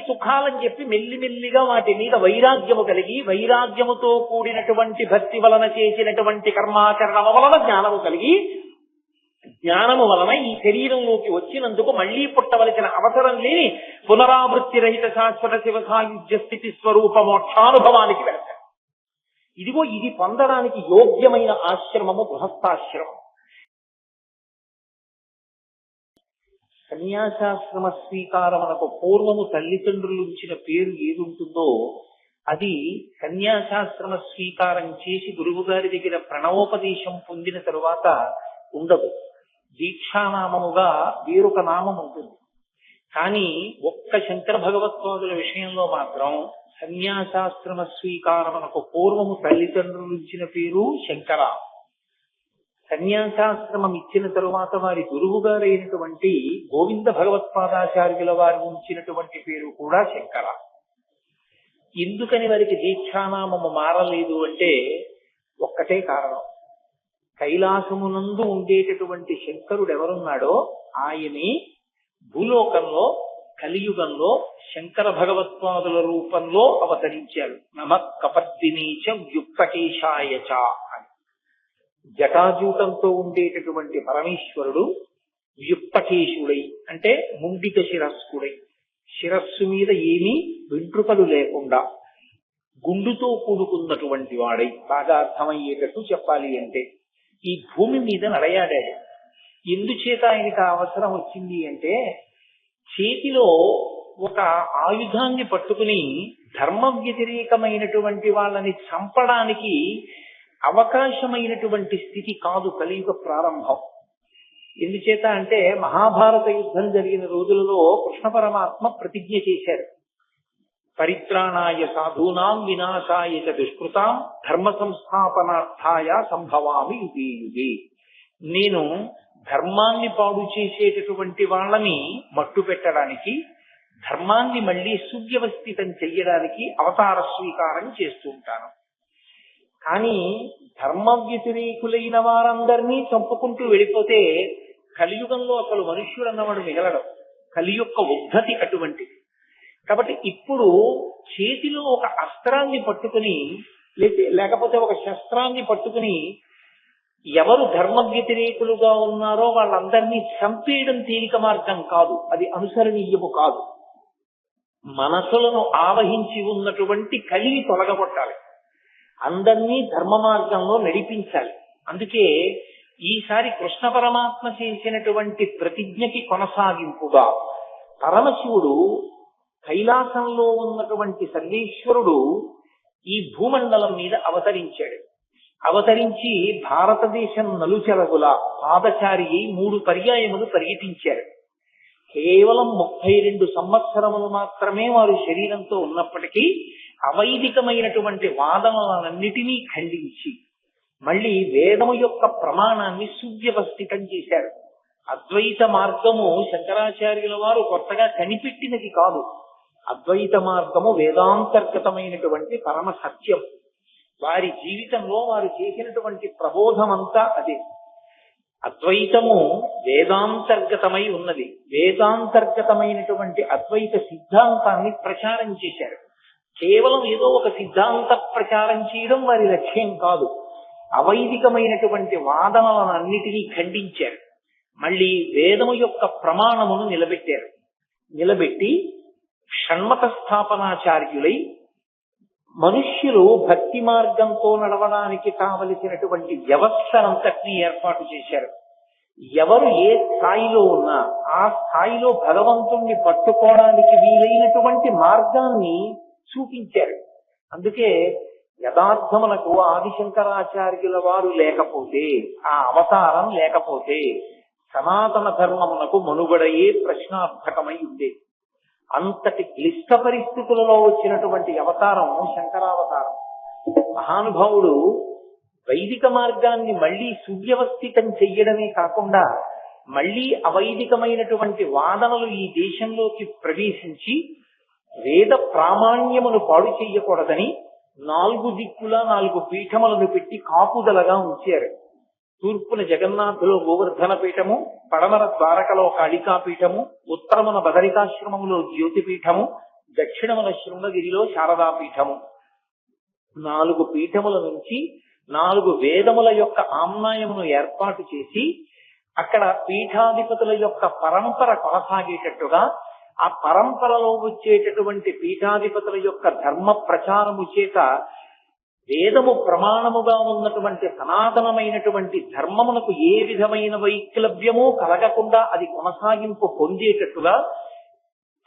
సుఖాలని చెప్పి మెల్లిమెల్లిగా వాటి మీద వైరాగ్యము కలిగి, వైరాగ్యముతో కూడినటువంటి భక్తి వలన చేసినటువంటి కర్మాచరణము వలన జ్ఞానము కలిగి, జ్ఞానము వలన ఈ శరీరంలోకి వచ్చినందుకు మళ్లీ పుట్టవలసిన అవసరం లేని పునరావృత్తి రహిత శాశ్వత శివ సాయుధ్య స్థితి స్వరూప మోక్షానుభవానికి వెళ్తారు. ఇదిగో ఇది పొందడానికి యోగ్యమైన ఆశ్రమము గృహస్థాశ్రమం. సన్యాసాశ్రమ స్వీకారమునకు పూర్వము తల్లిదండ్రులు ఇచ్చిన పేరు ఏదుంటుందో అది సన్యాసాశ్రమ స్వీకారం చేసి గురువు గారి దగ్గర ప్రణవోపదేశం పొందిన తరువాత ఉండదు. దీక్షానామముగా వేరొక నామం ఉంటుంది. కానీ ఒక్క శంకర భగవత్పాదుల విషయంలో మాత్రం సన్యాసాశ్రమ స్వీకారమునకు పూర్వము తల్లిదండ్రులు ఇచ్చిన పేరు శంకర. సన్యాసాశ్రమం ఇచ్చిన తరువాత వారి గురువు గారైనటువంటి గోవింద భగవత్పాదాచార్యుల వారు ఉంచినటువంటి పేరు కూడా శంకర. ఎందుకని వారికి దీక్షానామము మారలేదు అంటే ఒక్కటే కారణం. కైలాసమునందు ఉండేటటువంటి శంకరుడు ఎవరున్నాడో ఆయనే భూలోకంలో కలియుగంలో శంకర భగవత్పాదుల రూపంలో అవతరించారు. నమ కపర్దినీచ యుక్తకేశాయచ అని. జటాజూటంతో ఉండేటటువంటి పరమేశ్వరుడు వ్యుక్తకేశుడై అంటే ముండిత శిరస్కుడై, శిరస్సు మీద ఏమీ వెంట్రుకలు లేకుండా గుండుతో కూడుకున్నటువంటి వాడై, బాగా అర్థమయ్యేటట్టు చెప్పాలి అంటే ఈ భూమి మీద నడయాడాడు. ఎందుచేత ఆయనకు అవసరం వచ్చింది అంటే చేతిలో ఒక ఆయుధాన్ని పట్టుకుని ధర్మ వ్యతిరేకమైనటువంటి వాళ్ళని చంపడానికి అవకాశమైనటువంటి స్థితి కాదు కలియుగ ప్రారంభం. ఎందుచేత అంటే మహాభారత యుద్ధం జరిగిన రోజులలో కృష్ణ పరమాత్మ ప్రతిజ్ఞ చేశారు. పరిత్రాణాయ సాధూనాం వినాశాయ చ దుష్కృతాం ధర్మ సంస్థాపనార్థాయ సంభవామి యుగే యుగే. నేను ధర్మాన్ని పాడు చేసేటటువంటి వాళ్ళని మట్టు పెట్టడానికి, ధర్మాన్ని మళ్లీ సువ్యవస్థితం చెయ్యడానికి అవతార స్వీకారం చేస్తూ ఉంటాను. కానీ ధర్మ వ్యతిరేకులైన వారందరినీ చంపుకుంటూ వెళ్ళిపోతే కలియుగంలో అసలు మనుష్యుడు అన్నవాడు మిగలడం. కలి యొక్క ఉద్ధతి అటువంటిది. కాబట్టి ఇప్పుడు చేతిలో ఒక అస్త్రాన్ని పట్టుకుని లేకపోతే ఒక శస్త్రాన్ని పట్టుకుని ఎవరు ధర్మ వ్యతిరేకులుగా ఉన్నారో వాళ్ళందరినీ చంపేయడం తేలిక మార్గం కాదు, అది అనుసరణీయము కాదు. మనసులను ఆవహించి ఉన్నటువంటి కలిని తొలగగొట్టాలి, అందరినీ ధర్మ మార్గంలో నడిపించాలి. అందుకే ఈసారి కృష్ణ పరమాత్మ చేసినటువంటి ప్రతిజ్ఞకి కొనసాగింపుగా పరమశివుడు కైలాసంలో ఉన్నటువంటి సర్వేశ్వరుడు ఈ భూమండలం మీద అవతరించాడు. అవతరించి భారతదేశం నలుచెరగుల పాదచారి 3 పర్యాయములు పర్యటించారు. కేవలం 32 సంవత్సరములు మాత్రమే వారు శరీరంతో ఉన్నప్పటికీ అవైదికమైనటువంటి వాదనలన్నిటినీ ఖండించి మళ్ళీ వేదము యొక్క ప్రమాణాన్ని సువ్యవస్థితం చేశారు. అద్వైత మార్గము శంకరాచార్యుల వారు కొత్తగా కనిపెట్టినది కాదు. అద్వైత మార్గము వేదాంతర్గతమైనటువంటి పరమ సత్యం. వారి జీవితంలో వారు చేసినటువంటి ప్రబోధమంతా అదే. అద్వైతము వేదాంతర్గతమై ఉన్నది. వేదాంతర్గతమైనటువంటి అద్వైత సిద్ధాంతాన్ని ప్రచారం చేశారు. కేవలం ఏదో ఒక సిద్ధాంత ప్రచారం చేయడం వారి లక్ష్యం కాదు. అవైదికమైనటువంటి వాదనలన్నిటినీ ఖండించారు. మళ్ళీ వేదము యొక్క ప్రమాణమును నిలబెట్టారు. నిలబెట్టి షణ్మత స్థాపనాచార్యులై మనుష్యులు భక్తి మార్గంతో నడవడానికి కావలసినటువంటి వ్యవస్థనంతటినీ ఏర్పాటు చేశారు. ఎవరు ఏ స్థాయిలో ఉన్నా ఆ స్థాయిలో భగవంతుణ్ణి పట్టుకోవడానికి వీలైనటువంటి మార్గాన్ని చూపించారు. అందుకే యథార్థమునకు ఆదిశంకరాచార్యుల వారు లేకపోతే, ఆ అవతారం లేకపోతే సనాతన ధర్మమునకు మనుగడయే ప్రశ్నార్థకమై ఉండేది. అంతటి క్లిష్ట పరిస్థితులలో వచ్చినటువంటి అవతారం శంకరావతారం. మహానుభావుడు వైదిక మార్గాన్ని మళ్లీ సువ్యవస్థితం చెయ్యడమే కాకుండా మళ్లీ అవైదికమైనటువంటి వాదనలు ఈ దేశంలోకి ప్రవేశించి వేద ప్రామాణ్యమును పాడు చెయ్యకూడదని 4 దిక్కులా 4 పీఠములను పెట్టి కాపుదలగా ఉంచారు. తూర్పున జగన్నాథులో గోవర్ధన పీఠము, పడమర ద్వారకలో కాళికా పీఠము, ఉత్తరమున బదరికాశ్రమములో జ్యోతిపీఠము, దక్షిణమున శృంగగిరిలో శారదాపీఠము. 4 పీఠముల నుంచి 4 వేదముల యొక్క ఆమ్నాయమును ఏర్పాటు చేసి అక్కడ పీఠాధిపతుల యొక్క పరంపర కొనసాగేటట్టుగా, ఆ పరంపరలో వచ్చేటటువంటి పీఠాధిపతుల యొక్క ధర్మ ప్రచారము చేత వేదము ప్రమాణముగా ఉన్నటువంటి సనాతనమైనటువంటి ధర్మమునకు ఏ విధమైన వైక్లభ్యము కలగకుండా అది కొనసాగింపు పొందేటట్టుగా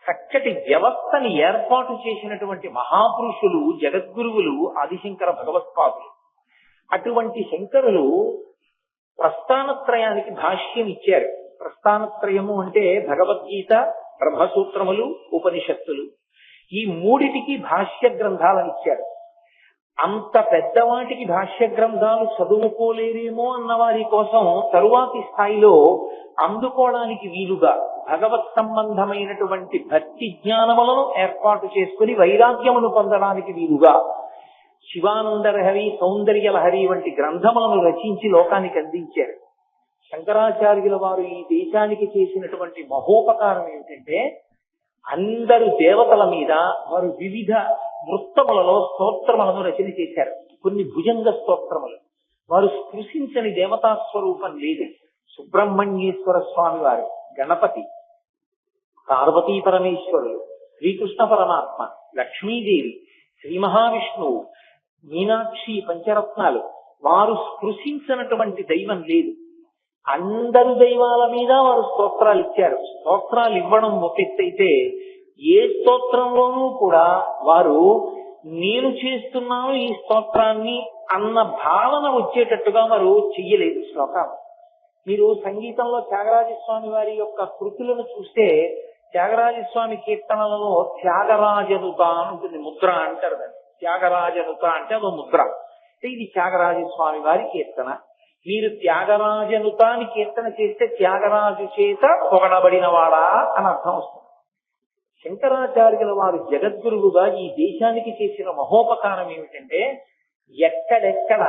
చక్కటి వ్యవస్థని ఏర్పాటు చేసినటువంటి మహాపురుషులు, జగద్గురువులు ఆదిశంకర భగవత్పాదులు. అటువంటి శంకరులు ప్రస్థానత్రయానికి భాష్యం ఇచ్చారు. ప్రస్థానత్రయము అంటే భగవద్గీత, బ్రహ్మసూత్రములు, ఉపనిషత్తులు. ఈ 3టికి భాష్య గ్రంథాలను ఇచ్చారు. అంత పెద్దవాటికి భాష్య గ్రంథాలు చదువుకోలేరేమో అన్న వారి కోసం తరువాతి స్థాయిలో అందుకోవడానికి వీలుగా భగవత్ సంబంధమైనటువంటి భక్తి జ్ఞానములను ఏర్పాటు చేసుకుని వైరాగ్యమును పొందడానికి వీలుగా శివానందలహరి, సౌందర్యలహరి వంటి గ్రంథములను రచించి లోకానికి అందించారు. శంకరాచార్యుల వారు ఈ దేశానికి చేసినటువంటి మహోపకారం ఏమిటంటే, అందరు దేవతల మీద వారు వివిధ వృత్తములలో స్తోత్రములను రచన చేశారు. కొన్ని భుజంగ స్తోత్రములు. వారు స్పృశించని దేవతా స్వరూపం లేదు. సుబ్రహ్మణ్యేశ్వర స్వామి వారు, గణపతి, పార్వతీ పరమేశ్వరులు, శ్రీకృష్ణ పరమాత్మ, లక్ష్మీదేవి, శ్రీ మహావిష్ణువు, మీనాక్షి, పంచరత్నాలు. వారు స్పృశించినటువంటి దైవం లేదు. అందరు దైవాల మీద వారు స్తోత్రాలు ఇచ్చారు. స్తోత్రాలు ఇవ్వడం ఒక ఎత్తైతే, ఏ స్తోత్రంలోనూ కూడా వారు నేను చేస్తున్నాను ఈ స్తోత్రాన్ని అన్న భావన వచ్చేటట్టుగా వారు చెయ్యలేదు శ్లోకాలు. మీరు సంగీతంలో త్యాగరాజస్వామి వారి యొక్క కృతులను చూస్తే, త్యాగరాజస్వామి కీర్తనలలో త్యాగరాజనుత ఉంటుంది, ముద్ర అంటారు దాన్ని. త్యాగరాజనుత అంటే అదో ముద్ర. ఇది త్యాగరాజస్వామి వారి కీర్తన. మీరు త్యాగరాజనుత అని కీర్తన చేస్తే త్యాగరాజు చేత పొగడబడిన వాడా అని అర్థం వస్తుంది. శంకరాచార్యుల వారు జగద్గురువుగా ఈ దేశానికి చేసిన మహోపకారం ఏమిటంటే, ఎక్కడెక్కడ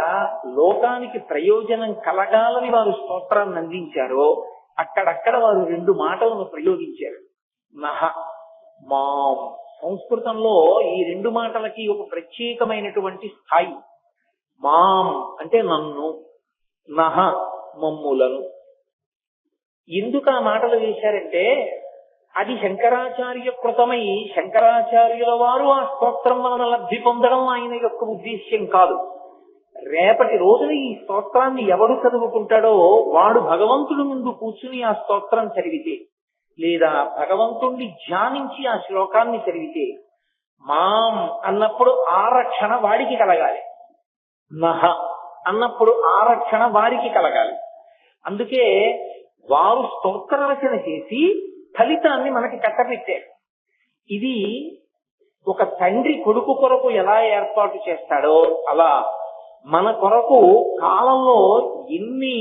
లోకానికి ప్రయోజనం కలగాలని వారు స్తోత్రాన్ని అందించారో అక్కడక్కడ వారు 2 మాటలను ప్రయోగించారు. నహ, మాం. సంస్కృతంలో ఈ 2 మాటలకి ఒక ప్రత్యేకమైనటువంటి స్థాయి. మాం అంటే నన్ను, నహ మమ్ములను. ఎందుకు ఆ మాటలు వేశారంటే, అది శంకరాచార్య కృతమై శంకరాచార్యుల వారు ఆ స్తోత్రం వలన లబ్ధి పొందడం ఆయన యొక్క ఉద్దేశ్యం కాదు. రేపటి రోజున ఈ స్తోత్రాన్ని ఎవడు చదువుకుంటాడో వాడు భగవంతుడి ముందు కూర్చుని ఆ స్తోత్రం చదివితే, లేదా భగవంతుణ్ణి ధ్యానించి ఆ శ్లోకాన్ని చదివితే, మాం అన్నప్పుడు ఆరక్షణ వాడికి కలగాలి, నహ అన్నప్పుడు ఆరక్షణ వారికి కలగాలి. అందుకే వారు స్తోత్ర రచన చేసి ఫలితాన్ని మనకి కట్టబెట్టారు. ఇది ఒక తండ్రి కొడుకు కొరకు ఎలా ఏర్పాటు చేస్తాడో అలా మన కొరకు కాలంలో ఎన్ని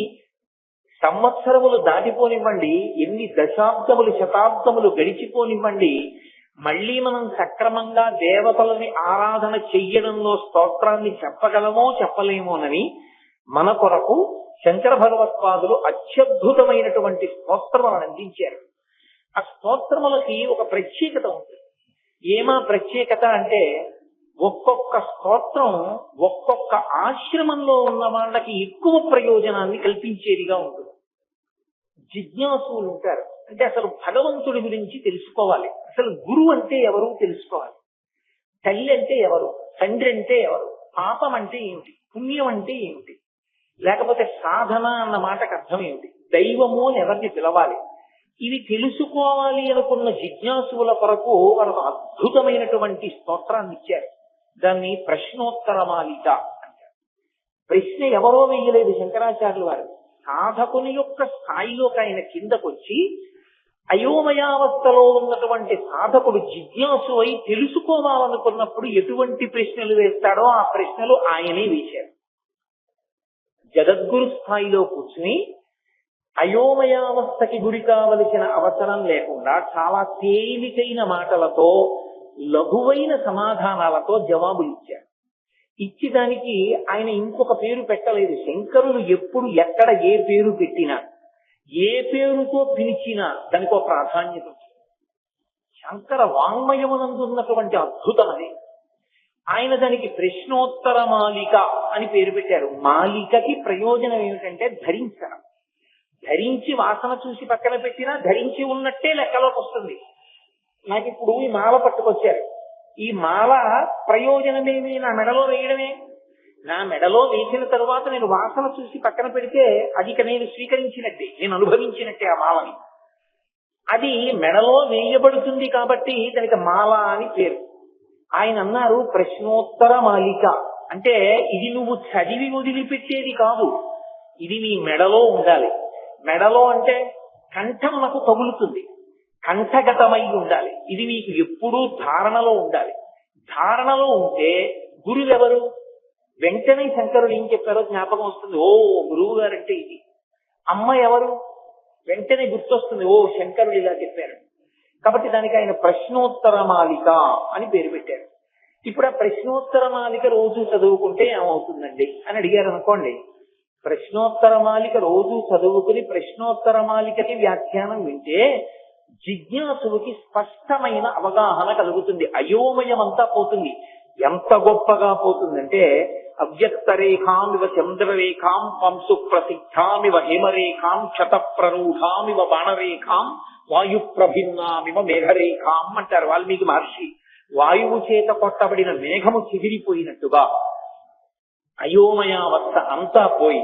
సంవత్సరములు దాటిపోనివ్వండి, ఎన్ని దశాబ్దములు శతాబ్దములు గడిచిపోనివ్వండి, మళ్ళీ మనం సక్రమంగా దేవతలని ఆరాధన చెయ్యడంలో స్తోత్రాన్ని చెప్పగలమో చెప్పలేమోనని మన కొరకు శంకర భగవత్పాదులు అత్యద్భుతమైనటువంటి స్తోత్రములను అందించారు. ఆ స్తోత్రములకి ఒక ప్రత్యేకత ఉంటుంది. ఏమా ప్రత్యేకత అంటే, ఒక్కొక్క స్తోత్రం ఒక్కొక్క ఆశ్రమంలో ఉన్న వాళ్ళకి ఎక్కువ ప్రయోజనాన్ని కల్పించేదిగా ఉంటుంది. జిజ్ఞాసులు ఉంటారు, అంటే అసలు భగవంతుడి గురించి తెలుసుకోవాలి, అసలు గురువు అంటే ఎవరు తెలుసుకోవాలి, తల్లి అంటే ఎవరు, తండ్రి అంటే ఎవరు, పాపం అంటే ఏమిటి, పుణ్యం అంటే ఏమిటి, లేకపోతే సాధన అన్న మాటకు అర్థం ఏమిటి, దైవము అని ఎవరిని పిలవాలి, ఇవి తెలుసుకోవాలి అనుకున్న జిజ్ఞాసుల కొరకు వాళ్ళకు అద్భుతమైనటువంటి స్తోత్రాన్ని ఇచ్చారు. దాన్ని ప్రశ్నోత్తరమాలిక అంటారు. ప్రశ్న ఎవరో వెయ్యలేదు శంకరాచార్యుల వారు. సాధకుని యొక్క స్థాయిలోకి ఆయన కిందకొచ్చి అయోమయావస్థలో ఉన్నటువంటి సాధకుడు జిజ్ఞాసు అయి తెలుసుకోవాలనుకున్నప్పుడు ఎటువంటి ప్రశ్నలు వేస్తాడో ఆ ప్రశ్నలు ఆయనే వేశారు. జగద్గురు స్థాయిలో కూర్చుని అయోమయావస్థకి గురి కావలసిన అవసరం లేకుండా చాలా తేలికైన మాటలతో, లఘువైన సమాధానాలతో జవాబులు ఇచ్చారు. ఇచ్చి దానికి ఆయన ఇంకొక పేరు పెట్టలేదు. శంకరులు ఎప్పుడు ఎక్కడ ఏ పేరు పెట్టినా, ఏ పేరుతో పిలిచినా దానికి ఒక ప్రాధాన్యత. శంకర వాంగ్మయమునందున్నటువంటి అద్భుతం అది. ఆయన దానికి ప్రశ్నోత్తర మాలిక అని పేరు పెట్టారు. మాలికకి ప్రయోజనం ఏమిటంటే ధరించడం. ధరించి వాసన చూసి పక్కన పెట్టినా ధరించి ఉన్నట్టే లెక్కలోకి వస్తుంది. నాకు ఇప్పుడు ఈ మాల పట్టుకొచ్చారు. ఈ మాల ప్రయోజనమేమి? నా మెడలో వేయడమే. నా మెడలో వేసిన తరువాత నేను వాసన చూసి పక్కన పెడితే అది ఇక నేను స్వీకరించినట్టే, నేను అనుభవించినట్టే ఆ మాలని. అది మెడలో వేయబడుతుంది కాబట్టి దానికి మాల అని పేరు. ఆయన అన్నారు ప్రశ్నోత్తర మాలిక అంటే ఇది నువ్వు చదివి వదిలిపెట్టేది కాదు, ఇది నీ మెడలో ఉండాలి. మెడలో అంటే కంఠమునకు తగులుతుంది, కంఠగతమై ఉండాలి. ఇది నీకు ఎప్పుడూ ధారణలో ఉండాలి. ధారణలో ఉంటే గురువెవరు? వెంటనే శంకరుడు ఏం చెప్పారో జ్ఞాపకం వస్తుంది. ఓ గురువు గారంటే ఇది. అమ్మ ఎవరు? వెంటనే గుర్తొస్తుంది. ఓ శంకరుడు ఇలా చెప్పారు. కాబట్టి దానికి ఆయన ప్రశ్నోత్తర మాలిక అని పేరు పెట్టారు. ఇప్పుడు ఆ ప్రశ్నోత్తర మాలిక రోజు చదువుకుంటే ఏమవుతుందండి అని అడిగారు అనుకోండి. ప్రశ్నోత్తర మాలిక రోజు చదువుకుని ప్రశ్నోత్తర మాలికకి వ్యాఖ్యానం వింటే జిజ్ఞాసుకి స్పష్టమైన అవగాహన కలుగుతుంది. అయోమయమంతా పోతుంది. ఎంత గొప్పగా పోతుందంటే అవ్యక్త రేఖామివ చంద్రరేఖాం పంసు ప్రసిద్ధామివ హేమరేఖాం క్షత ప్రరూఢామివ బాణరేఖాం వాయు ప్రభిన్నామివ మేఘరేఖాం అంటారు వాల్మీకి మహర్షి. వాయువు చేత కొట్టబడిన మేఘము చెదిరిపోయినట్టుగా అయోమయావస్థ అంతా పోయి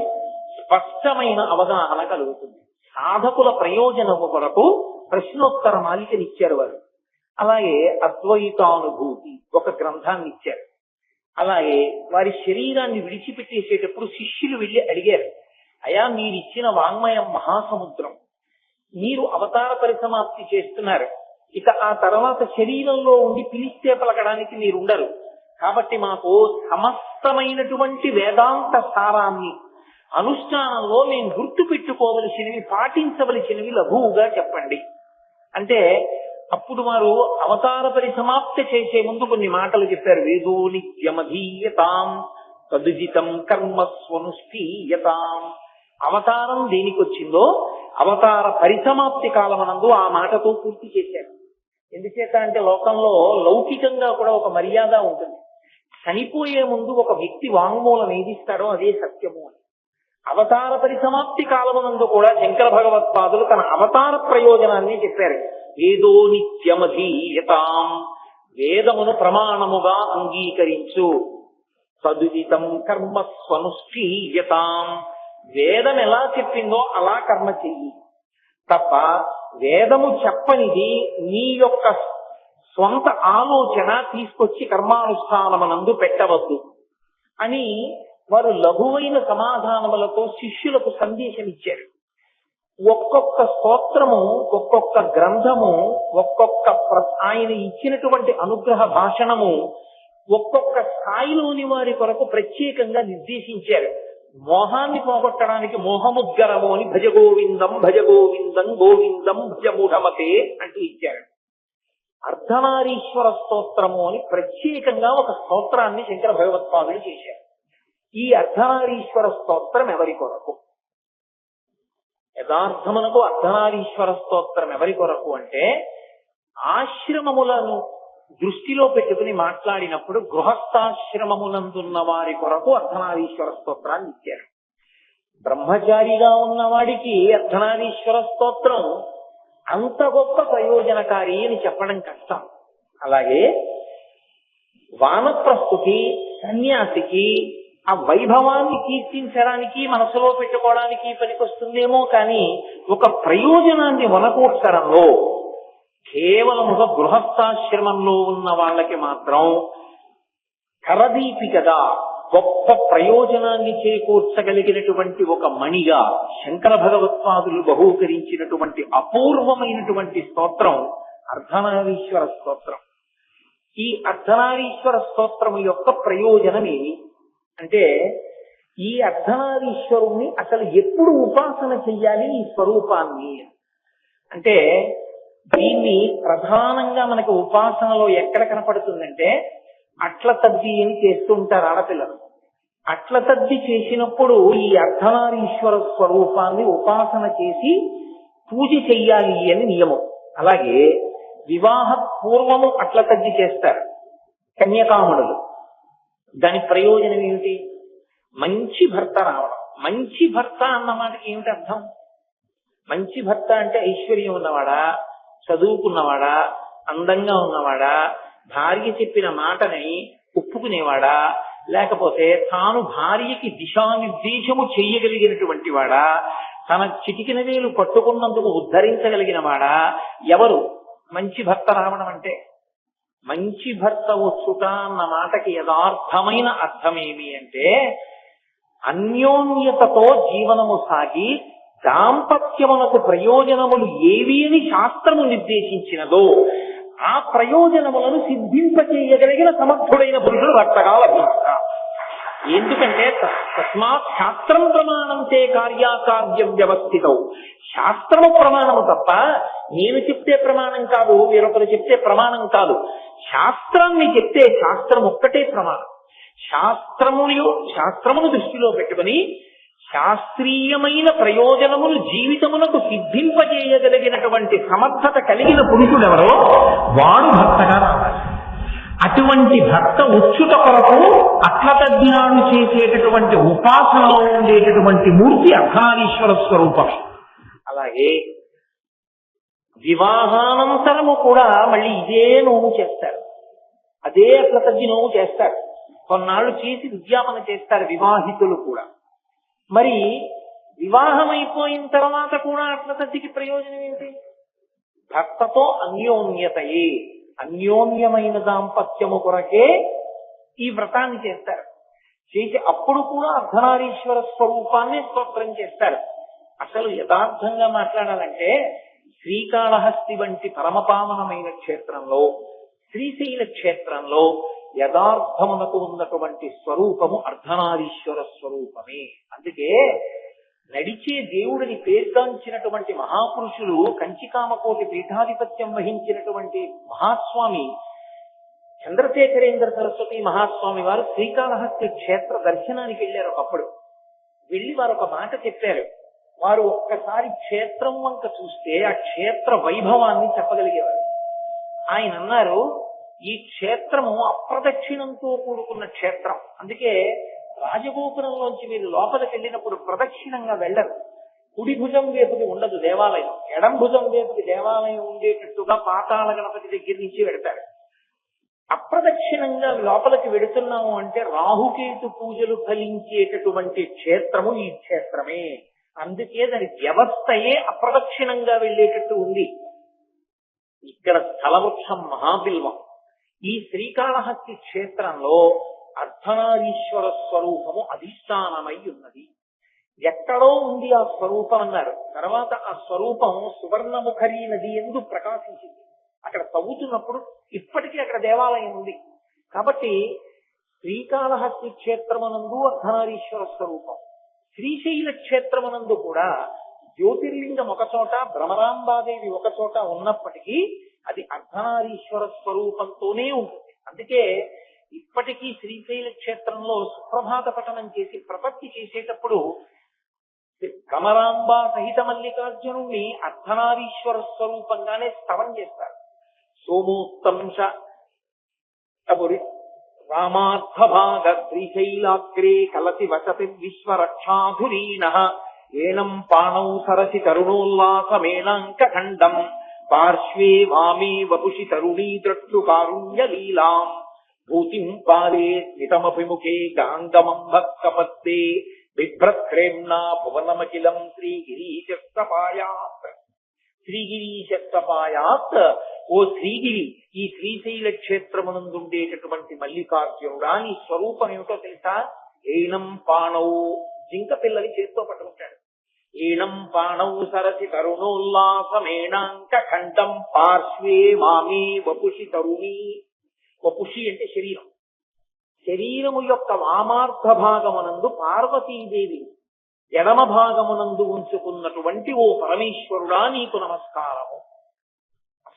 స్పష్టమైన అవగాహన కలుగుతుంది. సాధకుల ప్రయోజనము కొరకు ప్రశ్నోత్తర మాలికనిచ్చారు వారు. అలాగే అద్వైతానుభూతి ఒక గ్రంథాన్ని ఇచ్చారు. అలాగే వారి శరీరాన్ని విడిచిపెట్టేసేటప్పుడు శిష్యులు వెళ్ళి అడిగారు, అయా మీరిచ్చిన వాంగ్మయం మహాసముద్రం, మీరు అవతార పరిసమాప్తి చేస్తున్నారు, ఇక ఆ తర్వాత శరీరంలో ఉండి పిలిస్తే పలకడానికి మీరు ఉండరు, కాబట్టి మాకు సమస్తమైనటువంటి వేదాంత సారాన్ని అనుష్ఠానంలో మేము గుర్తు పెట్టుకోవలసినవి, పాటించవలసినవి లఘువుగా చెప్పండి అంటే అప్పుడు వారు అవతార పరిసమాప్తి చేసే ముందు కొన్ని మాటలు చెప్పారు. వేదో నిత్యమధీయతాం తదుజితం కర్మ స్వనుష్ఠీయతాం. అవతారం దేనికి వచ్చిందో అవతార పరిసమాప్తి కాలమనందు ఆ మాటతో పూర్తి చేశారు. ఎందుచేత అంటే లోకంలో లౌకికంగా కూడా ఒక మర్యాద ఉంటుంది. చనిపోయే ముందు ఒక వ్యక్తి వాంగ్మూలం ఏదిస్తాడో అదే సత్యము అని. అవతార పరిసమాప్తి కాలమునందు కూడా శంకర భగవత్పాదులు తన అవతార ప్రయోజనాన్ని చెప్పారు. వేదో నిత్యమధీయతాం, వేదమును ప్రమాణముగా అంగీకరించు. తదుజితం కర్మ స్వనుష్ఠీయతాం, వేదం ఎలా చెప్పిందో అలా కర్మ చెయ్యి తప్ప వేదము చెప్పనిది నీ యొక్క స్వంత ఆలోచన తీసుకొచ్చి కర్మానుష్ఠానమునందు పెట్టవద్దు అని వారు లఘువైన సమాధానములతో శిష్యులకు సందేశం ఇచ్చారు. ఒక్కొక్క స్తోత్రము, ఒక్కొక్క గ్రంథము, ఒక్కొక్క ఆయన ఇచ్చినటువంటి అనుగ్రహ భాషణము ఒక్కొక్క స్థాయిలోని వారి కొరకు ప్రత్యేకంగా నిర్దేశించారు. మోహాన్ని పోగొట్టడానికి మోహముద్గరము అని భజ గోవిందం భజ గోవిందం గోవిందం భజ మూఢమతే అంటూ ఇచ్చారు. అర్ధనారీశ్వర స్తోత్రము అని ప్రత్యేకంగా ఒక స్తోత్రాన్ని శంకర భగవత్పాదులు చేశారు. ఈ అర్ధనారీశ్వర స్తోత్రం ఎవరి కొరకు? యథార్థమునకు అర్ధనారీశ్వర స్తోత్రం ఎవరి కొరకు అంటే ఆశ్రమములను దృష్టిలో పెట్టుకుని మాట్లాడినప్పుడు గృహస్థాశ్రమమునందున్న వారి కొరకు అర్ధనారీశ్వర స్తోత్రాన్ని ఇచ్చారు. బ్రహ్మచారిగా ఉన్న వాడికి అర్ధనారీశ్వర స్తోత్రం అంత గొప్ప ప్రయోజనకారి అని చెప్పడం కష్టం. అలాగే వానప్రస్థుకి, సన్యాసికి ఆ వైభవాన్ని కీర్తించడానికి, మనసులో పెట్టుకోవడానికి పనికొస్తుందేమో కానీ ఒక ప్రయోజనాన్ని వనకూర్చడంలో కేవలముగా గృహస్థాశ్రమంలో ఉన్న వాళ్ళకి మాత్రం కరదీపికగా గొప్ప ప్రయోజనాన్ని చేకూర్చగలిగినటువంటి ఒక మణిగా శంకర భగవత్పాదులు బహూకరించినటువంటి అపూర్వమైనటువంటి స్తోత్రం అర్ధనారీశ్వర స్తోత్రం. ఈ అర్ధనారీశ్వర స్తోత్రము యొక్క ప్రయోజనం ఏమి అంటే ఈ అర్ధనారీశ్వరుణ్ణి అసలు ఎప్పుడు ఉపాసన చెయ్యాలి ఈ స్వరూపాన్ని అంటే దీన్ని ప్రధానంగా మనకు ఉపాసనలో ఎక్కడ కనపడుతుందంటే అట్ల తద్ది అని చేస్తూ ఉంటారు ఆడపిల్లలు. అట్ల తద్ది చేసినప్పుడు ఈ అర్ధనారీశ్వర స్వరూపాన్ని ఉపాసన చేసి పూజ చెయ్యాలి అని నియమం. అలాగే వివాహ పూర్వము అట్ల తగ్గి చేస్తారు కన్యకామణులు. దాని ప్రయోజనం ఏమిటి? మంచి భర్త రావడం. మంచి భర్త అన్న మాటకి ఏమిటి అర్థం? మంచి భర్త అంటే ఐశ్వర్యం ఉన్నవాడా, చదువుకున్నవాడా, అందంగా ఉన్నవాడా, భార్య చెప్పిన మాటని ఒప్పుకునేవాడా, లేకపోతే తాను భార్యకి దిశానిర్దేశము చెయ్యగలిగినటువంటి వాడా, తన చిటికిన వేలు పట్టుకున్నందుకు ఉద్ధరించగలిగిన వాడా? ఎవరు మంచి భర్త రావడం అంటే? మంచి భర్త వచ్చుట అన్న మాటకి యథార్థమైన అర్థమేమి అంటే అన్యోన్యతతో జీవనము సాగి దాంపత్యమునకు ప్రయోజనములు ఏవి అని శాస్త్రము నిర్దేశించినదో ఆ ప్రయోజనములను సిద్ధింపచేయగలిగిన సమర్థుడైన పురుషుడు భర్తగా లభిస్తారు. ఎందుకంటే తస్మాత్ శాస్త్రం ప్రమాణం చే కార్యాకార్యం వ్యవస్థితం. శాస్త్రము ప్రమాణము తప్ప నేను చెప్తే ప్రమాణం కాదు, వేరొకరు చెప్తే ప్రమాణం కాదు. శాస్త్రాన్ని చెప్తే శాస్త్రం ఒక్కటే ప్రమాణం. శాస్త్రమును దృష్టిలో పెట్టుకుని శాస్త్రీయమైన ప్రయోజనములు జీవితమునకు సిద్ధింపజేయగలిగినటువంటి సమర్థత కలిగిన పురుషుడెవరో వాడు భర్తగా రావాలి. అటువంటి భర్త వచ్చుట కొరకు అట్లతజ్ఞాను చేసేటటువంటి ఉపాసనలో ఉండేటటువంటి మూర్తి అర్ధనారీశ్వర స్వరూపమే. అలాగే వివాహానంతరము కూడా మళ్ళీ ఇదే నోము చేస్తారు, అదే అట్లతజ్ఞి నోము చేస్తారు. కొన్నాళ్ళు చేసి ఉద్యాపన చేస్తారు వివాహితులు కూడా. మరి వివాహం అయిపోయిన తర్వాత కూడా అట్లతజ్ఞికి ప్రయోజనం ఏమిటి? భర్తతో అన్యోన్యతయే, అన్యోన్యమైన దాంపత్యము కొరకే ఈ వ్రతాన్ని చేస్తారు. చేసి అప్పుడు కూడా అర్ధనారీశ్వర స్వరూపాన్ని స్తోత్రం చేస్తారు. అసలు యథార్థంగా మాట్లాడాలంటే శ్రీకాళహస్తి వంటి పరమపావనమైన క్షేత్రంలో, శ్రీశైల క్షేత్రంలో యథార్థమునకు ఉన్నటువంటి స్వరూపము అర్ధనారీశ్వర స్వరూపమే. అందుకే నడిచే దేవుడిని పేర్గాంచినటువంటి మహాపురుషులు, కంచికామకోటి పీఠాధిపత్యం వహించినటువంటి మహాస్వామి చంద్రశేఖరేంద్ర సరస్వతి మహాస్వామి వారు శ్రీకాళహస్తి క్షేత్ర దర్శనానికి వెళ్ళారు. ఒకప్పుడు వెళ్ళి వారు ఒక మాట చెప్పారు. వారు ఒక్కసారి క్షేత్రం వంక చూస్తే ఆ క్షేత్ర వైభవాన్ని చెప్పగలిగేవారు. ఆయన అన్నారు, ఈ క్షేత్రము అప్రదక్షిణంతో కూడుకున్న క్షేత్రం. అందుకే రాజగోపురంలోంచి మీరు లోపలికి వెళ్ళినప్పుడు ప్రదక్షిణంగా వెళ్ళరు. కుడి భుజం వైపుకి ఉండదు దేవాలయం, ఎడం భుజం వైపుకి దేవాలయం ఉండేటట్టుగా పాతాళ గణపతి దగ్గర నుంచి వెడతారు. అప్రదక్షిణంగా లోపలికి వెడుతున్నాము అంటే రాహుకేతు పూజలు ఫలించేటటువంటి క్షేత్రము ఈ క్షేత్రమే. అందుకే దాని వ్యవస్థయే అప్రదక్షిణంగా వెళ్ళేటట్టు ఉంది. ఇక్కడ స్థలవృక్షం మహాబిల్వం. ఈ శ్రీకాళహస్తి క్షేత్రంలో అర్ధనారీశ్వర స్వరూపము అధిష్టానమై ఉన్నది. ఎక్కడో ఉంది ఆ స్వరూపం అన్నారు. తర్వాత ఆ స్వరూపం సువర్ణముఖరీ నది యందు ప్రకాశించింది. అక్కడ తవ్వుతున్నప్పుడు ఇప్పటికీ అక్కడ దేవాలయం ఉంది. కాబట్టి శ్రీకాళహస్తి క్షేత్రమునందు అర్ధనారీశ్వర స్వరూపం, శ్రీశైల క్షేత్రమునందు కూడా జ్యోతిర్లింగం ఒక చోట, భ్రమరాంబాదేవి ఒక చోట ఉన్నప్పటికీ అది అర్ధనారీశ్వర స్వరూపంతోనే ఉంటుంది. అందుకే ఇప్పటికీ శ్రీశైల క్షేత్రంలో సుప్రభాత పఠనం చేసి ప్రపత్తి చేసేటప్పుడు భ్రమరాంబ సహిత మల్లికార్జునుణ్ణి అర్ధనారీశ్వర స్వరూపంగానే స్తవం చేస్తారు. సోమోత్తంశ రామార్థభాగ శ్రీశైలాగ్రే కలసి వసతి విశ్వరక్షాధురీణ ఏనం పాణౌ సరసి తరుణోల్లాసమేనాంక ఖండం పార్శ్వే వామే వపుషి తరుణీ ద్రక్షు కారుణ్య లీలాం భూతిం పాలే స్మితమభిముఖే గాంగమం భక్తపత్తే బిభ్రత్రేమ్నా భువనమఖిలం శ్రీగిరీశస్తపాయాత్. శ్రీగిరీశస్తపాయాత్, ఓ శ్రీగిరి, ఈ శ్రీశైల క్షేత్రమునందుండేటటువంటి మల్లికార్జునుడా నీ స్వరూపం ఏమిటో తెలుసా? ఏనం పాణౌ, జింక పిల్లని చేత్తో పట్టుకుంటాడు. ఏనం పాణౌ సరసి తరుణోల్లాసమేనాంక ఖండం పార్శ్వే మామే వపుషి తరుణి. వపుషి అంటే శరీరం. శరీరము యొక్క వామార్థ భాగమునందు పార్వతీదేవి ఎడమ భాగమునందు ఉంచుకున్నటువంటి ఓ పరమేశ్వరుడా నీకు నమస్కారము.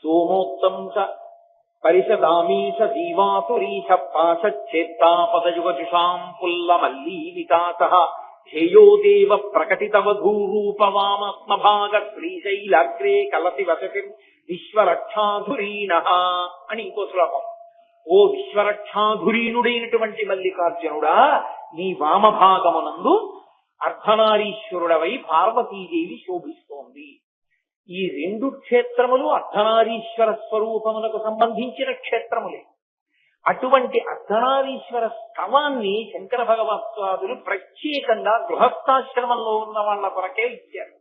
సోమోత్తంస పరిషదామీశ జీవాసురీశ పాశచ్చేత్తాపదయుగజుషాం పుల్ల మల్లీ వికాస ధ్యేయోదేవ ప్రకటితవధూరూపవామస్మభాగ శ్రీశైలాగ్రే కలసి వసతి విశ్వరక్షాధురీణ అని ఇంకో శ్లోకం. ఓ విశ్వరక్షాధురీనుడైనటువంటి మల్లికార్జునుడా, నీ వామభాగమునందు అర్ధనారీశ్వరుడవై పార్వతీదేవి శోభిస్తోంది. ఈ రెండు క్షేత్రములు అర్ధనారీశ్వర స్వరూపములకు సంబంధించిన క్షేత్రములే. అటువంటి అర్ధనారీశ్వర స్తవాన్ని శంకర భగవత్పాదులు ప్రత్యేకంగా గృహస్థాశ్రమంలో ఉన్న వాళ్ళ కొరకే ఇచ్చారు.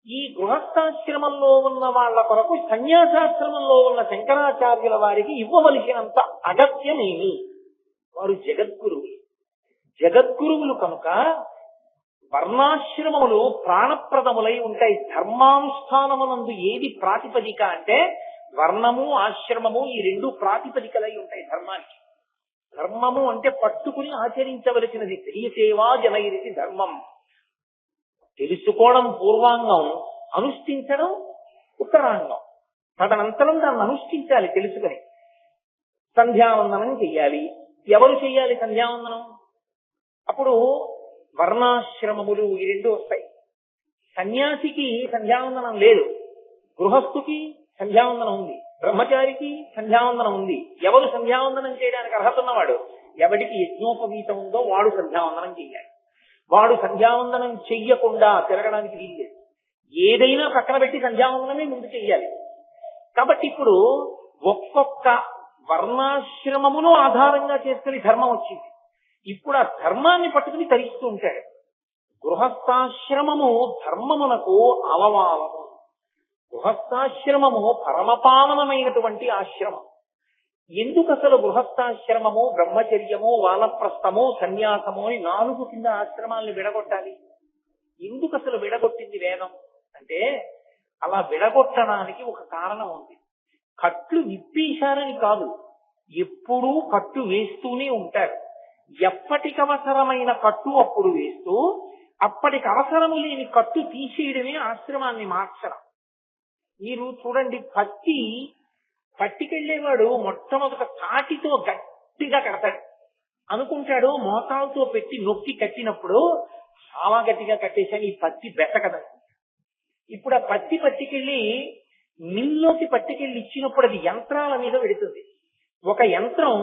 ఈ గృహస్థాశ్రమంలో ఉన్న వాళ్ళ కొరకు సన్యాసాశ్రమంలో ఉన్న శంకరాచార్యుల వారికి ఇవ్వవలసినంత అగత్యమేమి? వారు జగద్గురువులు కనుక వర్ణాశ్రమములు ప్రాణప్రదములై ఉంటాయి. ధర్మానుష్ఠానమునందు ఏది ప్రాతిపదిక అంటే వర్ణము ఆశ్రమము, ఈ రెండు ప్రాతిపదికలై ఉంటాయి ధర్మానికి. ధర్మము అంటే పట్టుకుని ఆచరించవలసినది. తెలియసేవా జనైరితి ధర్మం. తెలుసుకోవడం పూర్వాంగం, అనుష్ఠించడం ఉత్తరాంగం. తదనంతరం దాన్ని అనుష్ఠించాలి తెలుసుకుని. సంధ్యావందనం చెయ్యాలి. ఎవరు చెయ్యాలి సంధ్యావందనం? అప్పుడు వర్ణాశ్రమములు ఈ రెండు వస్తాయి. సన్యాసికి సంధ్యావందనం లేదు, గృహస్థుకి సంధ్యావందనం ఉంది, బ్రహ్మచారికి సంధ్యావందనం ఉంది. ఎవరు సంధ్యావందనం చేయడానికి అర్హత ఉన్నవాడు? ఎవడికి యజ్ఞోపవీతం ఉందో వాడు సంధ్యావందనం చెయ్యాలి. వాడు సంధ్యావందనం చెయ్యకుండా తిరగడానికి వీల్లేదు. ఏదైనా పక్కన పెట్టి సంధ్యావందనమే ముందు చెయ్యాలి. కాబట్టి ఇప్పుడు ఒక్కొక్క వర్ణాశ్రమమును ఆధారంగా చేసుకుని ధర్మం వచ్చింది. ఇప్పుడు ఆ ధర్మాన్ని పట్టుకుని తరిస్తూ ఉంటాడు. గృహస్థాశ్రమము ధర్మమునకు అవవాలము. గృహస్థాశ్రమము పరమపావనమైనటువంటి ఆశ్రమం. ఎందుకు అసలు గృహస్థాశ్రమము, బ్రహ్మచర్యము, వానప్రస్థము, సన్యాసము అని 4 కింద ఆశ్రమాలను విడగొట్టాలి? ఎందుకు అసలు విడగొట్టింది వేదం అంటే, అలా విడగొట్టడానికి ఒక కారణం ఉంది. కట్లు విప్పేశారని కాదు, ఎప్పుడూ కట్టు వేస్తూనే ఉంటారు. ఎప్పటికవసరమైన కట్టు అప్పుడు వేస్తూ, అప్పటికి అవసరము లేని కట్టు తీసేయడమే ఆశ్రమాన్ని మార్చడం. మీరు చూడండి, పట్టికెళ్లేవాడు మొట్టమొదట తాటితో గట్టిగా కడతాడు అనుకుంటాడు. మోతాలతో పెట్టి నొక్కి కట్టినప్పుడు చాలా గట్టిగా కట్టేశాను, ఈ పత్తి బెట్టకదని. ఇప్పుడు ఆ పట్టికెళ్ళి మిల్లోకి పట్టికెళ్ళి ఇచ్చినప్పుడు అది యంత్రాల మీద పెడుతుంది. ఒక యంత్రం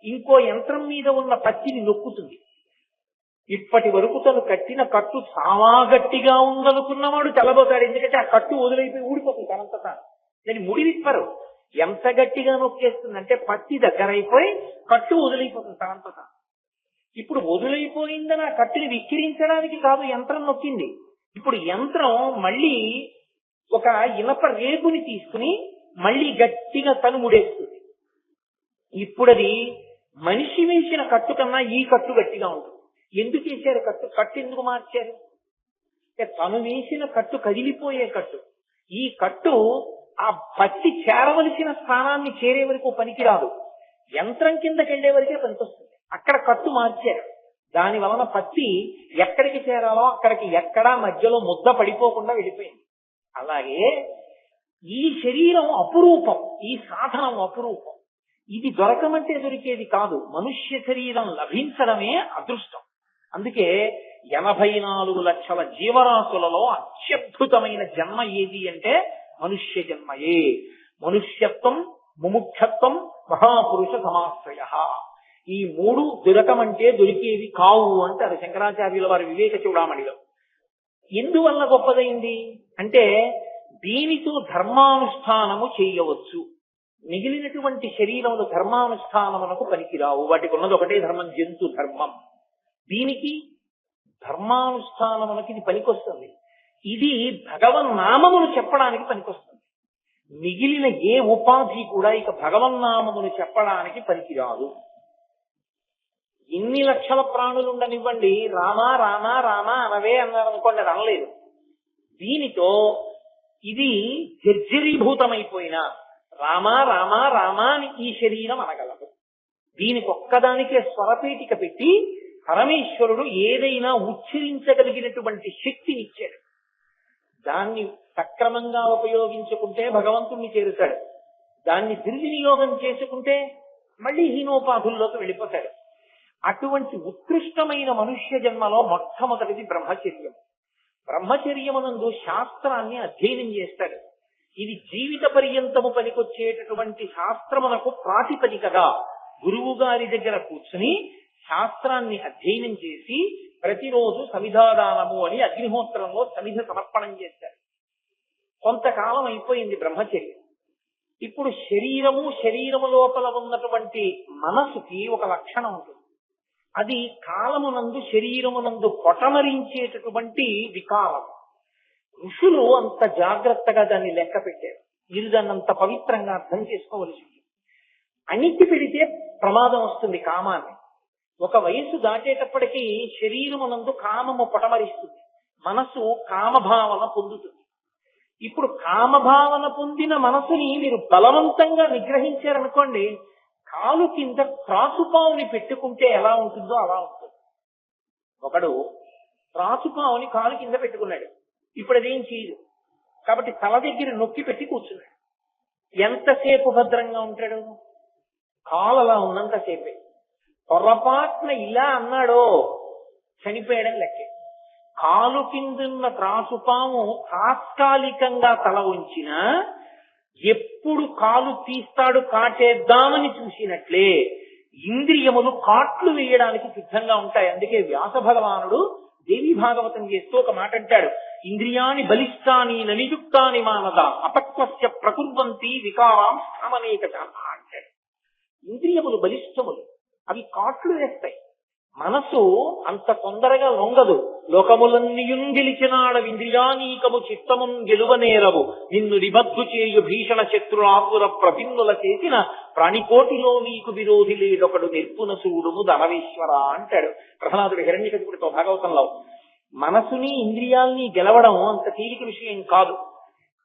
ఇంకో యంత్రం మీద ఉన్న పత్తిని నొక్కుతుంది. ఇప్పటి వరకు తను కట్టిన కట్టు చాలా గట్టిగా ఉందనుకున్నవాడు తెల్లబోతాడు. ఎందుకంటే ఆ కట్టు వదిలైపోయి ఊడిపోతుంది తనంతటా. దాన్ని ముడి విప్పరు. ఎంత గట్టిగా నొక్కేస్తుందంటే పత్తి దగ్గరైపోయి కట్టు వదిలైపోతుంది తనంతటా. ఇప్పుడు వదిలైపోయిందని ఆ కట్టుని విక్కిరించడానికి కాదు యంత్రం నొక్కింది. ఇప్పుడు యంత్రం మళ్ళీ ఒక ఇనప రేగుని తీసుకుని మళ్ళీ గట్టిగా తను ముడేస్తుంది. ఇప్పుడు అది మనిషి వేసిన కట్టు కన్నా ఈ కట్టు గట్టిగా ఉంటుంది. ఎందుకు వేశారు కట్టు ఎందుకు మార్చారు? తను వేసిన కట్టు కదిలిపోయే కట్టు. ఈ కట్టు ఆ పత్తి చేరవలసిన స్థానాన్ని చేరే వరకు పనికిరాదు, యంత్రం కిందకి వెళ్లే వరకే పనికొస్తుంది. అక్కడ కట్టు మార్చారు. దాని వలన పత్తి ఎక్కడికి చేరాలో అక్కడికి ఎక్కడా మధ్యలో ముద్ద పడిపోకుండా వెళ్ళిపోయింది. అలాగే ఈ శరీరం అపురూపం, ఈ సాధనం అపురూపం. ఇది దొరకమంటే దొరికేది కాదు. మనుష్య శరీరం లభించడమే అదృష్టం. అందుకే 84 లక్షల జీవరాశులలో అత్యద్భుతమైన జన్మ ఏది అంటే మనుష్య జన్మయే. మనుష్యత్వం, ముముక్షత్వం, మహాపురుష సమాశ్రయ. ఈ 3 దొరకమంటే దొరికేవి కావు అంటారు శంకరాచార్యుల వారి వివేక చూడామణిలో. ఎందువల్ల గొప్పదైంది అంటే దీనితో ధర్మానుష్ఠానము చేయవచ్చు. మిగిలినటువంటి శరీరములు ధర్మానుష్ఠానమునకు పనికిరావు. వాటికి ఉన్నది ఒకటే ధర్మం, జంతు ధర్మం. దీనికి ధర్మానుష్ఠానమునకి ఇది పనికొస్తుంది. ఇది భగవన్నామమును చెప్పడానికి పనికొస్తుంది. మిగిలిన ఏ ఉపాధి కూడా ఇక భగవన్నామమును చెప్పడానికి పనికిరాదు. ఇన్ని లక్షల ప్రాణులు ఉండనివ్వండి, రామా రామా రామా అనవే అన్నారనుకోండి, అది అనలేదు. దీనితో ఇది జర్జరీభూతమైపోయినా రామా రామా రామా అని ఈ శరీరం అనగలదు. దీనికి ఒక్కదానికే స్వరపేటిక పెట్టి పరమేశ్వరుడు ఏదైనా ఉచ్చరించగలిగినటువంటి శక్తినిచ్చాడు. దాన్ని సక్రమంగా ఉపయోగించుకుంటే భగవంతుణ్ణి చేరుతాడు. దాన్ని దుర్వినియోగం చేసుకుంటే మళ్ళీ హీనోపాధుల్లోకి వెళ్ళిపోతాడు. అటువంటి ఉత్కృష్టమైన మనుష్య జన్మలో మొట్టమొదటిది బ్రహ్మచర్యం. బ్రహ్మచర్యమునందు శాస్త్రాన్ని అధ్యయనం చేస్తాడు. ఇది జీవిత పర్యంతము పనికొచ్చేటటువంటి శాస్త్రమునకు ప్రాతిపదికగా గురువు గారి దగ్గర కూర్చుని శాస్త్రాన్ని అధ్యయనం చేసి ప్రతిరోజు సమిధాదానము అని అగ్నిహోత్రంలో సమిధ సమర్పణం చేశారు. కొంతకాలం అయిపోయింది బ్రహ్మచర్యం. ఇప్పుడు శరీరము లోపల ఉన్నటువంటి మనసుకి ఒక లక్షణం ఉంటుంది. అది కాలమునందు శరీరమునందు పొటమరించేటటువంటి వికారం. ఋషులు అంత జాగ్రత్తగా దాన్ని లెక్క పెట్టారు. మీరు దాన్ని అంత పవిత్రంగా అర్థం చేసుకోవలసి ఉంటుంది. అణిచి పెడితే ప్రమాదం వస్తుంది కామాన్ని. ఒక వయస్సు దాటేటప్పటికీ శరీరమునందు కామము పొటమరిస్తుంది, మనసు కామభావన పొందుతుంది. ఇప్పుడు కామభావన పొందిన మనసుని మీరు బలవంతంగా నిగ్రహించారనుకోండి, కాలు కింద త్రాసుపావుని పెట్టుకుంటే ఎలా ఉంటుందో అలా ఉంటుంది. ఒకడు త్రాసుపావుని కాలు కింద పెట్టుకున్నాడు, ఇప్పుడు అదేం చేయదు కాబట్టి తల దగ్గర నొక్కి పెట్టి కూర్చున్నాడు. ఎంతసేపు భద్రంగా ఉంటాడు? కాలు అలా ఉన్నంతసేపే. పొరపాటున ఇలా అన్నాడో చనిపోయడం లెక్కే. కాలు కిందున్న త్రాసుపాము తాత్కాలికంగా తల ఉంచిన ఎప్పుడు కాలు తీస్తాడు కాటేద్దామని చూసినట్లే ఇంద్రియములు కాట్లు వేయడానికి సిద్ధంగా ఉంటాయి. అందుకే వ్యాస భగవానుడు దేవీ భాగవతం చేస్తూ ఒక మాట అంటాడు, ఇంద్రియాని బలిష్టాని ననియుక్తాని మానద అపక్వస్య ప్రకుర్వంతి వికారాం స్థామనేక అంటాడు. ఇంద్రియములు బలిష్టములు, అవి కాట్లు వేస్తాయి. మనసు అంత తొందరగా లొంగదు. లోకములన్నీయున్ గెలిచినాడ ఇంద్రియానీకము చిత్తమున్ గెలువనేరవు నిన్ను నిబద్ధు చేయు భీషణ శత్రులాపుర ప్రభిన్నుల చేసిన ప్రాణికోటిలో నీకు విరోధి లేడొకడు నిర్పున సూడుము ధనవేశ్వర అంటాడు ప్రహ్లాదుడు హిరణ్యకశిపుడితో భాగవతంలో. మనసుని ఇంద్రియాల్ని గెలవడం అంత తేలిక విషయం కాదు.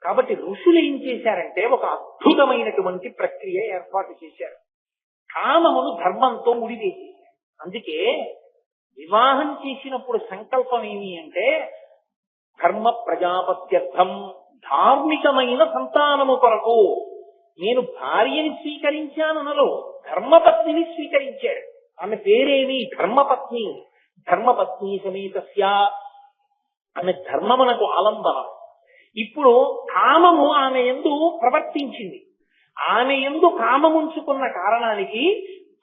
కాబట్టి ఋషులు ఏం చేశారంటే ఒక అద్భుతమైనటువంటి ప్రక్రియ ఏర్పాటు చేశారు. కామమును ధర్మంతో ముడివేసేశారు. అందుకే వివాహం చేసినప్పుడు సంకల్పం ఏమి అంటే ధర్మ ప్రజాపత్యర్థం, ధార్మికమైన సంతానము కొరకు. నేను భార్యని స్వీకరించాననలో ధర్మపత్నిని స్వీకరించాడు. ఆమె పేరేమి? ధర్మపత్ని. ధర్మపత్ని సమేతస్య, ఆమె ధర్మమునకు ఆలంబనం. ఇప్పుడు కామము ఆమె యందు ప్రవర్తించింది. ఆమె యందు కామముంచుకున్న కారణానికి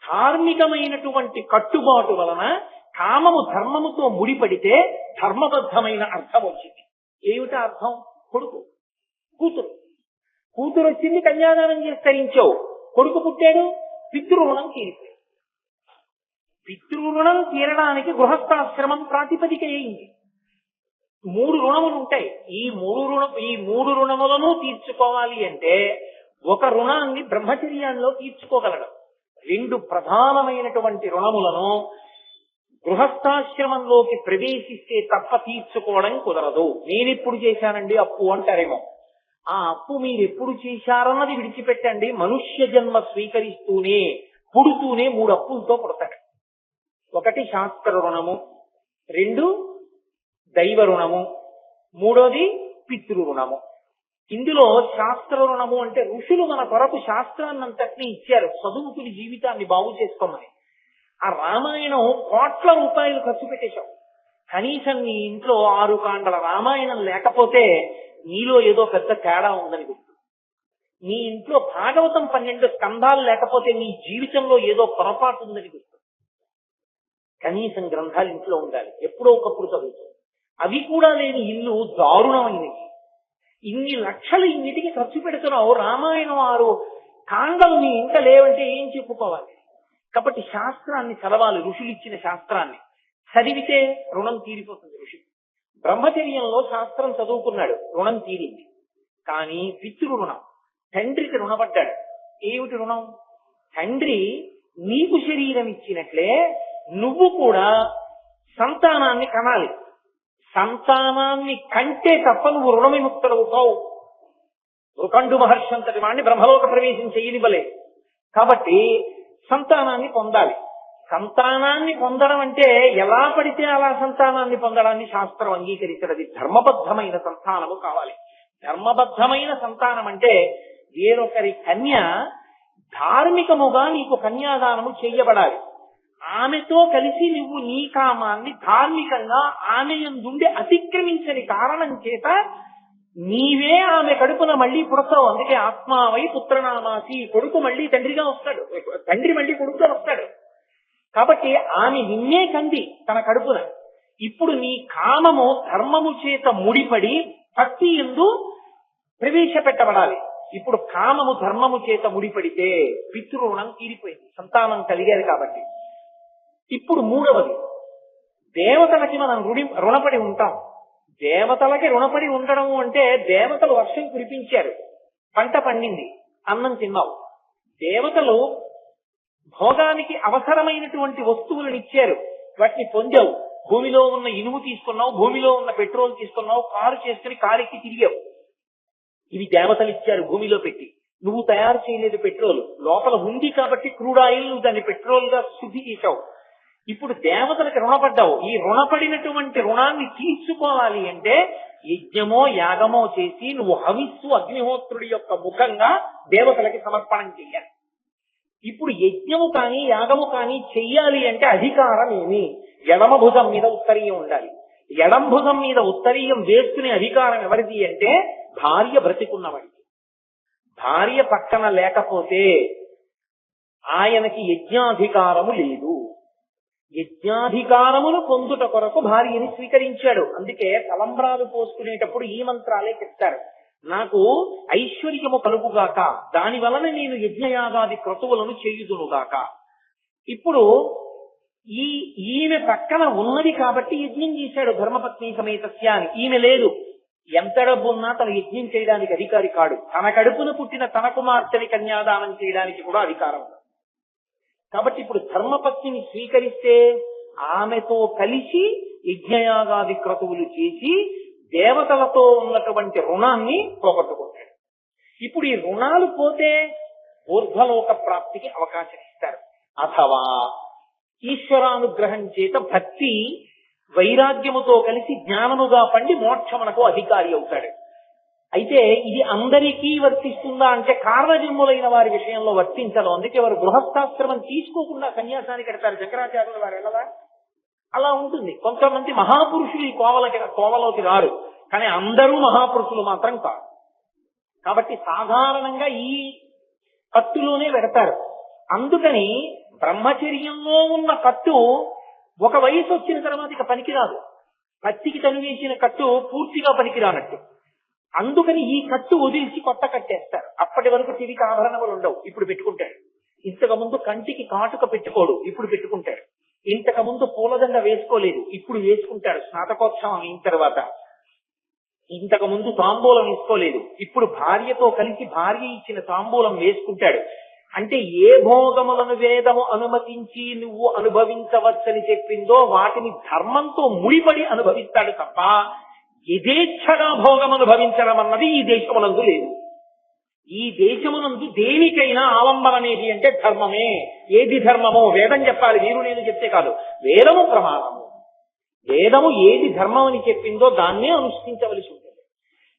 ధార్మికమైనటువంటి కట్టుబాటు వలన కామము ధర్మముతో ముడిపడితే ధర్మబద్ధమైన అర్థం వచ్చింది. ఏమిటా అర్థం? కొడుకు, కూతురు. కూతురు వచ్చింది, కన్యాదానం చేసి తరించావు. కొడుకు పుట్టాడు, పితృరుణం తీరిపోయింది. పితృరుణం తీరడానికి గృహస్థాశ్రమం ప్రాతిపదిక అయింది. 3 రుణములు ఉంటాయి. ఈ మూడు రుణములను తీర్చుకోవాలి అంటే ఒక రుణాన్ని బ్రహ్మచర్యంలో తీర్చుకోగలడు. 2 ప్రధానమైనటువంటి రుణములను గృహస్థాశ్రమంలోకి ప్రవేశిస్తే తప్ప తీర్చుకోవడం కుదరదు. నేనెప్పుడు చేశానండి అప్పు అంటారేమో. ఆ అప్పు మీరు ఎప్పుడు చేశారన్నది విడిచిపెట్టండి. మనుష్య జన్మ స్వీకరిస్తూనే పుడుతూనే 3 అప్పులతో పుడతాడు. 1 శాస్త్ర రుణము, 2 దైవ రుణము, 3వది పితృ రుణము. ఇందులో శాస్త్ర రుణము అంటే ఋషులు మన కొరకు శాస్త్రాన్నంతటినీ ఇచ్చారు చదువుకుని జీవితాన్ని బాగు చేసుకోమని. ఆ రామాయణం కోట్ల రూపాయలు ఖర్చు పెట్టేశావు. కనీసం నీ ఇంట్లో 6 కాండల రామాయణం లేకపోతే నీలో ఏదో పెద్ద తేడా ఉందని గుర్తు. నీ ఇంట్లో భాగవతం 12 స్కంధాలు లేకపోతే నీ జీవితంలో ఏదో పొరపాటు ఉందని గుర్తు. కనీసం గ్రంథాలు ఇంట్లో ఉండాలి, ఎప్పుడో ఒకప్పుడు చదువుతావు. అవి కూడా లేని ఇల్లు దారుణమైనది. ఇన్ని లక్షలు ఇన్నిటికి ఖర్చు పెడుతున్నావు, రామాయణం 6 కాండలు నీ ఇంట లేవంటే ఏం చెప్పుకోవాలి? కాబట్టి శాస్త్రాన్ని చదవాలి. ఋషులు ఇచ్చిన శాస్త్రాన్ని చదివితే రుణం తీరిపోతుంది. ఋషులు బ్రహ్మచర్యంలో శాస్త్రం చదువుకున్నాడు, రుణం తీరింది. కానీ పితృ రుణం, తండ్రికి రుణపడ్డాడు. ఏమిటి రుణం? తండ్రి నీకు శరీరం ఇచ్చినట్లే నువ్వు కూడా సంతానాన్ని కనాలి. సంతానాన్ని కంటే తప్ప నువ్వు రుణ విముక్తుడవు కావు. రుకండు మహర్షి అంతటి వాడిని బ్రహ్మలోక ప్రవేశం చేయనివ్వలే. కాబట్టి సంతానాన్ని పొందాలి. సంతానాన్ని పొందడం అంటే ఎలా పడితే అలా సంతానాన్ని పొందడాన్ని శాస్త్రం అంగీకరించడది. ధర్మబద్ధమైన సంతానము కావాలి. ధర్మబద్ధమైన సంతానం అంటే వేరొకరి కన్య ధార్మికముగా నీకు కన్యాదానము చెయ్యబడాలి. ఆమెతో కలిసి నువ్వు నీ కామాన్ని ధార్మికంగా ఆమె యందుండి అతిక్రమించని కారణం చేత నీవే ఆమె కడుపున మళ్ళీ పుడతావు. అందుకే ఆత్మావై పుత్రనామాసి, కొడుకు మళ్ళీ తండ్రిగా వస్తాడు, తండ్రి మళ్ళీ కొడుకుగా వస్తాడు. కాబట్టి ఆమె నిన్నే కంది తన కడుపున. ఇప్పుడు నీ కామము ధర్మము చేత ముడిపడి భక్తి యందు ప్రవేశపెట్టబడాలి. ఇప్పుడు కామము ధర్మము చేత ముడిపడితే పితృణం తీరిపోయింది, సంతానం కలిగేది. కాబట్టి ఇప్పుడు మూడవది, దేవతలకి మనం రుణపడి ఉంటాం. దేవతలకి రుణపడి ఉండడం అంటే దేవతలు వర్షం కురిపించారు, పంట పండింది, అన్నం తిన్నావు. దేవతలు భోగానికి అవసరమైనటువంటి వస్తువులను ఇచ్చారు, వాటిని పొందావు. భూమిలో ఉన్న ఇనుము తీసుకున్నావు, భూమిలో ఉన్న పెట్రోల్ తీసుకున్నావు, కారు చేసుకుని కారెక్కి తిరిగావు. ఇవి దేవతలు ఇచ్చారు భూమిలో పెట్టి. నువ్వు తయారు చేయలేదు పెట్రోల్, లోపల ఉంది కాబట్టి క్రూడ్ ఆయిల్ నువ్వు దాన్ని పెట్రోల్ గా శుద్ధి చేశావు. ఇప్పుడు దేవతలకు రుణపడ్డావు. ఈ రుణపడినటువంటి రుణాన్ని తీర్చుకోవాలి అంటే యజ్ఞమో యాగమో చేసి నువ్వు హవిస్సు అగ్నిహోత్రుడి యొక్క ముఖంగా దేవతలకి సమర్పణం చెయ్యాలి. ఇప్పుడు యజ్ఞము కానీ యాగము కానీ చెయ్యాలి అంటే అధికారం ఏమి? ఎడమ భుజం మీద ఉత్తరీయం ఉండాలి. ఎడం భుజం మీద ఉత్తరీయం వేసుకునే అధికారం ఎవరిది అంటే భార్య బ్రతికున్నవాడికి. భార్య పక్కన లేకపోతే ఆయనకి యజ్ఞాధికారము లేదు. యజ్ఞాధికారమును పొందుట కొరకు భార్యని స్వీకరించాడు. అందుకే తలంబ్రాలు పోసుకునేటప్పుడు ఈ మంత్రాలే చెప్తారు. నాకు ఐశ్వర్యము కలుగుగాక, దాని వలన నేను యజ్ఞయాగాది క్రతువులను చేయుదునుగాక. ఇప్పుడు ఈమె పక్కన ఉన్నది కాబట్టి యజ్ఞం చేశాడు ధర్మపత్ని సమేతస్య అని. ఈమె లేదు, ఎంత డబ్బున్నా తన యజ్ఞం చేయడానికి అధికారి కాడు. తన కడుపున పుట్టిన తన కుమార్తెని కన్యాదానం చేయడానికి కూడా అధికారం. కాబట్టి ఇప్పుడు ధర్మపత్నిని స్వీకరిస్తే ఆమెతో కలిసి యజ్ఞయాగాది క్రతువులు చేసి దేవతలతో ఉన్నటువంటి రుణాన్ని పోగొట్టుకుంటాడు. ఇప్పుడు ఈ రుణాలు పోతే ఊర్ధ్వలోక ప్రాప్తికి అవకాశం ఇస్తారు. అథవా ఈశ్వరానుగ్రహం చేత భక్తి వైరాగ్యముతో కలిసి జ్ఞానముగా పండి మోక్షమునకు అధికారి అవుతాడు. అయితే ఇది అందరికీ వర్తిస్తుందా అంటే కారణజన్ములైన వారి విషయంలో వర్తించదు. అందుకే వారు గృహస్థాశ్రమం తీసుకోకుండా సన్యాసానికి కడతారు. శంకరాచార్యుల వారు ఎలా అలా ఉంటుంది. కొంతమంది మహాపురుషులు ఈ కోవలోకి రారు, కానీ అందరూ మహాపురుషులు మాత్రం కాదు. కాబట్టి సాధారణంగా ఈ కత్తులోనే పెడతారు. అందుకని బ్రహ్మచర్యంలో ఉన్న కట్టు ఒక వయసు వచ్చిన తర్వాత ఇక పనికిరాదు. కత్తికి తనివేసిన కట్టు పూర్తిగా పనికిరానట్టు. అందుకని ఈ కట్టు వదిలిచి కొత్త కట్టేస్తారు. అప్పటి వరకు చెవికి ఆభరణములు ఉండవు, ఇప్పుడు పెట్టుకుంటాడు. ఇంతకు ముందు కంటికి కాటుక పెట్టుకోడు, ఇప్పుడు పెట్టుకుంటాడు. ఇంతకు ముందు పూలదండ వేసుకోలేదు, ఇప్పుడు వేసుకుంటాడు స్నాతకోత్సవం అయిన తర్వాత. ఇంతకు ముందు తాంబూలం వేసుకోలేదు, ఇప్పుడు భార్యతో కలిసి భార్య ఇచ్చిన తాంబూలం వేసుకుంటాడు. అంటే ఏ భోగములను వేదము అనుమతించి నువ్వు అనుభవించవచ్చని చెప్పిందో వాటిని ధర్మంతో ముడిపడి అనుభవిస్తాడు తప్ప యథేచ్ఛగా భోగం అనుభవించడం అన్నది ఈ దేశమునందు లేదు. ఈ దేశమునందు దేనికైనా ఆలంబన అనేది అంటే ధర్మమే. ఏది ధర్మమో వేదం చెప్పాలి, మీరు నేను చెప్తే కాదు. వేదము ప్రమాణము. వేదము ఏది ధర్మం అని చెప్పిందో దాన్నే అనుష్ఠించవలసి ఉంటుంది.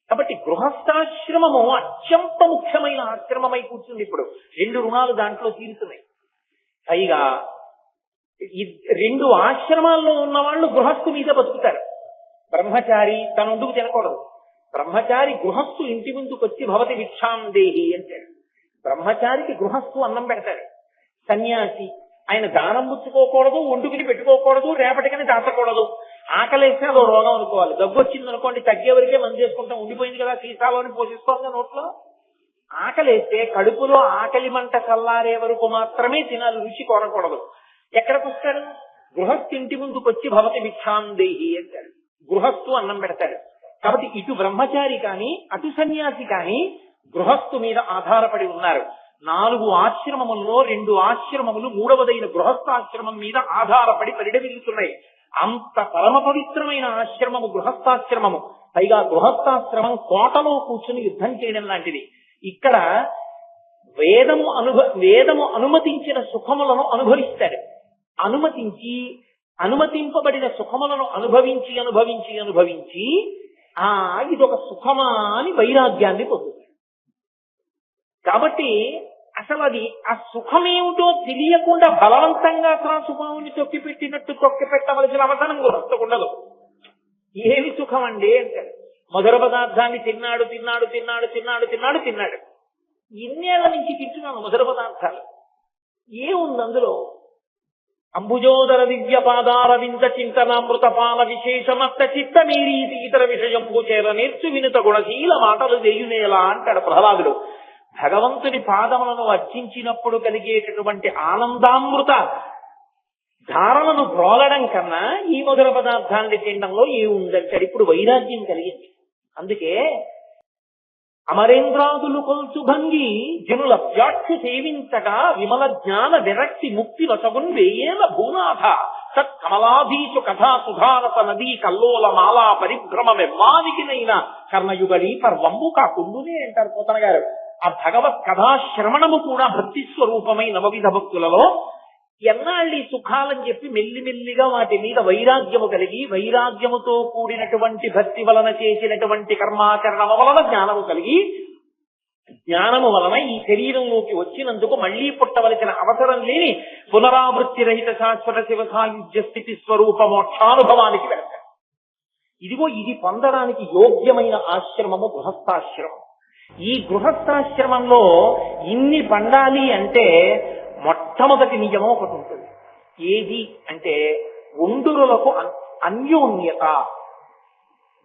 కాబట్టి గృహస్థాశ్రమము అత్యంత ముఖ్యమైన ఆశ్రమమై కూర్చుంది. ఇప్పుడు 2 రుణాలు దాంట్లో తీరుతున్నాయి. పైగా 2 ఆశ్రమాల్లో ఉన్న వాళ్ళు గృహస్థు మీద బతుకుతారు. బ్రహ్మచారి తన ముందుకు తినకూడదు. బ్రహ్మచారి గృహస్థు ఇంటి ముందుకు వచ్చి భవతి భిక్షాం దేహి అంటాడు. బ్రహ్మచారికి గృహస్థు అన్నం పెడతాడు. సన్యాసి ఆయన దానం పుచ్చుకోకూడదు, ఒండుకుని పెట్టుకోకూడదు, రేపటికని దాచకూడదు. ఆకలేసినా అదో రోగం అనుకోవాలి. దగ్గు వచ్చింది అనుకోండి, తగ్గేవరకే మందు చేసుకుంటాం, ఉండిపోయింది కదా సీసాలోని పోషిస్తోంది నోట్లో. ఆకలేస్తే కడుపులో ఆకలి మంట చల్లారే వరకు మాత్రమే తినాలి, రుచి కోరకూడదు. ఎక్కడికి వస్తాడు? గృహస్థు ఇంటి ముందుకు వచ్చి భవతి భిక్షాం దేహి అంటాడు. గృహస్థు అన్నం పెడతాడు. కాబట్టి ఇటు బ్రహ్మచారి కానీ అటు సన్యాసి కానీ గృహస్థు మీద ఆధారపడి ఉన్నారు. 4 ఆశ్రమములలో 2 ఆశ్రమములు మూడవదైన గృహస్థాశ్రమం మీద ఆధారపడి పరిడమిల్లుతున్నాయి. అంత పరమ పవిత్రమైన ఆశ్రమము గృహస్థాశ్రమము. పైగా గృహస్థాశ్రమం కోటలో కూర్చుని యుద్ధం చేయడం లాంటిది. ఇక్కడ వేదము అనుమతించిన సుఖములను అనుభవిస్తాడు. అనుమతింపబడిన సుఖములను అనుభవించి ఇదొక సుఖమా అని వైరాగ్యాన్ని పొందుతాడు. కాబట్టి అసలు అది ఆ సుఖమేమిటో తెలియకుండా బలవంతంగా త్రాసుపావుని తొక్కిపెట్టినట్టు తొక్కిపెట్టవలసిన అవసరం ఉండదు. ఏమి సుఖం అండి అంటే మధుర పదార్థాన్ని తిన్నాడు తిన్నాడు తిన్నాడు తిన్నాడు తిన్నాడు తిన్నాడు. ఇన్నేళ్ల నుంచి తింటున్నాను మధుర పదార్థాలు. ఏముంది అందులో? అంబుజోదర దివ్య పాదారవింద చింతనామృత పాల విశేషమత్త చిత్త మీరీతి ఇతర విషయం పూచేర నేర్చు వినుత గుణశీల మాటలు వెయ్యునేలా అంటాడు ప్రహ్లాదుడు. భగవంతుని పాదములను అర్చించినప్పుడు కలిగేటటువంటి ఆనందామృత ధారణను ప్రోలడం కన్నా ఈ మధుర పదార్థాన్ని తినడంలో ఏముందంటాడు. ఇప్పుడు వైరాగ్యం కలిగింది. అందుకే అమరేంద్రాదులు కొల్చు భంగి జనుల వ్యాఖ్య సేవించగా విమల జ్ఞాన విరక్తి ముక్తి వసగున్ వేయేల భూనాథ సత్ కమలాధీశు కథా సుధారత నదీ కల్లోల మాలా పరిభ్రమమెవ్వానికినైనా కర్ణయుగళి పర్వంబు కాకుండునే అంటారు పోతన గారు. ఆ భగవత్ కథాశ్రవణము కూడా భక్తి స్వరూపమై నవవిధ భక్తులలో ఎన్నాళ్ళి సుఖాలని చెప్పి మెల్లిమెల్లిగా వాటి మీద వైరాగ్యము కలిగి వైరాగ్యముతో కూడినటువంటి భక్తి వలన చేసినటువంటి కర్మాచరణము వలన జ్ఞానము కలిగి జ్ఞానము వలన ఈ శరీరంలోకి వచ్చినందుకు మళ్లీ పుట్టవలసిన అవసరం లేని పునరావృత్తి రహిత శాశ్వత శివ సాయుధ్య స్థితి స్వరూప మోక్షానుభవానికి వెళ్తారు. ఇదిగో ఇది పొందడానికి యోగ్యమైన ఆశ్రమము గృహస్థాశ్రమం. ఈ గృహస్థాశ్రమంలో ఇన్ని పండాలి అంటే మొట్టమొదటి నియమం ఒకటి ఉంటుంది. ఏది అంటే ఒండురులకు అన్యోన్యత.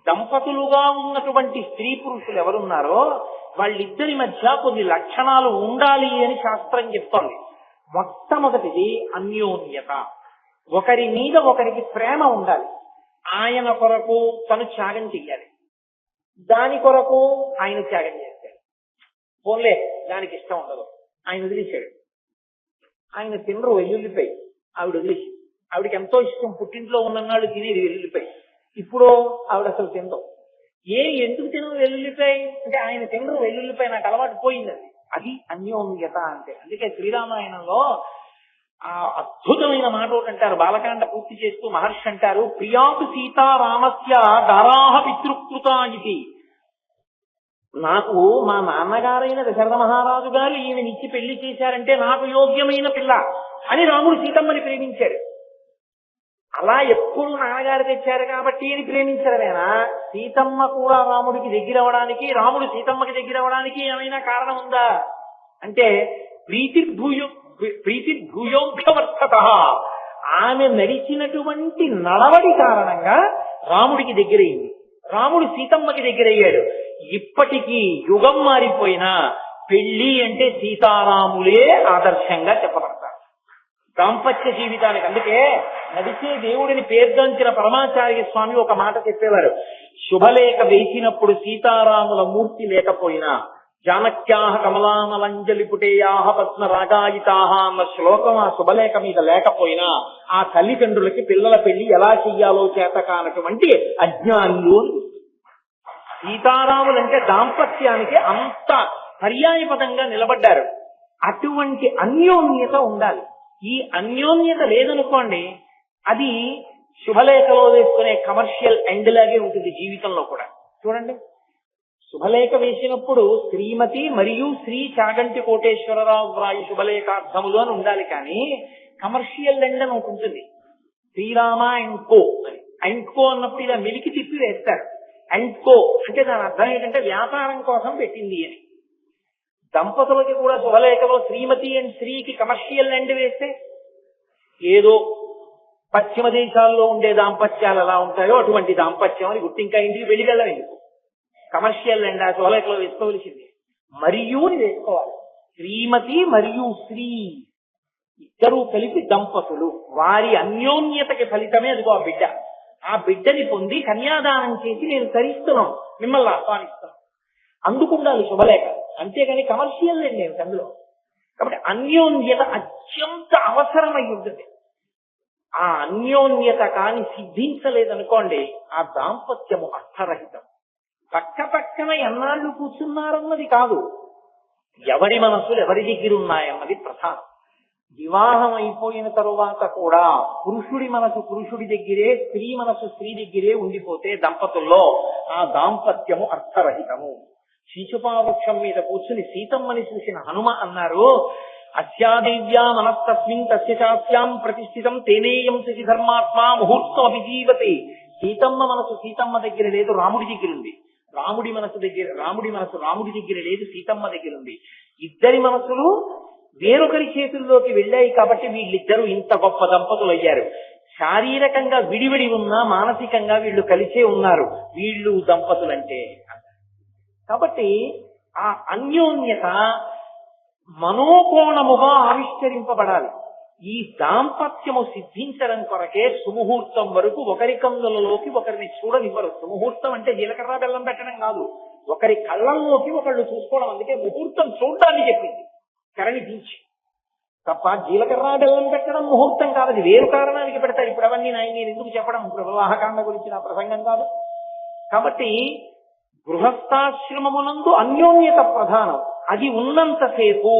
దంపతులుగా ఉన్నటువంటి స్త్రీ పురుషులు ఎవరున్నారో వాళ్ళిద్దరి మధ్య కొన్ని లక్షణాలు ఉండాలి అని శాస్త్రం చెప్తోంది. మొట్టమొదటిది అన్యోన్యత. ఒకరి మీద ఒకరికి ప్రేమ ఉండాలి. ఆయన కొరకు తను త్యాగం చెయ్యాలి, దాని కొరకు ఆయన త్యాగం చేస్తాడు. పోన్లే దానికి ఇష్టం ఉండదు, ఆయన వదిలేశాడు. ఆయన తినరు వెల్లుల్లిపాయ, ఆవిడ వదిలేసి. ఆవిడకి ఎంతో ఇష్టం, పుట్టింట్లో ఉన్ననాడు తినేది వెల్లుల్లిపాయ. ఇప్పుడు ఆవిడ అసలు తినదు. ఎందుకు తినరు వెల్లుల్లిపాయ అంటే ఆయన తినరు వెల్లుల్లిపాయ, నాకు అలవాటు పోయింది. అది అన్యోన్యత అంటే. అందుకే శ్రీరామాయణంలో ఆ అద్భుతమైన మాట ఒకటి అంటారు. బాలకాండ పూర్తి చేస్తూ మహర్షి అంటారు, ప్రియాపు సీతారామస్య దారాహ పితృకృత ఇది. నాకు మా నాన్నగారైన దశరథ మహారాజు గారు ఈయననిచ్చి పెళ్లి చేశారంటే నాకు యోగ్యమైన పిల్ల అని రాముడు సీతమ్మని ప్రేమించాడు. అలా ఎప్పుడు నాన్నగారు తెచ్చారు కాబట్టి అని ప్రేమించడమేనా? సీతమ్మ కూడా రాముడికి దగ్గరవడానికి, రాముడు సీతమ్మకి దగ్గరవడానికి ఏమైనా కారణం ఉందా అంటే ప్రీతి భూయోభ్యవర్తత. ఆమె నడిచినటువంటి నడవడి కారణంగా రాముడికి దగ్గరయ్యింది, రాముడు సీతమ్మకి దగ్గరయ్యాడు. ఇప్పటికీ యుగం మారిపోయినా పెళ్లి అంటే సీతారాములే ఆదర్శంగా చెప్పబడతారు దాంపత్య జీవితానికి. అందుకే నడిచే దేవుడిని పేర్కొంచిన పరమాచార్య స్వామి ఒక మాట చెప్పేవారు, శుభలేఖ వేసినప్పుడు సీతారాముల మూర్తి లేకపోయినా జానక్యాహ కమలామలంజలి పుటేయాహ పద్మ రాగాయితాహ అన్న శ్లోకం ఆ శుభలేఖ మీద లేకపోయినా ఆ తల్లిదండ్రులకి పిల్లల పెళ్లి ఎలా చెయ్యాలో చేత కానటువంటి అజ్ఞానులు. సీతారాములంటే దాంపత్యానికి అంత పర్యాయపదంగా నిలబడ్డారు. అటువంటి అన్యోన్యత ఉండాలి. ఈ అన్యోన్యత లేదనుకోండి, అది శుభలేఖలో వేసుకునే కమర్షియల్ ఎండ్ లాగే ఉంటుంది జీవితంలో కూడా. చూడండి, శుభలేఖ వేసినప్పుడు శ్రీమతి మరియు శ్రీ చాగంటి కోటేశ్వరరావు వ్రాయి శుభలేఖార్థములు అని ఉండాలి, కానీ కమర్షియల్ ఎండ్ అని ఒకటి ఉంటుంది. శ్రీరామ అండ్ కో అని. అండ్ కో అన్నప్పుడు ఇలా మిలికి తిప్పి వేస్తారు. అండ్ కో అంటే దాని అర్థం ఏంటంటే వ్యాపారం కోసం పెట్టింది అని. దంపతులకి కూడా శుభలేఖలో శ్రీమతి అండ్ శ్రీకి కమర్షియల్ ఎండ్ వేస్తే ఏదో పశ్చిమ దేశాల్లో ఉండే దాంపత్యాలు ఎలా ఉంటాయో అటువంటి దాంపత్యం అని గుర్తు. ఇంకా ఇంటికి వెళ్ళికెళ్ళం ఎందుకు? కమర్షియల్ ఎండ్ ఆ శుభలేఖలో వేసుకోవలసింది. మరియు వేసుకోవాలి. శ్రీమతి మరియు శ్రీ ఇద్దరూ కలిపి దంపతులు, వారి అన్యోన్యతకి ఫలితమే అదిగో ఆ బిడ్డ. ఆ బిడ్డని పొంది కన్యాదానం చేసి నేను తరిస్తున్నాను, మిమ్మల్ని ఆహ్వానిస్తున్నాను. అందుకుండాలి శుభలేఖ, అంతేగాని కమర్షియల్ ఎండ్ ఏమిటి అందులో. కాబట్టి అన్యోన్యత అత్యంత అవసరమై ఉంటుంది. ఆ అన్యోన్యత కాని సిద్ధించలేదనుకోండి, ఆ దాంపత్యము అర్థరహితం. పక్క పక్కన ఎన్నాళ్ళు కూర్చున్నారన్నది కాదు, ఎవరి మనసులు ఎవరి దగ్గర ఉన్నాయన్నది ప్రధానం. వివాహం అయిపోయిన తరువాత కూడా పురుషుడి మనసు పురుషుడి దగ్గరే, స్త్రీ మనసు స్త్రీ దగ్గరే ఉండిపోతే దంపతుల్లో ఆ దాంపత్యము అర్థరహితము. శీచుపావృక్షం మీద కూర్చుని సీతమ్మని చూసిన హనుమ అన్నారు, అస్యాదేవ్యా మనస్తస్మిన్ తస్య శాస్యాం ప్రతిష్ఠితం తేనేయం శశి ధర్మాత్మ ముహూర్తం అభిజీవతే. సీతమ్మ మనసు సీతమ్మ దగ్గర లేదు, రాముడి దగ్గర ఉంది. రాముడి మనసు రాముడి దగ్గర లేదు, సీతమ్మ దగ్గర ఉంది. ఇద్దరి మనసులు వేరొకరి చేతుల్లోకి వెళ్ళాయి కాబట్టి వీళ్ళిద్దరూ ఇంత గొప్ప దంపతులు అయ్యారు. శారీరకంగా విడివిడి ఉన్నా మానసికంగా వీళ్ళు కలిసే ఉన్నారు. వీళ్ళు దంపతులంటే కాబట్టి ఆ అన్యోన్యత మనోకోణముగా ఆవిష్కరింపబడాలి. ఈ దాంపత్యము సిద్ధించడం కొరకే సుముహూర్తం వరకు ఒకరి కన్నులలోకి ఒకరిని చూడనివ్వరు. సుముహూర్తం అంటే జీలకర్ర బెల్లం పెట్టడం కాదు, ఒకరి కళ్ళల్లోకి ఒకళ్ళు చూసుకోవడం. అందుకే ముహూర్తం చూడటాన్ని చెప్పింది కరణి దించి తప్ప జీలకర్ర బెల్లం పెట్టడం ముహూర్తం కాదు. అది వేరు కారణానికి పెడతారు. ఇప్పుడు అవన్నీ నేను ఎందుకు చెప్పడం, ఇప్పుడు వివాహకాండ గురించి నా ప్రసంగం కాదు. కాబట్టి గృహస్థాశ్రమమునందు అన్యోన్యత ప్రధానం. అది ఉన్నంతసేపు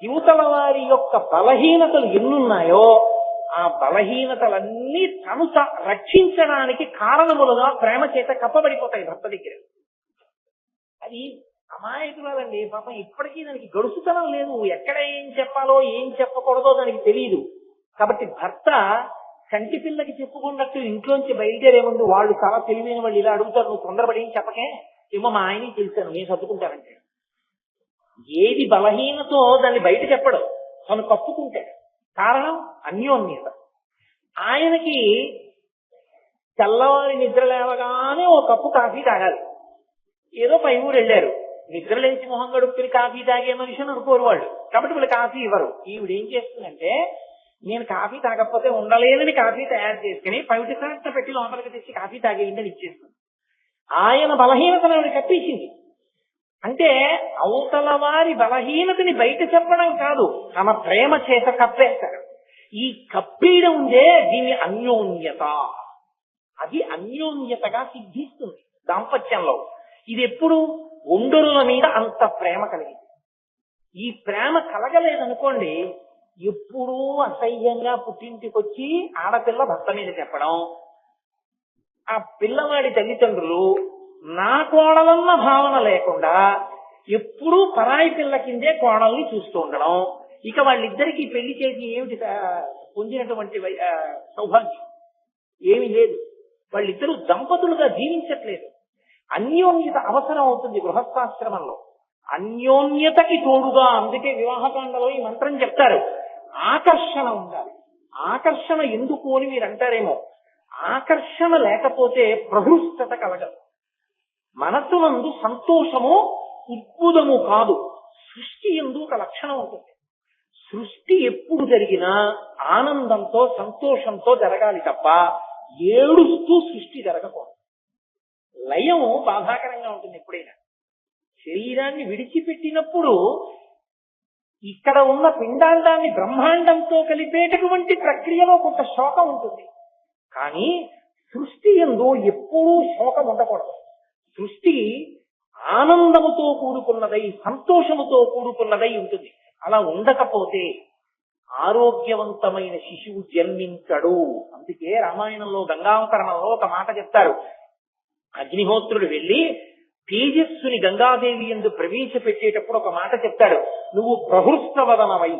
యువతల వారి యొక్క బలహీనతలు ఎన్నున్నాయో ఆ బలహీనతలన్నీ తను రక్షించడానికి కారణములుగా ప్రేమ చేత కప్పబడిపోతాయి భర్త దగ్గర. అది అమాయకురాలండి పాపం. ఇప్పటికీ దానికి గడుసుతనం లేదు. ఎక్కడ ఏం చెప్పాలో ఏం చెప్పకూడదో దానికి తెలియదు. కాబట్టి భర్త కంటి పిల్లకి చెప్పుకున్నట్టు ఇంట్లోంచి బయలుదేరే ముందు వాళ్ళు చాలా తెలివైన వాళ్ళు ఇలా అడుగుతారు, నువ్వు తొందరపడి ఏం చెప్పకే, ఏమో మా ఆయనకి తెలిసాను నేను సర్దుకుంటానంటే. ఏది బలహీనతో దాన్ని బయట చెప్పడం, తను కప్పుకుంటాడు. కారణం అన్యోన్యత. ఆయనకి తెల్లవారి నిద్ర లేవగానే ఓ కప్పు కాఫీ తాగాలి. ఏదో పై ఊరు వెళ్ళారు, నిద్ర లేచి మొహం గడుపుకుని కాఫీ తాగే మనిషి అనుకోరు వాళ్ళు. కాబట్టి వీళ్ళు కాఫీ ఇవ్వరు. ఈవిడ ఏం చేస్తుందంటే, నేను కాఫీ తాగకపోతే ఉండలేదని కాఫీ తయారు చేసుకుని పవిటి సాక్ష పెట్టి లోపలికి తెచ్చి కాఫీ తాగేయండి ఇచ్చేస్తుంది. ఆయన బలహీనతను ఆవిడ కప్పేసింది. అంటే అవతల వారి బలహీనతని బయట చెప్పడం కాదు, తమ ప్రేమ చేత కప్పేస్తారు. ఈ కప్పేయడం ఉందే దీని అన్యోన్యత. అది అన్యోన్యతగా సిద్ధిస్తుంది దాంపత్యంలో. ఇది ఎప్పుడు ఒండరుల మీద అంత ప్రేమ కలిగింది. ఈ ప్రేమ కలగలేదనుకోండి, ఎప్పుడూ అసహ్యంగా పుట్టింటికొచ్చి ఆడపిల్ల భర్త మీద చెప్పడం, ఆ పిల్లవాడి తల్లిదండ్రులు నా కోడలన్న భావన లేకుండా ఎప్పుడూ పరాయి పిల్ల కిందే కోడల్ని చూస్తూ ఉండడం. ఇక వాళ్ళిద్దరికీ పెళ్లి చేసి ఏమిటి పొందినటువంటి సౌభాగ్యం ఏమీ లేదు. వాళ్ళిద్దరూ దంపతులుగా జీవించట్లేదు. అన్యోన్యత అవసరం అవుతుంది గృహస్థాశ్రమంలో. అన్యోన్యతకి తోడుగా, అందుకే వివాహకాండలో ఈ మంత్రం చెప్తారు, ఆకర్షణ ఉండాలి. ఆకర్షణ ఎందుకు అని మీరు అంటారేమో. ఆకర్షణ లేకపోతే ప్రహృష్టత కలగదు. మనస్సునందు సంతోషము ఉద్భుతము కాదు, సృష్టి ఎందు ఒక లక్షణం ఉంటుంది. సృష్టి ఎప్పుడు జరిగినా ఆనందంతో సంతోషంతో జరగాలి తప్ప ఏడుస్తూ సృష్టి జరగకూడదు. లయం బాధాకరంగా ఉంటుంది. ఎప్పుడైనా శరీరాన్ని విడిచిపెట్టినప్పుడు ఇక్కడ ఉన్న పిండాండాన్ని బ్రహ్మాండంతో కలిపేటటువంటి ప్రక్రియలో కొంత శోకం ఉంటుంది. కానీ సృష్టి యందు ఎప్పుడూ శోకం ఉండకూడదు. సృష్టి ఆనందముతో కూడుకున్నదై సంతోషముతో కూడుకున్నదై ఉంటుంది. అలా ఉండకపోతే ఆరోగ్యవంతమైన శిశువు జన్మించడు. అందుకే రామాయణంలో గంగావతరణంలో ఒక మాట చెప్తారు. అగ్నిహోత్రుడు వెళ్లి తేజస్సుని గంగాదేవి యందు ప్రవేశపెట్టేటప్పుడు ఒక మాట చెప్తాడు, నువ్వు ప్రహృష్టవదనవై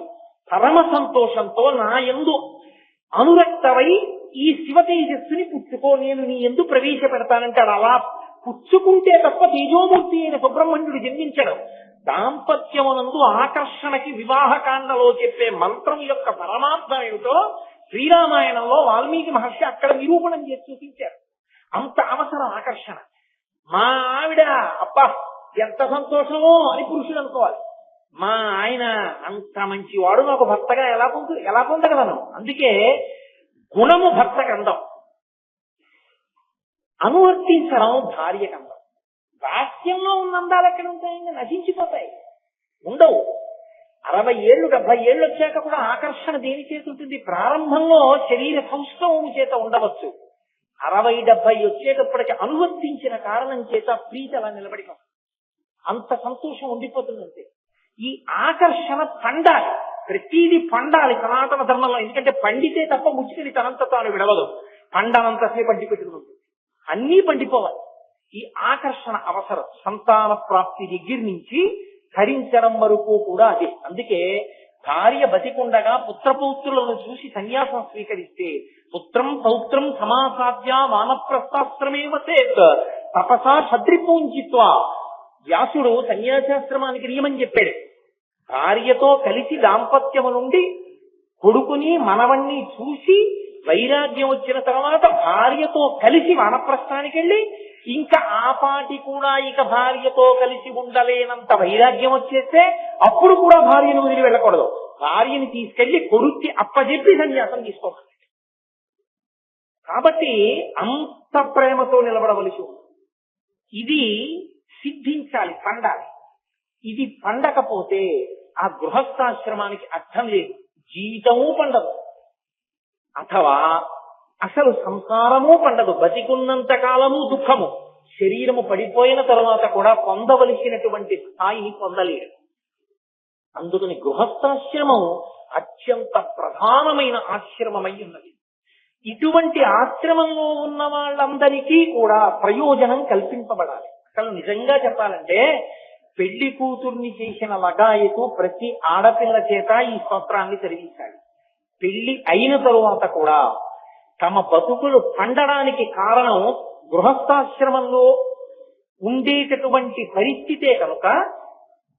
పరమ సంతోషంతో నా యందు అనురక్తవై ఈ శివ తేజస్సుని పుచ్చుకో, నేను నీ యందు ప్రవేశపెడతానంటాడు. అలా పుచ్చుకుంటే తప్ప తేజోమూర్తి అయిన సుబ్రహ్మణ్యుడు జన్మించడం. దాంపత్యమునందు ఆకర్షణకి వివాహకాండలో చెప్పే మంత్రం యొక్క పరమార్థం ఏమిటో శ్రీరామాయణంలో వాల్మీకి మహర్షి అక్కడ నిరూపణం చేసి చూపించారు. అంత అవసరం ఆకర్షణ. మా ఆవిడ అబ్బా ఎంత సంతోషమో అని పురుషుడు అనుకోవాలి. మా ఆయన అంత మంచివాడు, నాకు భర్తగా ఎలా పొందగలను. అందుకే గుణము భర్తకు అందం, అనువర్తించడం భార్యకు అందం. వాక్యంలో ఉన్న అందాలు ఎక్కడ ఉంటాయండి? నశించిపోతాయి, ఉండవు. 60 ఏళ్ళు 70 ఏళ్ళు వచ్చాక కూడా ఆకర్షణ దేని చేత ఉంటుంది? ప్రారంభంలో శరీర సౌష్ఠవము చేత ఉండవచ్చు. 60-70 వచ్చేటప్పటికి అనువర్తించిన కారణం చేత ప్రీతి అలా నిలబడిపోతుంది. అంత సంతోషం ఉండిపోతుంది. అంతే. ఈ ఆకర్షణ పండాలి, ప్రతిదీ పండాలి సనాతన ధర్మంలో. ఎందుకంటే పండితే తప్ప ముచ్చుకని తనంత తాను విడవదు. పండనంతసేపు పండి పెట్టుకుని ఉంటుంది. అన్నీ పండిపోవాలి. ఈ ఆకర్షణ అవసరం సంతాన ప్రాప్తి దగ్గర నుంచి ధరించడం వరకు కూడా అదే. అందుకే భార్య బతికుండగా పుత్రపౌత్రులను చూసి సన్యాసం స్వీకరిస్తే పుత్రం పౌత్రం సమాసాధ్య వానప్రస్థాశ్రమేవ చేత్ తపసా షద్రిపూంజిత్వ. వ్యాసుడు సన్యాసాశ్రమానికి నియమం చెప్పాడు. భార్యతో కలిసి దాంపత్యము నుండి కొడుకుని మనవణ్ణి చూసి వైరాగ్యం వచ్చిన తర్వాత భార్యతో కలిసి వానప్రస్థానికి వెళ్ళి ఇంకా ఆపాటి కూడా ఇక భార్యతో కలిసి ఉండలేనంత వైరాగ్యం వచ్చేస్తే అప్పుడు కూడా భార్యను వదిలి వెళ్ళకూడదు. భార్యని తీసుకెళ్లి కొడుక్కి అప్పజెప్పి సన్యాసం తీసుకోవాలి. కాబట్టి అంత ప్రేమతో నిలబడవలసి ఉంది. ఇది సిద్ధించాలి, పండాలి. ఇది పండకపోతే ఆ గృహస్థాశ్రమానికి అర్థం లేదు, జీవితము పండదు, అథవా అసలు సంసారము పండదు. బతికున్నంత కాలము దుఃఖము, శరీరము పడిపోయిన తరువాత కూడా పొందవలసినటువంటి స్థాయిని పొందలేడు. అందుకని గృహస్థాశ్రమం అత్యంత ప్రధానమైన ఆశ్రమమై ఉన్నది. ఇటువంటి ఆశ్రమంలో ఉన్న వాళ్ళందరికీ కూడా ప్రయోజనం కల్పింపబడాలి. అసలు నిజంగా చెప్పాలంటే పెళ్లి కూతుర్ని చేసిన లగాయతు ప్రతి ఆడపిల్ల చేత ఈ స్తోత్రాన్ని చదివించాలి. పెళ్లి అయిన తరువాత కూడా తమ బతుకులు పండడానికి కారణం గృహస్థాశ్రమంలో ఉండేటటువంటి పరిస్థితే కనుక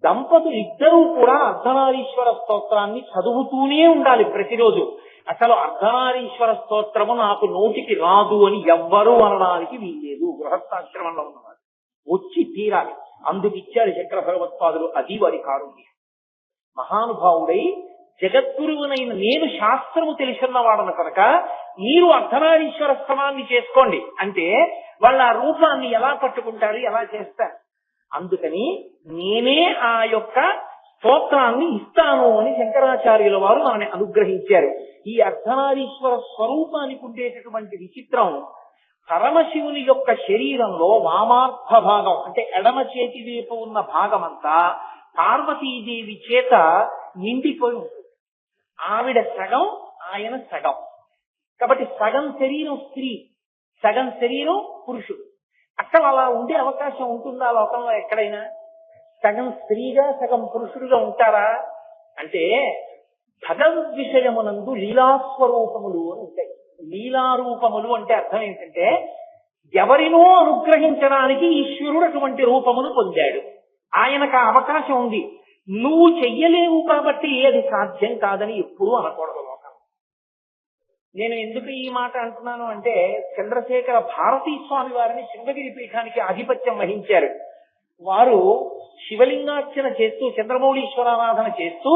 దంపతులు ఇద్దరూ కూడా అర్ధనారీశ్వర స్తోత్రాన్ని చదువుతూనే ఉండాలి ప్రతిరోజు. అసలు అర్ధనారీశ్వర స్తోత్రము నాకు నోటికి రాదు అని ఎవ్వరూ అనడానికి వీల్లేదు. గృహస్థాశ్రమంలో ఉన్నవారు వచ్చి తీరాలి. అందుకు ఇచ్చారు శంకర భగవత్పాదులు. అది వారి కారుణ్యం. మహానుభావుడై జగద్గురువునైన నేను శాస్త్రము తెలిసిన్నవాడను కనుక మీరు అర్ధనారీశ్వర స్తవాన్ని చేసుకోండి అంటే వాళ్ళ ఆ రూపాన్ని ఎలా పట్టుకుంటారు, ఎలా చేస్తారు? అందుకని నేనే ఆ యొక్క స్తోత్రాన్ని ఇస్తాను అని శంకరాచార్యుల వారు మనని అనుగ్రహించారు. ఈ అర్ధనారీశ్వర స్వరూపానికి ఉండేటటువంటి విచిత్రం, పరమశివుని యొక్క శరీరంలో వామార్థ భాగం అంటే ఎడమ చేతి వైపు ఉన్న భాగమంతా పార్వతీదేవి చేత నిండిపోయి ఉంటుంది. ఆవిడ సగం, ఆయన సగం. కాబట్టి సగం శరీరం స్త్రీ, సగం శరీరం పురుషుడు. అసలు అలా ఉండే అవకాశం ఉంటుందా లోకంలో ఎక్కడైనా? సగం స్త్రీగా సగం పురుషుడుగా ఉంటారా అంటే భగవద్ విషయమునందు లీలాస్వరూపములు అని ఉంటాయి. లీలారూపములు అంటే అర్థం ఏంటంటే ఎవరినో అనుగ్రహించడానికి ఈశ్వరుడు అటువంటి రూపమును పొందాడు. ఆయనకు ఆ అవకాశం ఉంది. నువ్వు చెయ్యలేవు కాబట్టి అది సాధ్యం కాదని ఎప్పుడూ అనకూడదు లోకం. నేను ఎందుకు ఈ మాట అంటున్నాను అంటే చంద్రశేఖర భారతీ స్వామి వారిని శృంగగిరి పీఠానికి ఆధిపత్యం వహించారు. వారు శివలింగార్చన చేస్తూ చంద్రమౌళీశ్వరారాధన చేస్తూ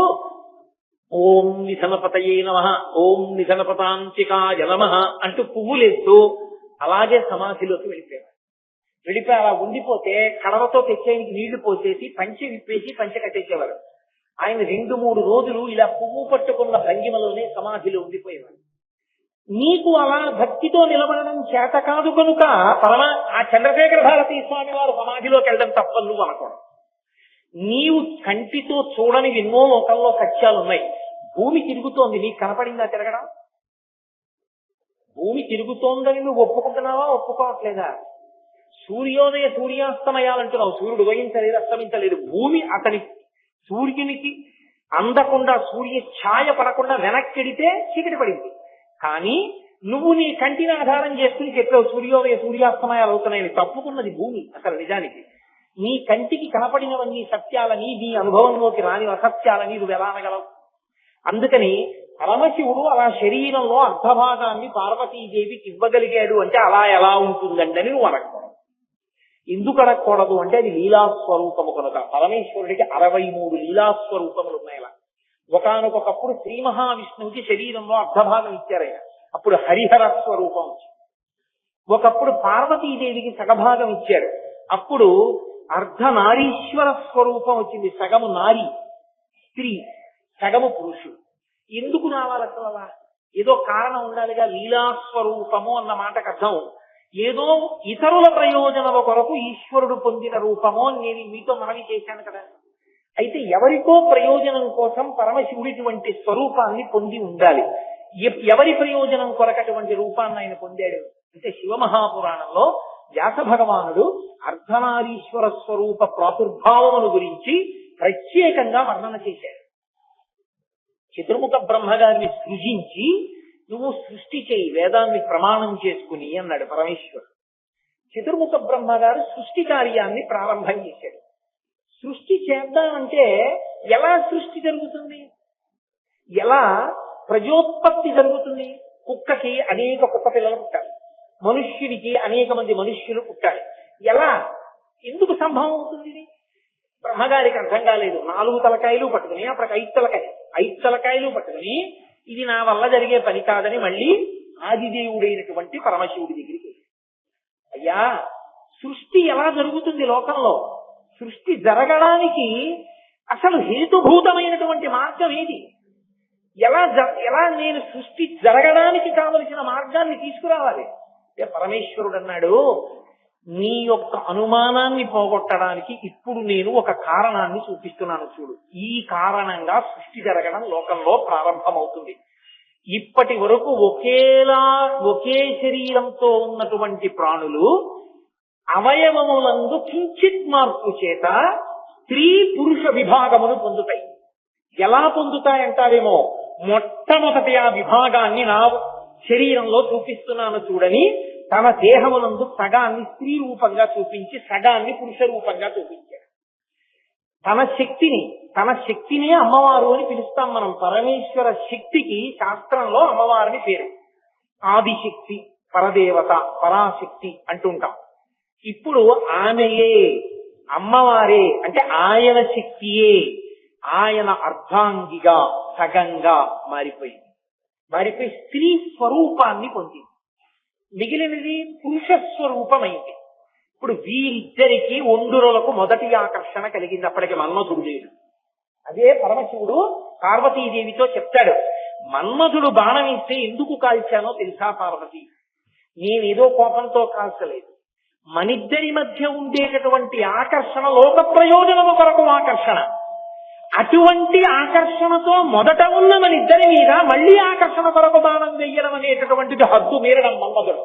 ఓం నిధనపతయే నమః, ఓం నిధనపతాంతికాయ నమః అంటూ పువ్వులేస్తూ అలాగే సమాధిలోకి వెళ్ళిపోయారు. వెళ్ళిపోయి అలా ఉండిపోతే కడవతో తెచ్చేయనికి నీళ్లు పోసేసి పంచె విప్పేసి పంచె కట్టేసేవారు. ఆయన 2-3 రోజులు ఇలా పువ్వు పట్టుకున్న భంగిమలోనే సమాధిలో ఉండిపోయేవారు. నీకు అలా భక్తితో నిలబడడం చేత కాదు కనుక ఆ చంద్రశేఖర భారతీ స్వామి వారు సమాధిలోకి వెళ్ళడం తప్పని నువ్వు అనకూడదు. నీవు కంటితో చూడని ఎన్నో లోకంలో సత్యాలు ఉన్నాయి. భూమి తిరుగుతోంది, నీకు కనపడిందా తిరగడం? భూమి తిరుగుతోందని నువ్వు ఒప్పుకుంటున్నావా, ఒప్పుకోవట్లేదా? సూర్యోదయ సూర్యాస్తమయాలంటున్నావు, సూర్యుడు ఉదయించలేదు, అస్తమించలేదు. భూమి అతని సూర్యునికి అందకుండా సూర్య ఛాయ పడకుండా వెనక్కిడితే చీకటి పడింది. కానీ నువ్వు నీ కంటిని ఆధారం చేసుకుని చెప్పావు సూర్యోదయ సూర్యాస్తమయాలు అవుతున్నాయని. తప్పుకున్నది భూమి అసలు నిజానికి. నీ కంటికి కనపడినవన్నీ సత్యాలని, నీ అనుభవంలోకి రాని అసత్యాలని నువ్వు ఎలా అనగలవు? అందుకని పరమశివుడు అలా శరీరంలో అర్ధభాగాన్ని పార్వతీదేవికి ఇవ్వగలిగాడు అంటే అలా ఎలా ఉంటుందండి అని నువ్వు అనకూడదు. ఎందుకు అనకూడదు అంటే అది లీలాస్వరూపము కనుక. పరమేశ్వరుడికి 63 లీలాస్వరూపములు ఉన్నాయి. అలా ఒకానొకప్పుడు శ్రీ మహావిష్ణువుకి శరీరంలో అర్ధభాగం ఇచ్చారు ఆయన, అప్పుడు హరిహర స్వరూపం వచ్చింది. ఒకప్పుడు పార్వతీదేవికి సగభాగం ఇచ్చారు, అప్పుడు అర్ధనారీశ్వర స్వరూపం వచ్చింది. సగము నారి స్త్రీ, సగము పురుషుడు. ఎందుకు రావాలసలు అలా? ఏదో కారణం ఉండాలిగా. లీలాస్వరూపము అన్న మాటకు అర్థం ఏదో ఇతరుల ప్రయోజనల కొరకు ఈశ్వరుడు పొందిన రూపము నేను మీతో మనవి చేశాను కదా. అయితే ఎవరికో ప్రయోజనం కోసం పరమశివుడి వంటి స్వరూపాన్ని పొంది ఉండాలి. ఎవరి ప్రయోజనం కొరకటువంటి రూపాన్ని ఆయన పొందాడు అంటే శివమహాపురాణంలో వ్యాస భగవానుడు అర్ధనారీశ్వర స్వరూప ప్రాదుర్భావమును గురించి ప్రత్యేకంగా వర్ణన చేశాడు. చతుర్ముఖ బ్రహ్మగారిని సృజించి నువ్వు సృష్టి చేయి వేదాన్ని ప్రమాణం చేసుకుని అన్నాడు పరమేశ్వరుడు. చతుర్ముఖ బ్రహ్మగారు సృష్టి కార్యాన్ని ప్రారంభం చేశాడు. సృష్టి చేద్దామంటే ఎలా సృష్టి జరుగుతుంది, ఎలా ప్రజోత్పత్తి జరుగుతుంది? కుక్కకి అనేక కుక్క పిల్లలు పుట్టాలి, మనుష్యుడికి అనేక మంది మనుష్యులు పుట్టాలి. ఎలా, ఎందుకు సంభవం అవుతుంది? ఇది బ్రహ్మగారికి అర్థం కాలేదు. 4 తలకాయలు పట్టుకుని అప్పటికి 5 తలకాయలు పట్టుకుని ఇది నా వల్ల జరిగే పని కాదని మళ్ళీ ఆదిదేవుడైనటువంటి పరమశివుడి దగ్గరికి, అయ్యా సృష్టి ఎలా జరుగుతుంది లోకంలో? సృష్టి జరగడానికి అసలు హేతుభూతమైనటువంటి మార్గం ఏది? ఎలా నేను సృష్టి జరగడానికి కావలసిన మార్గాన్ని తీసుకురావాలి? పరమేశ్వరుడు అన్నాడు, నీ యొక్క అనుమానాన్ని పోగొట్టడానికి ఇప్పుడు నేను ఒక కారణాన్ని చూపిస్తున్నాను చూడు. ఈ కారణంగా సృష్టి జరగడం లోకంలో ప్రారంభమవుతుంది. ఇప్పటి వరకు ఒకే శరీరంతో ఉన్నటువంటి ప్రాణులు అవయవములందు కించిత్ మార్పు చేత స్త్రీ పురుష విభాగమును పొందుతాయి. ఎలా పొందుతాయంటారేమో, మొట్టమొదటి ఆ విభాగాన్ని నా శరీరంలో చూపిస్తున్నాను చూడని తన దేహమునందు సగాన్ని స్త్రీ రూపంగా చూపించి సగాన్ని పురుష రూపంగా చూపించాడు. తన శక్తినే అమ్మవారు అని పిలుస్తాం మనం. పరమేశ్వర శక్తికి శాస్త్రంలో అమ్మవారిని పేరు ఆదిశక్తి, పరదేవత, పరాశక్తి అంటుంటాం. ఇప్పుడు ఆమెయే అమ్మవారే అంటే ఆయన శక్తియే ఆయన అర్ధాంగిగా సగంగా మారిపోయి స్త్రీ స్వరూపాన్ని పొందింది. మిగిలినది పురుష స్వరూపమైంది. ఇప్పుడు వీరిద్దరికి ఒండురులకు మొదటి ఆకర్షణ కలిగింది. అప్పటికి మన్మధుడు లేడు. అదే పరమశివుడు పార్వతీదేవితో చెప్తాడు, మన్మధుడు బాణం ఇస్తే ఎందుకు కాల్చానో తెలుసా పార్వతి? నేనేదో కోపంతో కాల్చలేదు. మనిద్దరి మధ్య ఉండేటటువంటి ఆకర్షణ లోక ప్రయోజనము కొరకు ఆకర్షణ. అటువంటి ఆకర్షణతో మొదట ఉన్న మనిద్దరి మీద మళ్లీ ఆకర్షణ కొరకు బాణం వేయడం అనేటటువంటిది హద్దు మీరడం మన్మధుడు.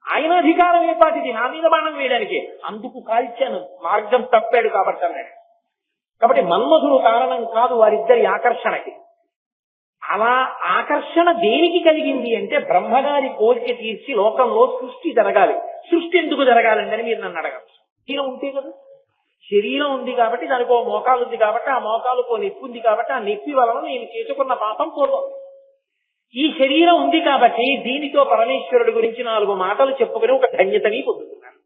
ఆయన అధికారం ఏపాటిది నా మీద బాణం వేయడానికి? అందుకు కాల్చాను, మార్గం తప్పాడు కాబట్టి అన్నాడు. కాబట్టి మన్మధుడు కారణం కాదు వారిద్దరి ఆకర్షణకి. అలా ఆకర్షణ దేనికి కలిగింది అంటే బ్రహ్మగారి కోరిక తీర్చి లోకంలో సృష్టి జరగాలి. సృష్టి ఎందుకు జరగాలండి అని మీరు నన్ను అడగచ్చు. శరీరం ఉంటే కదా, శరీరం ఉంది కాబట్టి దానికి ఓ మోకాలు ఉంది కాబట్టి ఆ మోకాలుకో నొప్పి ఉంది కాబట్టి ఆ నొప్పి వలన నేను చేసుకున్న పాపం పూర్వం. ఈ శరీరం ఉంది కాబట్టి దీనితో పరమేశ్వరుడి గురించి 4 మాటలు చెప్పుకుని ఒక ధన్యతని పొందుతున్నాను.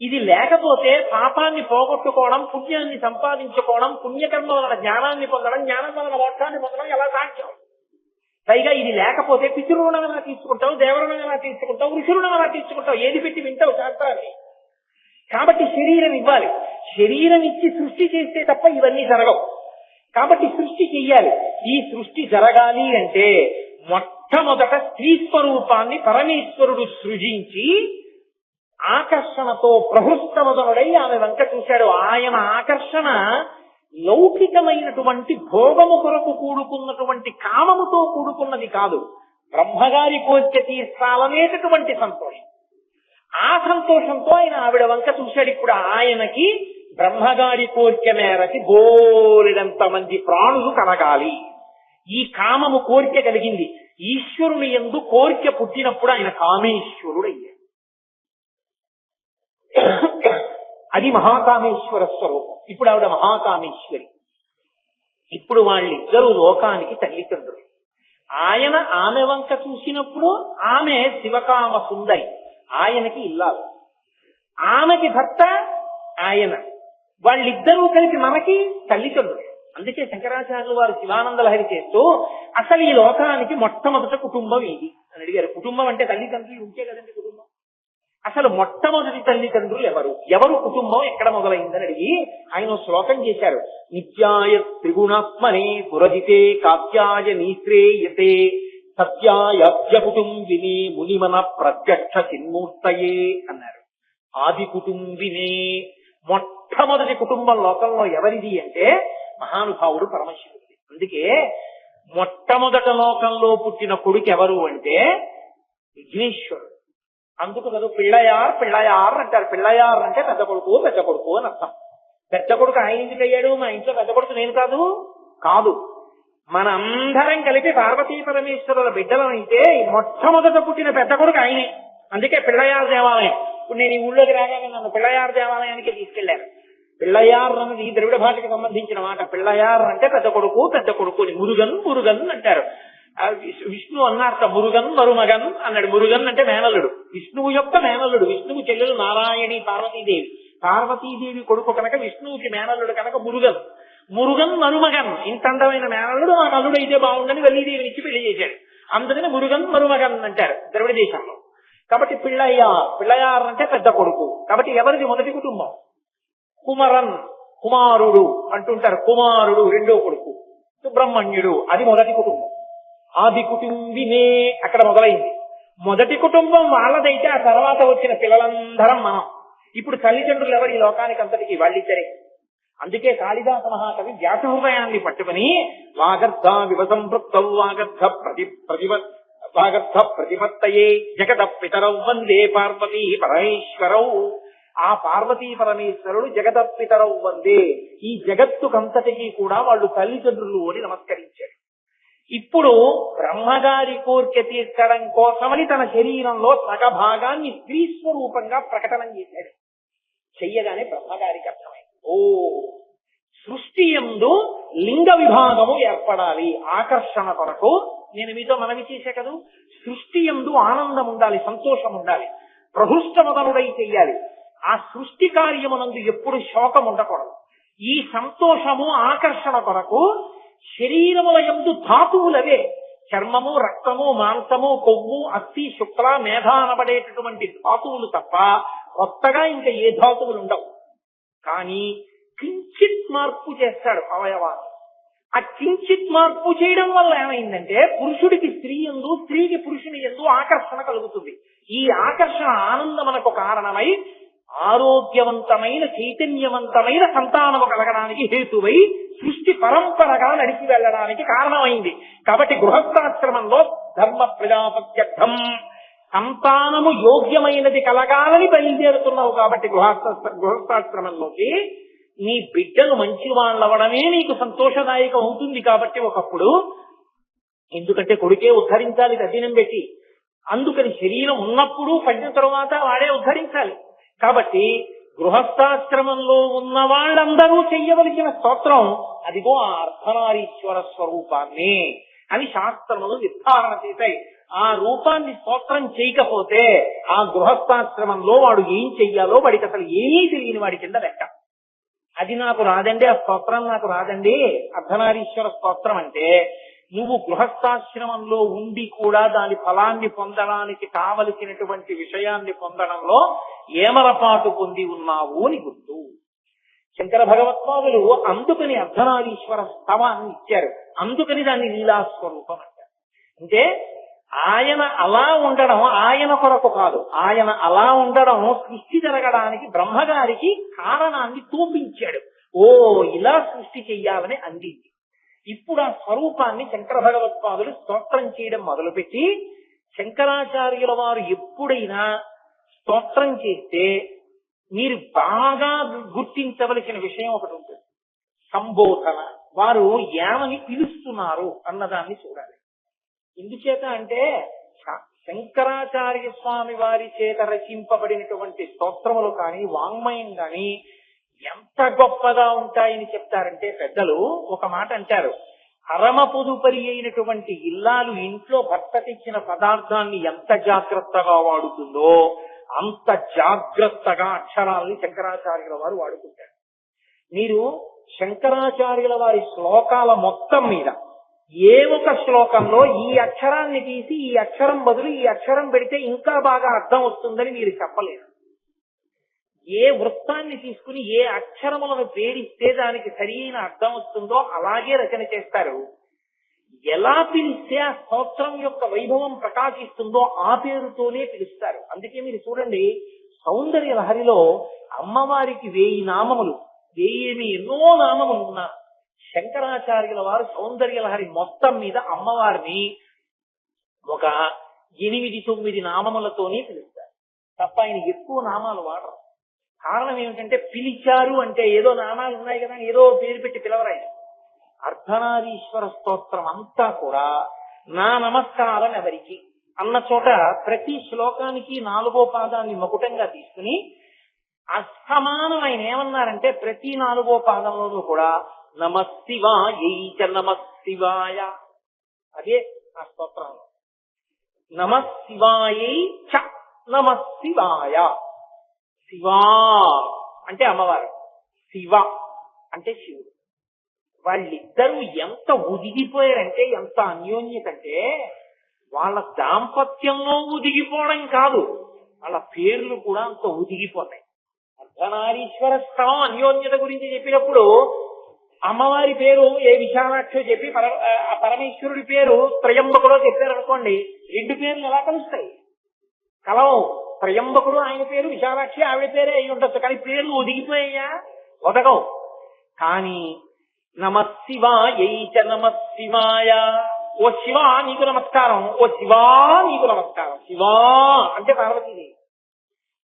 ఇది లేకపోతే పాపాన్ని పోగొట్టుకోవడం, పుణ్యాన్ని సంపాదించుకోవడం, పుణ్యకర్మ వలన జ్ఞానాన్ని పొందడం, జ్ఞానం వలన మోక్షాన్ని పొందడం ఎలా సాధ్యం? పైగా ఇది లేకపోతే పితృరుణం ఎలా తీసుకుంటావు, దేవరుణం ఎలా తీసుకుంటావు, ఋషురుణం ఎలా తీసుకుంటావు? ఏది పెట్టి వింటావు శాస్త్రాన్ని? కాబట్టి శరీరం ఇవ్వాలి. శరీరం ఇచ్చి సృష్టి చేస్తే తప్ప ఇవన్నీ జరగవు. కాబట్టి సృష్టి చెయ్యాలి. ఈ సృష్టి జరగాలి అంటే మొట్టమొదట స్త్రీ స్వరూపాన్ని పరమేశ్వరుడు సృజించి ఆకర్షణతో ప్రహృష్టవదనుడై ఆమె వంక చూశాడు. ఆయన ఆకర్షణ లౌకికమైనటువంటి భోగము కొరకు కూడుకున్నటువంటి కామముతో కూడుకున్నది కాదు. బ్రహ్మగారి కోరిక తీర్చాలనేటటువంటి సంతోషం. ఆ సంతోషంతో ఆయన ఆవిడ వంక చూశాడు. ఇప్పుడు ఆయనకి బ్రహ్మగారి కోరిక మేరకి బోలెడంత మంది ప్రాణులు కలగాలి. ఈ కామము కోరిక కలిగింది. ఈశ్వరుని యందు కోరిక పుట్టినప్పుడు ఆయన కామేశ్వరుడు అయ్యాడు. అది మహాకామేశ్వర స్వరూపం. ఇప్పుడు ఆవిడ మహాకామేశ్వరి. ఇప్పుడు వాళ్ళిద్దరూ లోకానికి తల్లిదండ్రులు. ఆయన ఆమె వంక చూసినప్పుడు ఆమె శివకామ సుందరి, ఆయనకి ఇల్లాలు. ఆమెకి భర్త ఆయన, వాళ్ళిద్దరూ కలిపి మనకి తల్లిదండ్రులు. అందుకే శంకరాచార్యులు వారు శివానంద లహరి చేస్తూ అసలు ఈ లోకానికి మొట్టమొదట కుటుంబం ఏది అని అడిగారు. కుటుంబం అంటే తల్లిదండ్రులు ఉంటే కదండి కుటుంబం. అసలు మొట్టమొదటి తల్లిదండ్రులు ఎవరు కుటుంబం ఎక్కడ మొదలైందని అడిగి ఆయన శ్లోకం చేశారు. నిత్యాయ త్రిగుణాత్మనే పురజితే కాత్యాయ నీశ్రేయతే సత్యాయ కుటుంబిని మునిమన ప్రత్యక్ష చిన్మూర్తయే అన్నారు. ఆది కుటుంబినే, మొట్టమొదటి కుటుంబం లోకంలో ఎవరిది అంటే మహానుభావుడు పరమశివుడి. అందుకే మొట్టమొదట లోకంలో పుట్టిన కొడుకు ఎవరు అంటే విఘ్నేశ్వరుడు. అందుకు కదా పిళ్ళయార్ పిళ్ళయార్ అంటారు. పిళ్ళయార్ అంటే పెద్ద కొడుకు పెద్ద కొడుకు అని అర్థం. పెద్ద కొడుకు ఆయన ఇంటికి అయ్యాడు, మా ఇంట్లో పెద్ద కొడుకు నేను కాదు కాదు మనందరం కలిపి పార్వతీ పరమేశ్వరుల బిడ్డలమైతే మొట్టమొదట పుట్టిన పెద్ద కొడుకు ఆయనే. అందుకే పిళ్ళయార్ దేవాలయం. ఇప్పుడు నేను ఈ ఊళ్ళోకి రాగానే నన్ను పిళ్ళయార్ దేవాలయానికి తీసుకెళ్లారు. పిళ్ళయార్ అన్నది ద్రవిడ భాషకు సంబంధించిన మాట. పిళ్ళయార్ అంటే పెద్ద కొడుకు పెద్ద కొడుకుని. మురుగన్ మురుగన్ అంటారు. విష్ణు అన్నారట మురుగన్ మరుమగన్ అన్నాడు. మురుగన్ అంటే మేనల్లుడు, విష్ణువు యొక్క మేనల్లుడు. విష్ణువు చెల్లెలు నారాయణి పార్వతీదేవి. పార్వతీదేవి కొడుకు కనుక విష్ణువుకి మేనల్లుడు కనుక మురుగన్. మురుగన్ మరుమగన్, ఇంత అందమైన మేనల్లుడు నాకు అల్లుడు అయితే బాగుండని వల్లీదేవిని ఇచ్చి పెళ్లి చేశాడు. అందుకని మురుగన్ మరుమగన్ అంటారు ద్రవిడ దేశంలో. కాబట్టి పిళ్ళయార్ అంటే పెద్ద కొడుకు. కాబట్టి ఎవరిది మొదటి కుటుంబం? కుమరన్ కుమారుడు అంటుంటారు. కుమారుడు రెండో కొడుకు. సుబ్రహ్మణ్యుడు అది మొదటి కుటుంబం. ఆది కుటుంబినే అక్కడ మొదలైంది. మొదటి కుటుంబం వాళ్ళదైతే ఆ తర్వాత వచ్చిన పిల్లలందరం మనం. ఇప్పుడు తల్లిదండ్రులు ఎవరు ఈ లోకానికి అంతటికి? వాళ్ళిద్దరే. అందుకే కాళిదాస మహాకవి వ్యాసహృదయాన్ని పట్టుకుని వాగర్ధ వివసంపృక్తౌ వాగర్ధ ప్రతిపత్తయే జగత పితరౌ వందే పార్వతీ పరమేశ్వరౌ. ఆ పార్వతీ పరమేశ్వరుడు జగత పితరౌ వందే, ఈ జగత్తుకంతటికి కూడా వాళ్ళు తల్లిదండ్రులు అని నమస్కరించారు. ఇప్పుడు బ్రహ్మగారి కోరిక తీర్చడం కోసమని తన శరీరంలో సగభాగాన్ని స్త్రీ స్వరూపంగా ప్రకటన చేశాడు. చెయ్యగానే బ్రహ్మగారికి అర్థమైంది, ఓ సృష్టి యందు లింగ విభాగము ఏర్పడాలి ఆకర్షణ కొరకు. నేను మీతో మనవి చేశా కదూ, సృష్టి యందు ఆనందం ఉండాలి, సంతోషం ఉండాలి, ప్రహృష్టమదనుడై చెయ్యాలి. ఆ సృష్టి కార్యమునందు ఎప్పుడు శోకం ఉండకూడదు. ఈ సంతోషము ఆకర్షణ కొరకు శరీరముల యందు ధాతువులవే చర్మము, రక్తము, మాంసము, కొవ్వు, అస్థి, శుక్ల, మేధ అనబడేటటువంటి ధాతువులు తప్ప కొత్తగా ఇంకా ఏ ధాతువులు ఉండవు. కానీ కించిత్ మార్పు చేస్తాడు అవయవాన్ని. ఆ కించిత్ మార్పు చేయడం వల్ల ఏమైందంటే పురుషుడికి స్త్రీ యందు, స్త్రీకి పురుషుని యందు ఆకర్షణ కలుగుతుంది. ఈ ఆకర్షణ ఆనందమునకు కారణమై ఆరోగ్యవంతమైన చైతన్యవంతమైన సంతానము కలగడానికి హేతువై సృష్టి పరంపరగా నడిచి వెళ్ళడానికి కారణమైంది. కాబట్టి గృహస్థాశ్రమంలో ధర్మ ప్రజాపత్యర్థం సంతానము యోగ్యమైనది కలగాలని బయలుదేరుతున్నావు. కాబట్టి గృహస్థాశ్రమంలోకి నీ బిడ్డలు మంచి వాళ్ళవడమే నీకు సంతోషదాయకం అవుతుంది. కాబట్టి ఒకప్పుడు ఎందుకంటే కొడుకే ఉద్ధరించాలి తద్దినం పెట్టి, అందుకని శరీరం ఉన్నప్పుడు పడిన తరువాత వాడే ఉద్ధరించాలి. కాబట్టి గృహస్థాశ్రమంలో ఉన్న వాళ్ళందరూ చెయ్యవలసిన స్తోత్రం అదిగో ఆ అర్ధనారీశ్వర స్వరూపాన్ని అని శాస్త్రములు నిర్ధారణ చేశాయి. ఆ రూపాన్ని స్తోత్రం చేయకపోతే ఆ గృహస్థాశ్రమంలో వాడు ఏం చెయ్యాలో వాడికి అసలు ఏమీ తెలియని వాడి కింద లెక్క. అది నాకు రాదండి, ఆ స్తోత్రం నాకు రాదండి, అర్ధనారీశ్వర స్తోత్రం అంటే నువ్వు గృహస్థాశ్రమంలో ఉండి కూడా దాని ఫలాన్ని పొందడానికి కావలసినటువంటి విషయాన్ని పొందడంలో ఏమరపాటు పొంది ఉన్నావు అని గుర్తు. శంకర భగవత్పాదులు అందుకని అర్ధనారీశ్వర స్తవాన్ని ఇచ్చారు. అందుకని దాన్ని లీలాస్వరూపం అంటారు. అంటే ఆయన అలా ఉండడం ఆయన కొరకు కాదు, ఆయన అలా ఉండడం సృష్టి జరగడానికి బ్రహ్మగారికి కారణాన్ని చూపించాడు. ఓ ఇలా సృష్టి చెయ్యాలని అందింది. ఇప్పుడు ఆ స్వరూపాన్ని శంకర భగవత్పాదులు స్తోత్రం చేయడం మొదలుపెట్టి, శంకరాచార్యుల వారు ఎప్పుడైనా స్తోత్రం చేస్తే మీరు బాగా గుర్తించవలసిన విషయం ఒకటి ఉంటుంది. సంబోధన. వారు ఏమని పిలుస్తున్నారు అన్నదాన్ని చూడాలి. ఎందుచేత అంటే శంకరాచార్య స్వామి వారి చేత రచింపబడినటువంటి స్తోత్రములు కానీ వాంగ్మయం కానీ ఎంత గొప్పగా ఉంటాయని చెప్తారంటే పెద్దలు ఒక మాట అంటారు, అరమ పొదుపరి అయినటువంటి ఇల్లాలు ఇంట్లో భర్త తెచ్చిన పదార్థాన్ని ఎంత జాగ్రత్తగా వాడుతుందో అంత జాగ్రత్తగా అక్షరాల్ని శంకరాచార్యుల వారు వాడుకుంటారు. మీరు శంకరాచార్యుల వారి శ్లోకాల మొత్తం మీద ఏ ఒక శ్లోకంలో ఈ అక్షరాన్ని తీసి ఈ అక్షరం బదులు ఈ అక్షరం పెడితే ఇంకా బాగా అర్థం వస్తుందని మీరు చెప్పలేరు. ఏ వృత్తాన్ని తీసుకుని ఏ అక్షరములను పేరిస్తే దానికి సరైన అర్థం వస్తుందో అలాగే రచన చేస్తారు. ఎలా పిలిస్తే ఆ స్తోత్రం యొక్క వైభవం ప్రకాశిస్తుందో ఆ పేరుతోనే పిలుస్తారు. అందుకే మీరు చూడండి, సౌందర్య లహరిలో అమ్మవారికి 1000 నామములు, 1000 ఎన్నో నామములు ఉన్నా శంకరాచార్యుల వారు సౌందర్య లహరి మొత్తం మీద అమ్మవారిని ఒక 8-9 నామములతోనే పిలుస్తారు. తప్ప ఆయన ఎక్కువ నామాలు వాడరు. కారణం ఏమిటంటే పిలిచారు అంటే ఏదో నామాలు ఉన్నాయి కదా, ఏదో పేరు పెట్టి పిలవరాయన. అర్ధనారీశ్వర స్తోత్రం అంతా కూడా నా నమస్కారం ఎవరికి అన్న చోట ప్రతి శ్లోకానికి 4వ పాదాన్ని మకుటంగా తీసుకుని అస్తమానం ఆయన ఏమన్నారంటే ప్రతి 4వ పాదంలోనూ కూడా నమశివాయై చ నమశివాయ, అదే ఆ స్తోత్రంలో నమశివాయై చ నమశివాయ. శివా అంటే అమ్మవారు, శివ అంటే శివుడు. వాళ్ళిద్దరూ ఎంత ఉదిగిపోయారంటే, ఎంత అన్యోన్యత అంటే వాళ్ళ దాంపత్యంలో ఉదిగిపోవడం కాదు, వాళ్ళ పేర్లు కూడా అంత ఉదిగిపోతాయి. అర్ధనారీశ్వర స్థలం అన్యోన్యత గురించి చెప్పినప్పుడు అమ్మవారి పేరు ఏ విశాలాక్షో చెప్పి పరమేశ్వరుడి పేరు త్రయంబకుడో చెప్పారనుకోండి, 2 పేర్లు ఎలా కలుస్తాయి? కలవు. త్రయంబకుడు ఆయన పేరు, విశాలాక్షి ఆవిడ పేరే అయి ఉండొచ్చు, కానీ పేర్లు ఒదిగిపోయాయా? ఒదగవు. కానీ నమశివాయై చ నమశివాయ, ఓ శివ నీకు నమస్కారం, ఓ శివా నీకు నమస్కారం. శివా అంటే పార్వతీదేవి,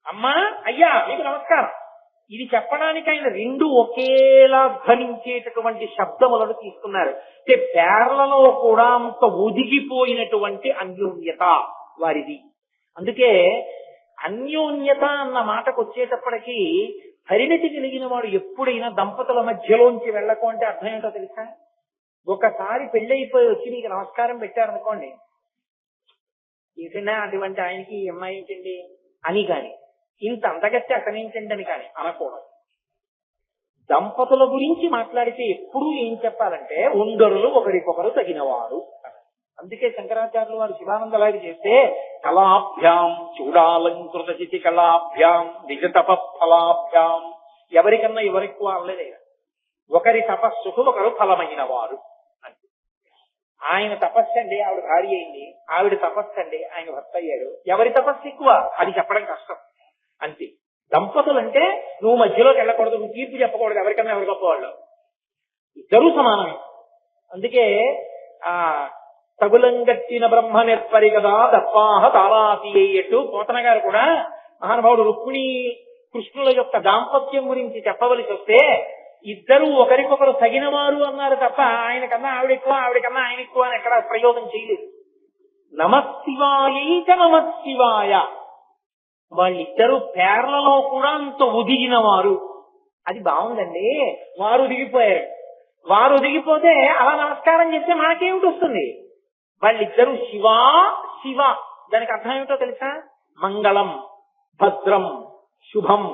అమ్మా అయ్యా నీకు నమస్కారం. ఇది చెప్పడానికి ఆయన 2 ఒకేలా ధ్వనించేటటువంటి శబ్దములను తీసుకున్నారు. అంటే పేర్లలో కూడా అంత ఒదిగిపోయినటువంటి అన్యోన్యత వారిది. అందుకే అన్యోన్యత అన్న మాటకు వచ్చేటప్పటికీ పరిణతి కలిగిన వాడు ఎప్పుడైనా దంపతుల మధ్యలోంచి వెళ్ళకు అంటే అర్థం ఏంటో తెలుసా? ఒకసారి పెళ్ళైపోయి వచ్చి నీకు నమస్కారం పెట్టారనుకోండి, ఏంటంటే అటువంటి ఆయనకి ఈ అమ్మాయి ఏంటండి అని కానీ, ఇంత అంతగట్టి అతనేంటండి అని కానీ అనకూడదు. దంపతుల గురించి మాట్లాడితే ఎప్పుడూ ఏం చెప్పాలంటే ఉండరులు ఒకరికొకరు తగినవారు. అందుకే శంకరాచార్యులు వారు శివానందలాగి చేస్తే కళాభ్యాం చూడాలంకృత చితి కళాభ్యాం నిజ తప ఫలాభ్యాం, ఎవరికన్నా ఎవరెక్కువ అనలేదే, ఒకరి తపస్సుకు ఒకరు ఫలమైన వారు. ఆయన తపస్సు అండి ఆవిడ భార్య అయింది, ఆవిడ తపస్సు అండి ఆయన భర్త అయ్యాడు. ఎవరి తపస్సు ఎక్కువ అది చెప్పడం కష్టం. అంతే. దంపతులు అంటే నువ్వు మధ్యలోకి వెళ్ళకూడదు, నువ్వు తీర్పు చెప్పకూడదు, ఎవరికన్నా ఎవరి గొప్పవాళ్ళు, ఇద్దరూ సమానమే. అందుకే ఆ తగులంగట్టిన బ్రహ్మ నెప్పరి కదా దప్పాహ తారాతి అయ్యట్టు పోతన గారు కూడా మహానుభావుడు రుక్మిణి కృష్ణుల యొక్క దాంపత్యం గురించి చెప్పవలసి వస్తే ఇద్దరు ఒకరికొకరు తగినవారు అన్నారు తప్ప ఆయనకన్నా ఆవిడ ఎక్కువ, ఆవిడకన్నా ఆయన ఎక్కువ అని ఎక్కడ ప్రయోగం చేయలేదు. నమశివాయై చ నమశివాయ, వాళ్ళిద్దరూ పేర్లలో కూడా అంత ఒదిగిన వారు. అది బాగుందండి. వారు ఒదిగిపోయారు. వారు ఒదిగిపోతే అలా నమస్కారం చేస్తే మనకేమిటి వస్తుంది? వాళ్ళిద్దరూ శివా శివ, దానికి అర్థం ఏమిటో తెలుసా? మంగళం, భద్రం, శుభం,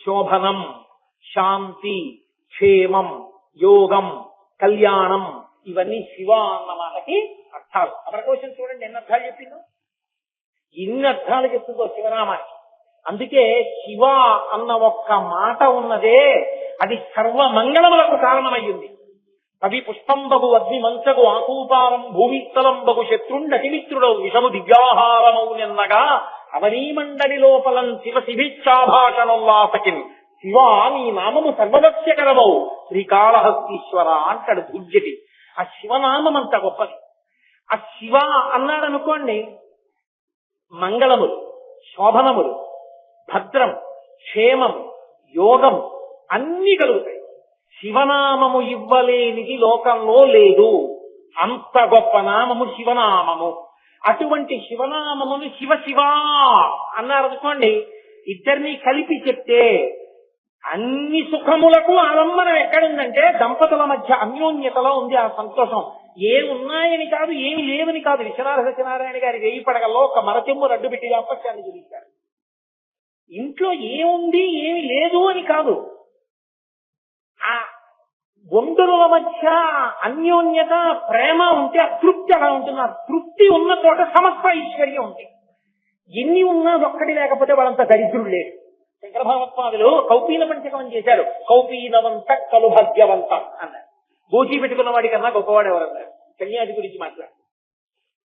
శోభనం, శాంతి, క్షేమం, యోగం, కళ్యాణం, ఇవన్నీ శివ అన్న మాటకి అర్థాలు. అమరకోశం చూడండి ఎన్ని అర్థాలు చెప్పిందో, ఎన్ని అర్థాలు చెప్తుందో శివనామానికి. అందుకే శివ అన్న ఒక్క మాట ఉన్నదే అది సర్వమంగళములకు కారణమయ్యింది. కవి పుష్పంబగు అగ్ని మంచగు ఆకూపారం భూమిస్థలంబగు శత్రుండతిమిత్రుడు విషము దివ్యాహారమౌ నిన్నగా అవనీమండలి లోపలం శివ శిభిచ్చాభాషణోల్లాసకిన్ శివ నీ నామము సర్వదస్యకరమౌ శ్రీకాళహస్తీశ్వర అంటాడు దుర్జటి. ఆ శివనామం అంత గొప్పది. ఆ శివ అన్నాడనుకోండి, మంగళములు, శోభనములు, భద్రం, క్షేమం, యోగం అన్ని కలుగుతాయి. శివనామము ఇవ్వలేనిది లోకంలో లేదు. అంత గొప్ప నామము శివనామము. అటువంటి శివనామమును శివ శివ అన్నారనుకోండి, ఇద్దరినీ కలిపి చెప్తే అన్ని సుఖములకు ఆలంబనం ఎక్కడుందంటే దంపతుల మధ్య అన్యోన్యతలో ఉంది ఆ సంతోషం. ఏమున్నాయని కాదు, ఏమి లేవని కాదు. విశ్వనాథ సత్యనారాయణ గారి 1000 పడగల్లో ఒక మరచెంబు రడ్డు పెట్టి దాంపత్యాన్ని చూపించారు. ఇంట్లో ఏముంది ఏమి లేదు అని కాదు, ఆ ఒంటరుల మధ్య అన్యోన్యత ప్రేమ ఉంటే ఆ తృప్తి అలా ఉంటుంది. ఆ తృప్తి ఉన్న చోట సమస్త ఐశ్వర్యం ఉంటుంది. ఎన్ని ఉన్నా ఒక్కటి లేకపోతే వాళ్ళంత దరిద్రుడు లేడు. శంకర భగవత్పాదులు కౌపీన పంచకం చేశారు. కౌపీనవంత కలు భాగ్యవంత అన్నారు. గోచి పెట్టుకున్న వాడి కన్నా గొప్పవాడు ఎవరన్నారు. కన్యాది గురించి మాట్లాడు.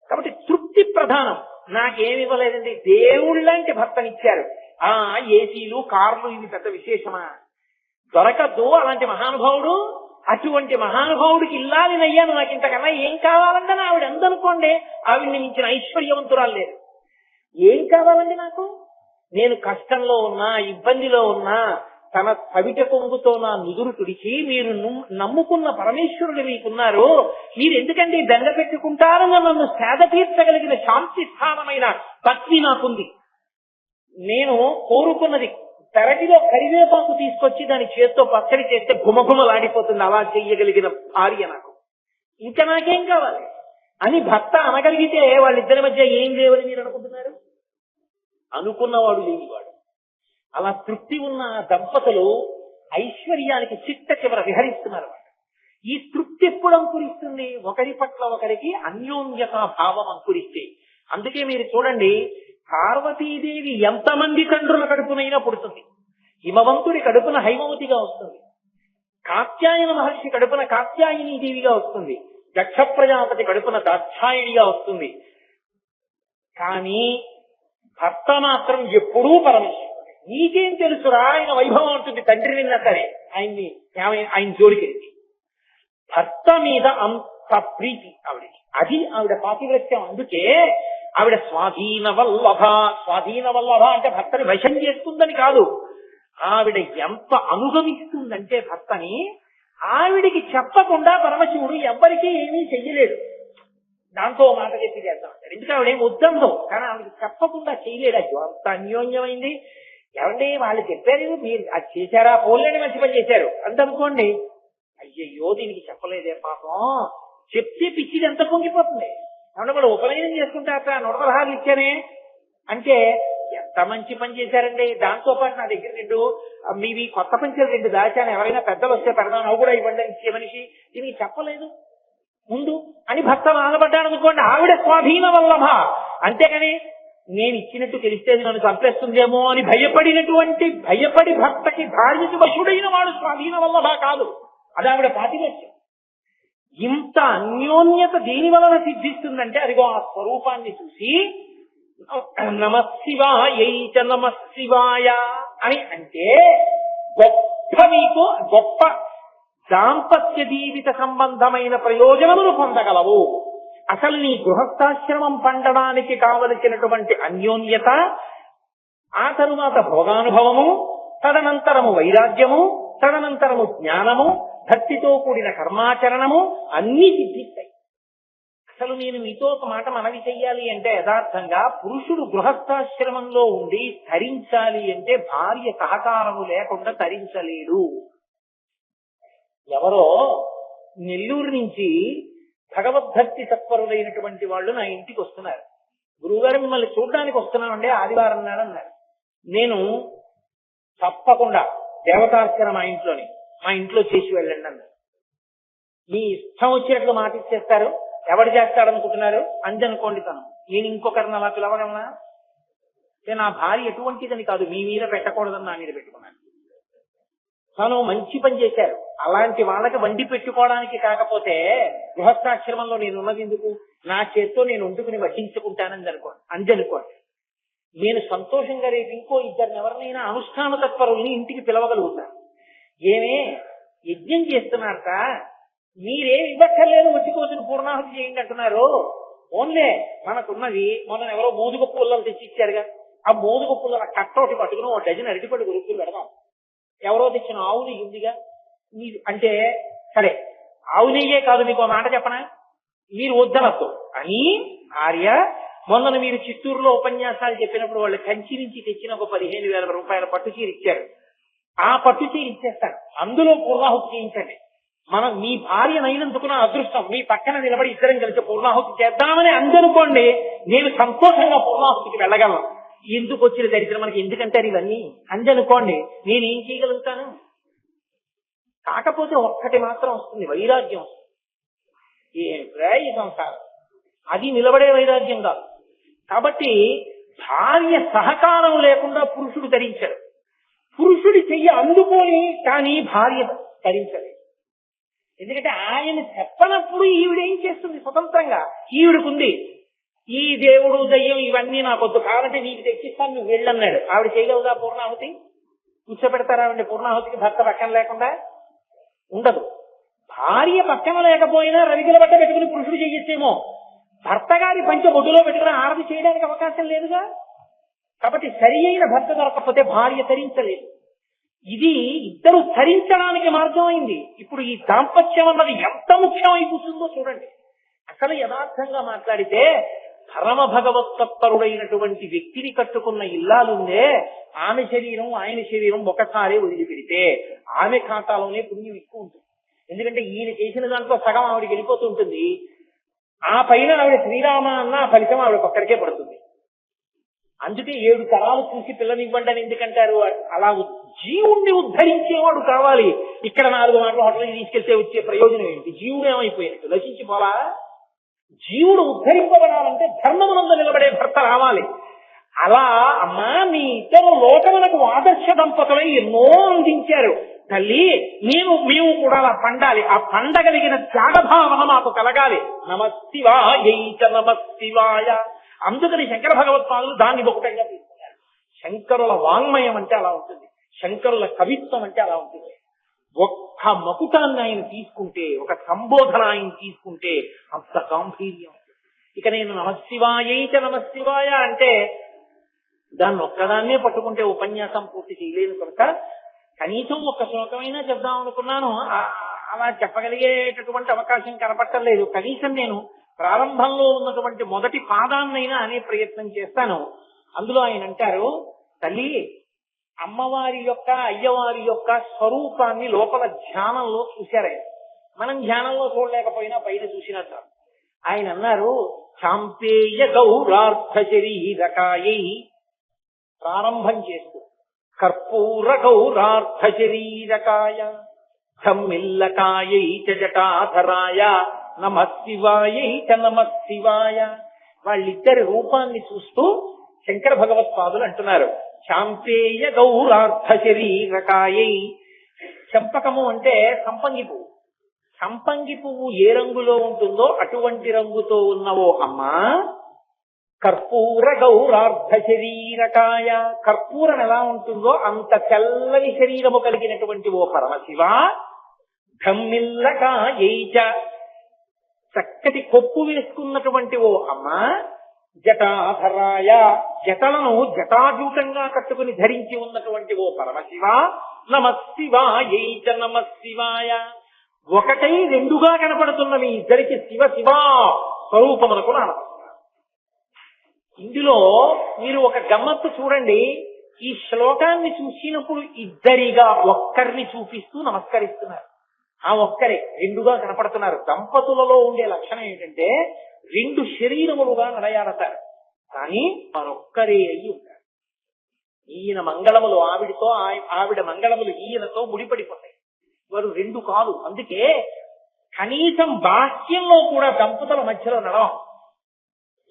కాబట్టి తృప్తి ప్రధానం. నాకేమి ఇవ్వలేదండి, దేవుళ్ళంటి భర్తనిచ్చారు. ఆ ఏసీలు, కార్లు ఇవి పెద్ద విశేషమా? దొరకద్దు అలాంటి మహానుభావుడు. అటువంటి మహానుభావుడికి ఇల్లాలినయ్యాను, నాకు ఇంతకన్నా ఏం కావాలంటే ఆవిడ అందనుకోండి, ఆవిడ్ని మించిన ఐశ్వర్యవంతురాలు లేదు. ఏం కావాలండి నాకు? నేను కష్టంలో ఉన్నా, ఇబ్బందిలో ఉన్నా తన కవిట పొంగుతో నా నుదురు తుడిచి, మీరు నమ్ముకున్న పరమేశ్వరుడు మీకున్నారు, మీరు ఎందుకండి దండ పెట్టుకుంటారని నన్ను సేద తీర్చగలిగిన శాంతి స్థానమైన పత్ని నాకుంది. నేను కోరుకున్నది పెరటిలో కరివేపాకు తీసుకొచ్చి దాని చేత్తో పచ్చడి చేస్తే గుమగుమలాడిపోతుంది, అలా చెయ్యగలిగిన భార్య నాకు, ఇంకా నాకేం కావాలి అని భర్త అనగలిగితే వాళ్ళిద్దరి మధ్య ఏం లేవని మీరు అనుకుంటున్నారు? అనుకున్నవాడు లేనివాడు. అలా తృప్తి ఉన్న దంపతులు ఐశ్వర్యానికి చిట్ట చివర విహరిస్తున్నారు. ఈ తృప్తి ఎప్పుడు అంకురిస్తుంది? ఒకరి పట్ల ఒకరికి అన్యోన్యతా భావం అంకురిస్తే. అందుకే మీరు చూడండి, పార్వతీదేవి ఎంతమంది తండ్రుల కడుపునైనా పుడుతుంది. హిమవంతుడి కడుపున హైమవతిగా వస్తుంది, కాత్యాయన మహర్షి కడుపున కాత్యాయని దేవిగా వస్తుంది, దక్ష ప్రజాపతి కడుపున దాక్షాయణిగా వస్తుంది. కానీ భర్త మాత్రం ఎప్పుడూ పరమేశ్వరుడు. నీకేం తెలుసురా ఆయన వైభవం ఉంటుంది తండ్రి విన్నా సరే ఆయన జోలికెళ్ళి. భర్త మీద అంత ప్రీతి ఆవిడకి, అది ఆవిడ పాతివ్రత్యం. అందుకే ఆవిడ స్వాధీన వల్లభ. స్వాధీన వల్లభ అంటే భర్తని వశం చేసుకుందని కాదు, ఆవిడ ఎంత అనుగమిస్తుందంటే భర్తని, ఆవిడికి చెప్పకుండా పరమశివుడు ఎవ్వరికీ ఏమీ చెయ్యలేడు. దాంతో మాట చెప్పి చేద్దాం అంటారు, ఎందుకు ఆవిడేం వద్దందో, కానీ ఆవిడకి చెప్పకుండా చేయలేడు. అయ్యో అంత అన్యోన్యమైంది. ఏమండి వాళ్ళు చెప్పారు, మీరు అది చేశారా, పోలేని మంచి పని చేశారు అంతనుకోండి, అయ్యయ్యో దీనికి చెప్పలేదే పాపం, చెప్తే పిచ్చిది ఎంత పొంగిపోతుంది. ఏమన్నా కూడా ఉపనయనం చేసుకుంటారట, 116 ఇచ్చానే అంటే ఎంత మంచి పని చేశారండి. దాంతో పాటు నా దగ్గర 2 మీవి కొత్త పంచలు 2 దాచాను, ఎవరైనా పెద్దలు వస్తే పెడదాం, అవి కూడా ఇవ్వండి ఇచ్చే మనిషి, దీనికి చెప్పలేదు ముందు అని భర్త బాధపడ్డాడు అనుకోండి, ఆవిడ స్వాధీన వల్లభ. అంతేగాని నేను ఇచ్చినట్టు తెలిస్తే నన్ను చంపేస్తుందేమో అని భయపడి భర్తకి భార్యకి వశుడైన వాడు స్వాధీన వల్లభ కాదు. అది ఆవిడ పాతివ్రత్యం. ఇంత అన్యోన్యత దేని వలన సిద్ధిస్తుందంటే అదిగో ఆ స్వరూపాన్ని చూసి నమశివాయ నమశివాయ అని అంటే గొప్ప దాంపత్య జీవిత సంబంధమైన ప్రయోజనములు పొందగలవు. అసలు నీ గృహస్థాశ్రమం పండడానికి కావలసినటువంటి అన్యోన్యత, ఆ తరువాత భోగానుభవము, తదనంతరము వైరాగ్యము, తదనంతరము జ్ఞానము, భక్తితో కూడిన కర్మాచరణము అన్నీ సిద్ధిస్తాయి. అసలు నేను మీతో ఒక మాట మనవి చెయ్యాలి అంటే, యథార్థంగా పురుషుడు గృహస్థాశ్రమంలో ఉండి ధరించాలి అంటే భార్య సహకారము లేకుండా ధరించలేడు. ఎవరో నెల్లూరు నుంచి భగవద్భక్తి తత్పరులైనటువంటి వాళ్ళు నా ఇంటికి వస్తున్నారు. గురువుగారు మిమ్మల్ని చూడడానికి వస్తున్నామండి, ఆదివారం నాడు అన్నారు. నేను తప్పకుండా దేవతార్చన మా ఇంట్లో చేసి వెళ్ళండి అన్నారు. మీ ఇష్టం వచ్చినట్లు మాట ఇచ్చేస్తారు, ఎవడు చేస్తాడనుకుంటున్నారు అందనుకోండి. తను నేను ఇంకొకరిని అలా పిలవగలనా? నా భార్య ఎటువంటిదని కాదు, మీ మీద పెట్టకూడదని నా మీద పెట్టుకున్నాను. తను మంచి పని చేశారు. అలాంటి వాళ్ళకి వండి పెట్టుకోవడానికి కాకపోతే గృహస్థాశ్రమంలో నేను ఉన్నది ఎందుకు? నా చేత్తో నేను వండుకుని వడ్డించుకుంటానని అందనుకోండి. నేను సంతోషంగా రేపు ఇంకో 2 ఎవరినైనా అనుష్ఠాన తత్పరుల్ని ఇంటికి పిలవగలుగుతాను. ఏమే యజ్ఞం చేస్తున్నారట, మీరేం ఇవ్వక్కర్లేదు, వచ్చి కోసం పూర్ణాహుతి చేయండి అంటున్నారు. ఓన్లే మనకున్నది, మొన్న ఎవరో మోదుగ పుల్లలు తెచ్చి ఇచ్చారుగా, ఆ మోదుగ పుల్లల కట్టోటి పట్టుకుని 1 డజన్ అరటిపడి గురుకులు పెడదాం. ఎవరో తెచ్చిన ఆవు నెయ్యి ఉందిగా, అంటే సరే ఆవు నెయ్యే కాదు, మీకు మాట చెప్పనా, మీరు వద్దనొద్దు అని భార్య. మొన్న మీరు చిత్తూరులో ఉపన్యాసాలు చెప్పినప్పుడు వాళ్ళు కంచి నుంచి తెచ్చిన ఒక 15,000 రూపాయల పట్టు చీర ఇచ్చారు. ఆ పట్టు చీర ఇచ్చేస్తాను, అందులో పూర్ణాహుతి చేయించండి. మీ భార్యనైనందుకు నా అదృష్టం, మీ పక్కన నిలబడి ఇద్దరం కలిసి పూర్ణాహుతి చేద్దామని అందనుకోండి, నేను సంతోషంగా పూర్ణాహుతికి వెళ్ళగలను. ఎందుకు వచ్చిన దరిద్రం మనకి, ఎందుకంటారు ఇవన్నీ అందనుకోండి, నేనేం చేయగలుగుతాను? కాకపోతే ఒక్కటి మాత్రం వస్తుంది, వైరాగ్యం వస్తుంది. ఈ సంసారం అది నిలబడే వైరాగ్యం కాదు. కాబట్టి భార్య సహకారం లేకుండా పురుషుడు ధరించడు. పురుషుడి చెయ్యి అందుకొని కానీ భార్య ధరించలేదు. ఎందుకంటే ఆయన చెప్పనప్పుడు ఈవిడేం చేస్తుంది స్వతంత్రంగా? ఈవిడకుంది ఈ దేవుడు దయ్యం ఇవన్నీ నాకొద్దు, కావాలంటే నీకు తెచ్చిస్తాను, నువ్వు వెళ్ళన్నాడు. ఆవిడ చేయగలదా పూర్ణాహుతి? కూర్చోబెడతారా ఆవిడ పూర్ణాహుతికి భర్త పక్కన లేకుండా? ఉండదు. భార్య పక్కన లేకపోయినా రవికిల బట్ట పెట్టుకుని పురుషుడు చెయ్యొచ్చేమో, భర్త గారి పంచ బొడ్డులో పెట్టుకుని ఆరతి చేయడానికి అవకాశం లేదుగా. కాబట్టి సరి అయిన భర్త దొరకకపోతే భార్య తరించలేదు. ఇది ఇద్దరు ధరించడానికి మార్గమైంది. ఇప్పుడు ఈ దాంపత్యం అన్నది ఎంత ముఖ్యమైపోతుందో చూడండి. అసలు యథార్థంగా మాట్లాడితే పరమ భగవత్పరుడైనటువంటి వ్యక్తిని కట్టుకున్న ఇల్లాలుందే, ఆమె శరీరం ఆయన శరీరం ఒకసారి వదిలిపెడితే ఆమె ఖాతాలోనే పుణ్యం ఎక్కువ ఉంటుంది. ఎందుకంటే ఈయన చేసిన దాంట్లో సగం ఆవిడకి వెళ్ళిపోతూ ఉంటుంది. ఆ పైన ఆవిడ శ్రీరామ అన్న ఫలితం ఆవిడకి ఒక్కడికే పడుతుంది. అందుకే 7 తరాలు చూసి పిల్లనివ్వండి అని ఎందుకంటారు? అలా జీవుణ్ణి ఉద్ధరించేవాడు కావాలి. ఇక్కడ 4 మాటలు హోటల్కి తీసుకెళ్తే వచ్చే ప్రయోజనం ఏంటి? జీవుడు ఏమైపోయినట్టు నశించిపోలా? జీవుడు ఉద్ధరింపబడాలంటే ధర్మమునందు నిలబడే భర్త రావాలి. అలా అమ్మా మీ ఇద్దరు లోకమునకు ఆదర్శ దంపతులై ఎన్నో అందించారు తల్లి. మేము కూడా అలా పండాలి. ఆ పండగలిగిన త్యాగభావన మాకు కలగాలి. నమశివాయ నమశివాయ. అందుకని శంకర భగవత్పాదులు దాన్ని ఒకటంగా తీసుకున్నారు. శంకరుల వాంగ్మయం అంటే అలా ఉంటుంది, శంకరుల కవిత్వం అంటే అలా ఉంటుంది. ఒక్క మకుటాన్ని ఆయన తీసుకుంటే, ఒక సంబోధన ఆయన తీసుకుంటే అంత గాంభీర్యం. ఇక నేను నమశివాయ అంటే దాన్ని ఒక్కదాన్నే పట్టుకుంటే ఉపన్యాసం పూర్తి చేయలేను కనుక కనీసం ఒక్క శ్లోకమైనా చెప్దాం అనుకున్నాను. అలా చెప్పగలిగేటటువంటి అవకాశం కనపట్టలేదు. కనీసం నేను ప్రారంభంలో ఉన్నటువంటి మొదటి పాదాన్నైనా అనే ప్రయత్నం చేస్తాను. అందులో ఆయన అంటారు, తల్లి అమ్మవారి యొక్క అయ్యవారి యొక్క స్వరూపాన్ని లోపల ధ్యానంలో చూశారే. మనం ధ్యానంలో చూడలేకపోయినా పైన చూసినట్టు. ఆయన అన్నారు, చాంపేయ గౌరార్థ శరీరకాయై, ప్రారంభం చేస్తూ కర్పూర గౌరార్థ శరీరకాయ ధమ్మిల్లకాయై చ జటాధరాయ నమశివాయై చ నమశివాయ. వాళ్ళిద్దరి రూపాన్ని చూస్తూ శంకర భగవత్పాదులు అంటున్నారు, చాంపేయ గౌరార్థ శరీరకాయై. చంపకము అంటే సంపంగి పువ్వు. సంపంగి పువ్వు ఏ రంగులో ఉంటుందో అటువంటి రంగుతో ఉన్నవో అమ్మా. కర్పూర గౌరార్థ శరీరకాయ, కర్పూరం ఎలా ఉంటుందో అంత తెల్లని శరీరము కలిగినటువంటి ఓ పరమశివ. ధమ్మిల్లకాయై చ, చక్కటి కొప్పు వేసుకున్నటువంటి ఓ అమ్మ. జటాధరాయ, జటలను జటాజూటంగా కట్టుకుని ధరించి ఉన్నటువంటి ఓ పరమశివ. నమశివాయై చ నమశివాయ. ఒకటై రెండుగా కనపడుతున్న మీ ఇద్దరికి శివ శివ స్వరూపమునకు నమస్కారం. ఇందులో మీరు ఒక గమ్మత్తు చూడండి. ఈ శ్లోకాన్ని చూసినప్పుడు ఇద్దరిగా ఒక్కరిని చూపిస్తూ నమస్కరిస్తున్నారు. ఆ ఒక్కరే రెండుగా కనపడుతున్నారు. దంపతులలో ఉండే లక్షణం ఏంటంటే 2 శరీరములుగా నడయాడతారు, కానీ మరొక్కరే అయ్యి ఉంటారు. ఈయన మంగళములు ఆవిడతో, ఆవిడ మంగళములు ఈయనతో ముడిపడిపోతాయి. వారు 2 కాదు. అందుకే కనీసం బాహ్యంలో కూడా దంపతుల మధ్యలో నడవం.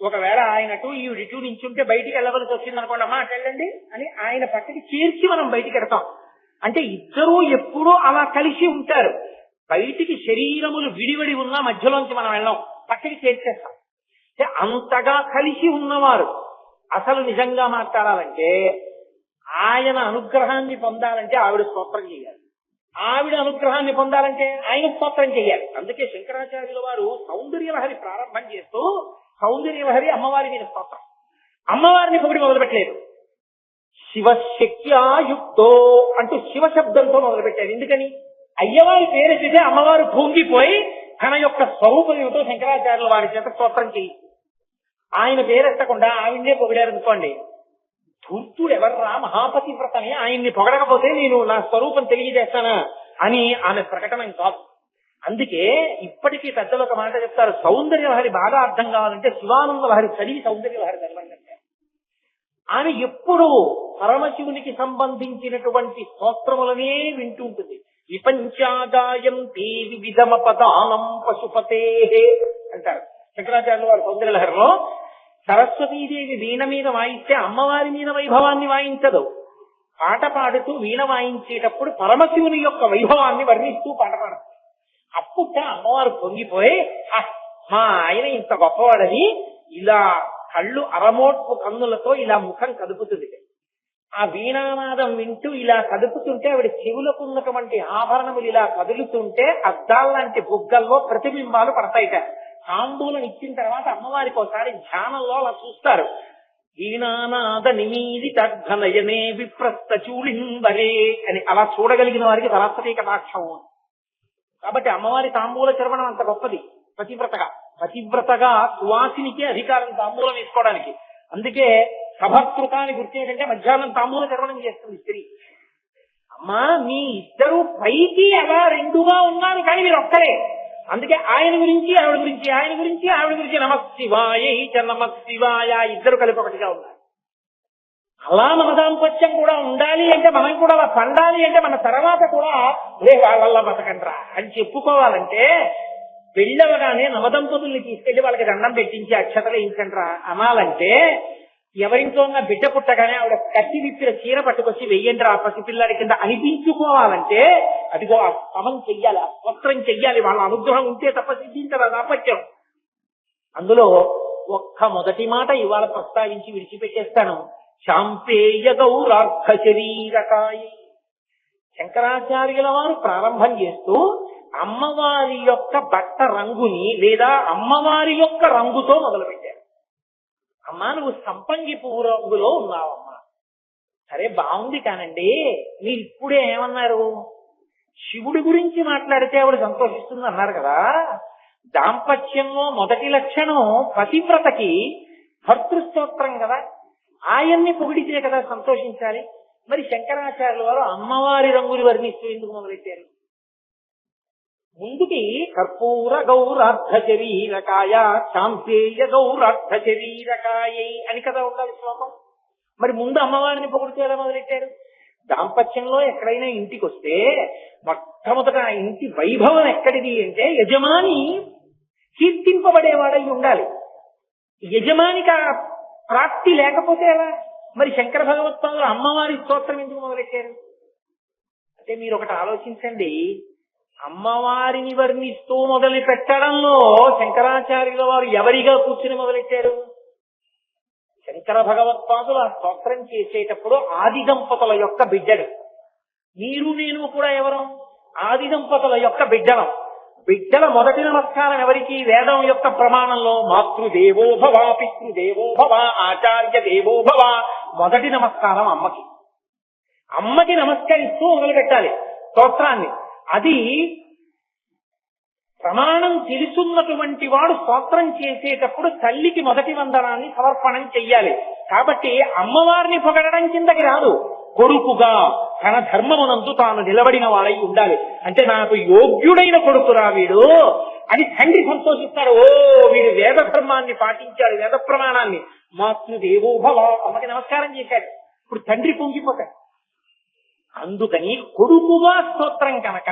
ఒకవేళ ఆయనటు ఈవిడిటు నించుంటే బయటికి వెళ్ళవలసి వచ్చింది అనుకోండి, అమ్మా వెళ్ళండి అని ఆయన పక్కకి చేర్చి మనం బయటికి వెడతాం. అంటే ఇద్దరూ ఎప్పుడూ అలా కలిసి ఉంటారు. బయటికి శరీరములు విడివడి ఉన్నా మధ్యలోంచి మనం వెళ్ళాం, పక్కకి చేర్చేస్తాం. అంతగా కలిసి ఉన్నవారు. అసలు నిజంగా మాట్లాడాలంటే ఆయన అనుగ్రహాన్ని పొందాలంటే ఆవిడ స్తోత్రం చేయాలి, ఆవిడ అనుగ్రహాన్ని పొందాలంటే ఆయన స్తోత్రం చేయాలి. అందుకే శంకరాచార్యుల వారు సౌందర్యలహరి ప్రారంభం చేస్తూ సౌందర్యలహరి అమ్మవారి మీద స్తోత్రం. అమ్మవారిని పొగిడి మొదలుపెట్టలేదు. శివశక్త్యాయుక్తో అంటూ శివశబ్దంతో మొదలుపెట్టారు. ఎందుకని? అయ్యవారి పేరు చేసే అమ్మవారు భూంగిపోయి తన యొక్క స్వరూపం ఏమిటో శంకరాచార్యుల వారి చేత స్తోత్రం చేయి. ఆయన పేరెత్తకుండా ఆవిడ్నే పొగిడారు అనుకోండి, ధూర్తుడు ఎవర్రా మహాపతి వ్రతని ఆయన్ని పొగడకపోతే నేను నా స్వరూపం తెలియజేస్తానా అని ఆమె ప్రకటన కాదు. అందుకే ఇప్పటికీ పెద్దలు ఒక మాట చెప్తారు, సౌందర్య లహరి బాగా అర్థం కావాలంటే శివానంద లహరి చదివి సౌందర్య లహరి చదవండి. ఆమె ఎప్పుడు పరమశివునికి సంబంధించినటువంటి స్తోత్రములనే వింటూ ఉంటుంది. విపంచాగాయంతి వివిధమపదానం పశుపతే అంటారు శంకరాచార్యుల వారు సౌందర్యలహరిలో. సరస్వతీదేవి వీణ మీద వాయిస్తే అమ్మవారి మీద వైభవాన్ని వాయించదు. పాట పాడుతూ వీణ వాయించేటప్పుడు పరమశివుని యొక్క వైభవాన్ని వర్ణిస్తూ పాట పాడుతుంది. అప్పుడు అమ్మవారు పొంగిపోయి మా ఆయన ఇంత గొప్పవాడని ఇలా కళ్ళు అరమోట్పు కన్నులతో ఇలా ముఖం కదుపుతుంది. ఆ వీణానాదం వింటూ ఇలా కదుపుతుంటే ఆవిడ చెవులకు ఉన్నటువంటి ఆభరణములు ఇలా కదులుతుంటే అద్దాల్లాంటి బుగ్గల్లో ప్రతిబింబాలు పడతాయిట. తాంబూలం ఇచ్చిన తర్వాత అమ్మవారికి ఒకసారి ధ్యానంలో అలా చూస్తారు. వీణానాద నిమీలిత ఘనయనే విప్రస్త చూళింబరే అని అలా చూడగలిగిన వారికి సరస్వతీ కటాక్షం. కాబట్టి అమ్మవారి తాంబూల చర్వణం అంత గొప్పది. పతివ్రతగా సువాసినికే అధికారం తాంబూలం వేసుకోవడానికి. అందుకే సభకృతాన్ని గుర్తు ఏంటంటే మధ్యాహ్నం తాంబూల చర్వణం చేస్తుంది స్త్రీ. అమ్మా మీ ఇద్దరు పైకి అలా రెండుగా ఉన్నారు కానీ మీరు ఒక్కరే. అందుకే ఆయన గురించి ఆవిడ గురించి, ఆయన గురించి ఆవిడ గురించి నమశివాయ నమశివాయ ఇద్దరు కలిపి ఒకటిగా ఉన్నారు. అలా మన దాంపత్యం కూడా ఉండాలి అంటే, మనం కూడా అలా పండాలి అంటే, మన తర్వాత కూడా వాళ్ళ బతకండ్రా అని చెప్పుకోవాలంటే పెళ్ళవగానే నవదంపతుల్ని తీసుకెళ్లి వాళ్ళకి దండం పెట్టించి అక్షతలు వేయించండ్రా అనాలంటే, ఎవరింట్లో ఉన్న బిడ్డ పుట్టగానే ఆవిడ కత్తి విప్పిన చీర పట్టుకొచ్చి వెయ్యండ్రా ఆ పసిపిల్లాడి కింద అనిపించుకోవాలంటే అదిగో ఆ సమం చెయ్యాలి, ఆ స్తోత్రం చెయ్యాలి. వాళ్ళ అనుగ్రహం ఉంటే తప్ప సిద్ధించదు ఆ దాంపత్యం. అందులో ఒక్క మొదటి మాట ఇవాళ ప్రస్తావించి విడిచిపెట్టేస్తాను. శాంపేయ గౌరార్థ శరీరకాయ. శంకరాచార్యుల వారు ప్రారంభం చేస్తూ అమ్మవారి యొక్క బట్ట రంగుని లేదా అమ్మవారి యొక్క రంగుతో మొదలుపెట్టారు. అమ్మా నువ్వు సంపంగి పువ్వు రంగులో ఉన్నావమ్మా. సరే బాగుంది కానండి, మీరు ఇప్పుడే ఏమన్నారు? శివుడి గురించి మాట్లాడితే ఆవిడ సంతోషిస్తుంది అన్నారు కదా. దాంపత్యంలో మొదటి లక్షణం పతివ్రతకి భర్తృస్తోత్రం కదా, ఆయన్ని పొగిడితే కదా సంతోషించాలి. మరి శంకరాచార్యుల వారు అమ్మవారి రంగులు వర్ణిస్తూ ఎందుకు మొదలెట్టారు? ముందుకి కర్పూర గౌరార్థ శరీరకాయ శాంపేయ గౌరార్థ శరీరకాయ అని కదా ఉండాలి శ్లోకం. మరి ముందు అమ్మవారిని పొగుడుతూ ఎలా మొదలెట్టారు? దాంపత్యంలో ఎక్కడైనా ఇంటికి వస్తే మొట్టమొదట ఆ ఇంటి వైభవం ఎక్కడిది అంటే యజమాని కీర్తింపబడేవాడై ఉండాలి. యజమానికి ప్రాప్తి లేకపోతే ఎలా? మరి శంకర భగవత్పాదులు అమ్మవారి స్తోత్రం ఎందుకు మొదలెట్టారు అంటే, మీరు ఒకటి ఆలోచించండి. అమ్మవారిని వర్ణిస్తూ మొదలు పెట్టడంలో శంకరాచార్యుల వారు ఎవరిగా కూర్చుని మొదలెట్టారు? శంకర భగవత్పాదులు ఆ స్తోత్రం చేసేటప్పుడు ఆది దంపతుల యొక్క బిడ్డలు. మీరు నేను కూడా ఎవరం? ఆది దంపతుల యొక్క బిడ్డలం. బిడ్డల మొదటి నమస్కారం ఎవరికి? వేదం యొక్క ప్రమాణంలో మాతృదేవో భవ, పితృదేవో భవ, ఆచార్య దేవో భవ. మొదటి నమస్కారం అమ్మకి. అమ్మకి నమస్కరిస్తూ మొదలు పెట్టాలి స్తోత్రాన్ని. అది ప్రమాణం తెలుసున్నటువంటి వాడు స్తోత్రం చేసేటప్పుడు తల్లికి మొదటి వందనాన్ని సమర్పణం చెయ్యాలి. కాబట్టి అమ్మవారిని పొగడడం కిందకి రాదు. కొడుకుగా తన ధర్మమునందు తాను నిలబడిన వాడై ఉండాలి. అంటే నాకు యోగ్యుడైన కొడుకురా వీడు అని తండ్రి సంతోషిస్తాడు. ఓ వీడు వేద ధర్మాన్ని పాటించాడు, వేద ప్రమాణాన్ని. మాతృదేవో భవ, అమ్మకి నమస్కారం చేశాడు. ఇప్పుడు తండ్రి పొంగిపోతాడు. అందుకని కొడుకుగా స్తోత్రం కనుక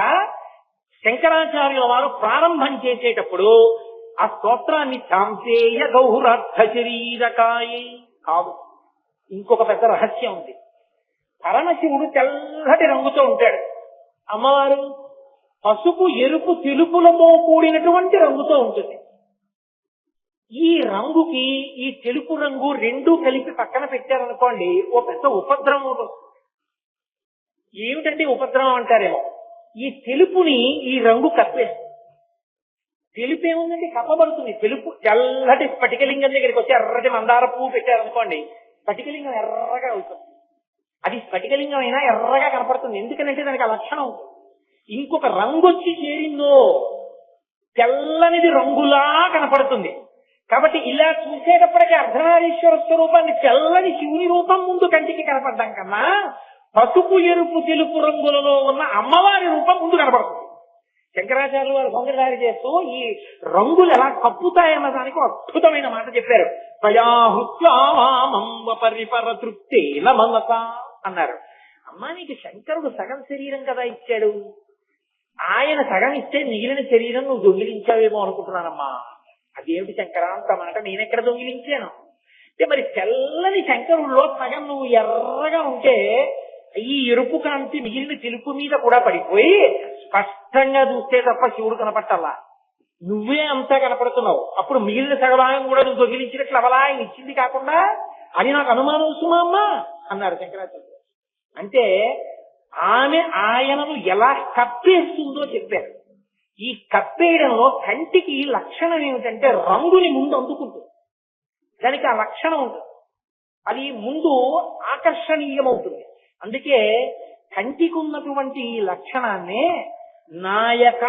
శంకరాచార్యుల వారు ప్రారంభం చేసేటప్పుడు ఆ స్తోత్రాన్ని శాంపేయ గౌరార్థ శరీరకాయ కాదు. ఇంకొక పెద్ద రహస్యం ఉంది. పరమశివుడు తెల్లటి రంగుతో ఉంటాడు, అమ్మవారు పసుపు ఎరుపు తెలుపులతో కూడినటువంటి రంగుతో ఉంటుంది. ఈ రంగుకి ఈ తెలుపు రంగు రెండూ కలిపి పక్కన పెట్టారనుకోండి, ఓ పెద్ద ఉపద్రవం ఉంటుంది. ఏమిటంటే ఉపద్రవం అంటారేమో. ఈ తెలుపుని ఈ రంగు కప్పేస్తుంది. తెలుపు ఏముందండి? కప్పబడుతుంది. తెలుపు తెల్లటి స్ఫటికలింగం దగ్గరికి వచ్చి ఎర్రటి మందార పువ్వు పెట్టారనుకోండి, స్ఫటికలింగం ఎర్రగా అవుతుంది. అది స్ఫటికలింగం అయినా ఎర్రగా కనపడుతుంది. ఎందుకంటే దానికి ఆ లక్షణం ఉంటుంది. ఇంకొక రంగు వచ్చి చేరిందో తెల్లనిది రంగులా కనపడుతుంది. కాబట్టి ఇలా చూసేటప్పటికీ అర్ధనారీశ్వర స్వరూపాన్ని తెల్లని శివుని రూపం ముందు కంటికి కనపడడం కన్నా పసుపు ఎరుపు తెలుపు రంగులలో ఉన్న అమ్మవారి రూపం ముందు కనపడుతుంది. శంకరాచార్యులు వారు సంగ్రహాలు చేస్తూ ఈ రంగులు ఎలా కప్పుతాయన్న దానికి అద్భుతమైన మాట చెప్పారు. పరిపర తృప్తే నమత అన్నారు. అమ్మా నీకు శంకరుడు సగం శరీరం కదా ఇచ్చాడు, ఆయన సగం ఇస్తే మిగిలిన శరీరం నువ్వు దొంగిలించావేమో అనుకుంటున్నానమ్మా. అదేమిటి శంకరా అంత మాట నేనెక్కడ దొంగిలించాను అంటే, మరి తెల్లని శంకరుల్లో సగం నువ్వు ఎర్రగా ఉంటే ఈ ఎరుపు కాంతి మిగిలిన తెలుపు మీద కూడా పడిపోయి స్పష్టంగా చూస్తే తప్ప శివుడు కనపట్టాలా, నువ్వే అంతా కనపడుతున్నావు. అప్పుడు మిగిలిన సగభాగం కూడా నువ్వు దొంగిలించినట్లు అవలా ఆయన ఇచ్చింది కాకుండా అని నాకు అనుమానం సుమా అమ్మా అన్నారు శంకరాచార్య. అంటే ఆమె ఆయనను ఎలా కప్పేస్తుందో చెప్పారు. ఈ కప్పేయడంలో కంటికి లక్షణం ఏమిటంటే రంగుని ముందు అందుకుంటుంది. దానికి ఆ లక్షణం ఉంటుంది. అది ముందు ఆకర్షణీయమవుతుంది. అందుకే కంటికి ఉన్నటువంటి లక్షణాన్నే నాయక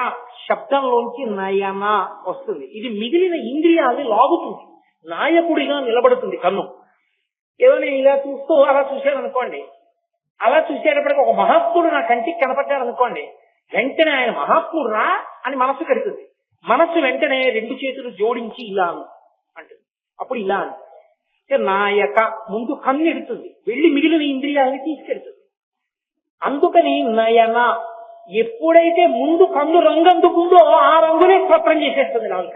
శబ్దంలోంచి నయన వస్తుంది. ఇది మిగిలిన ఇంద్రియాల్ని లాగుతుంది, నాయకుడిగా నిలబడుతుంది కన్ను. ఏదో నేను ఇలా చూస్తూ అలా చూశాను అనుకోండి, అలా చూసేటప్పటికి ఒక మహాత్ముడు నా కంటికి కనపడ్డాడు అనుకోండి, వెంటనే ఆయన మహాత్ముడు రా అని మనసు కడుతుంది. మనస్సు వెంటనే రెండు చేతులు జోడించి ఇలా అంటుంది. అప్పుడు ఇలా అంటే నాయక ముందు కన్ను ఎడుతుంది, వెళ్ళి మిగిలిన ఇంద్రియాలని తీసుకెళ్తుంది. అందుకని నయన ఎప్పుడైతే ముందు కన్ను రంగు అందుకుందో ఆ రంగునే స్వప్నం చేసేస్తుంది నాలుక.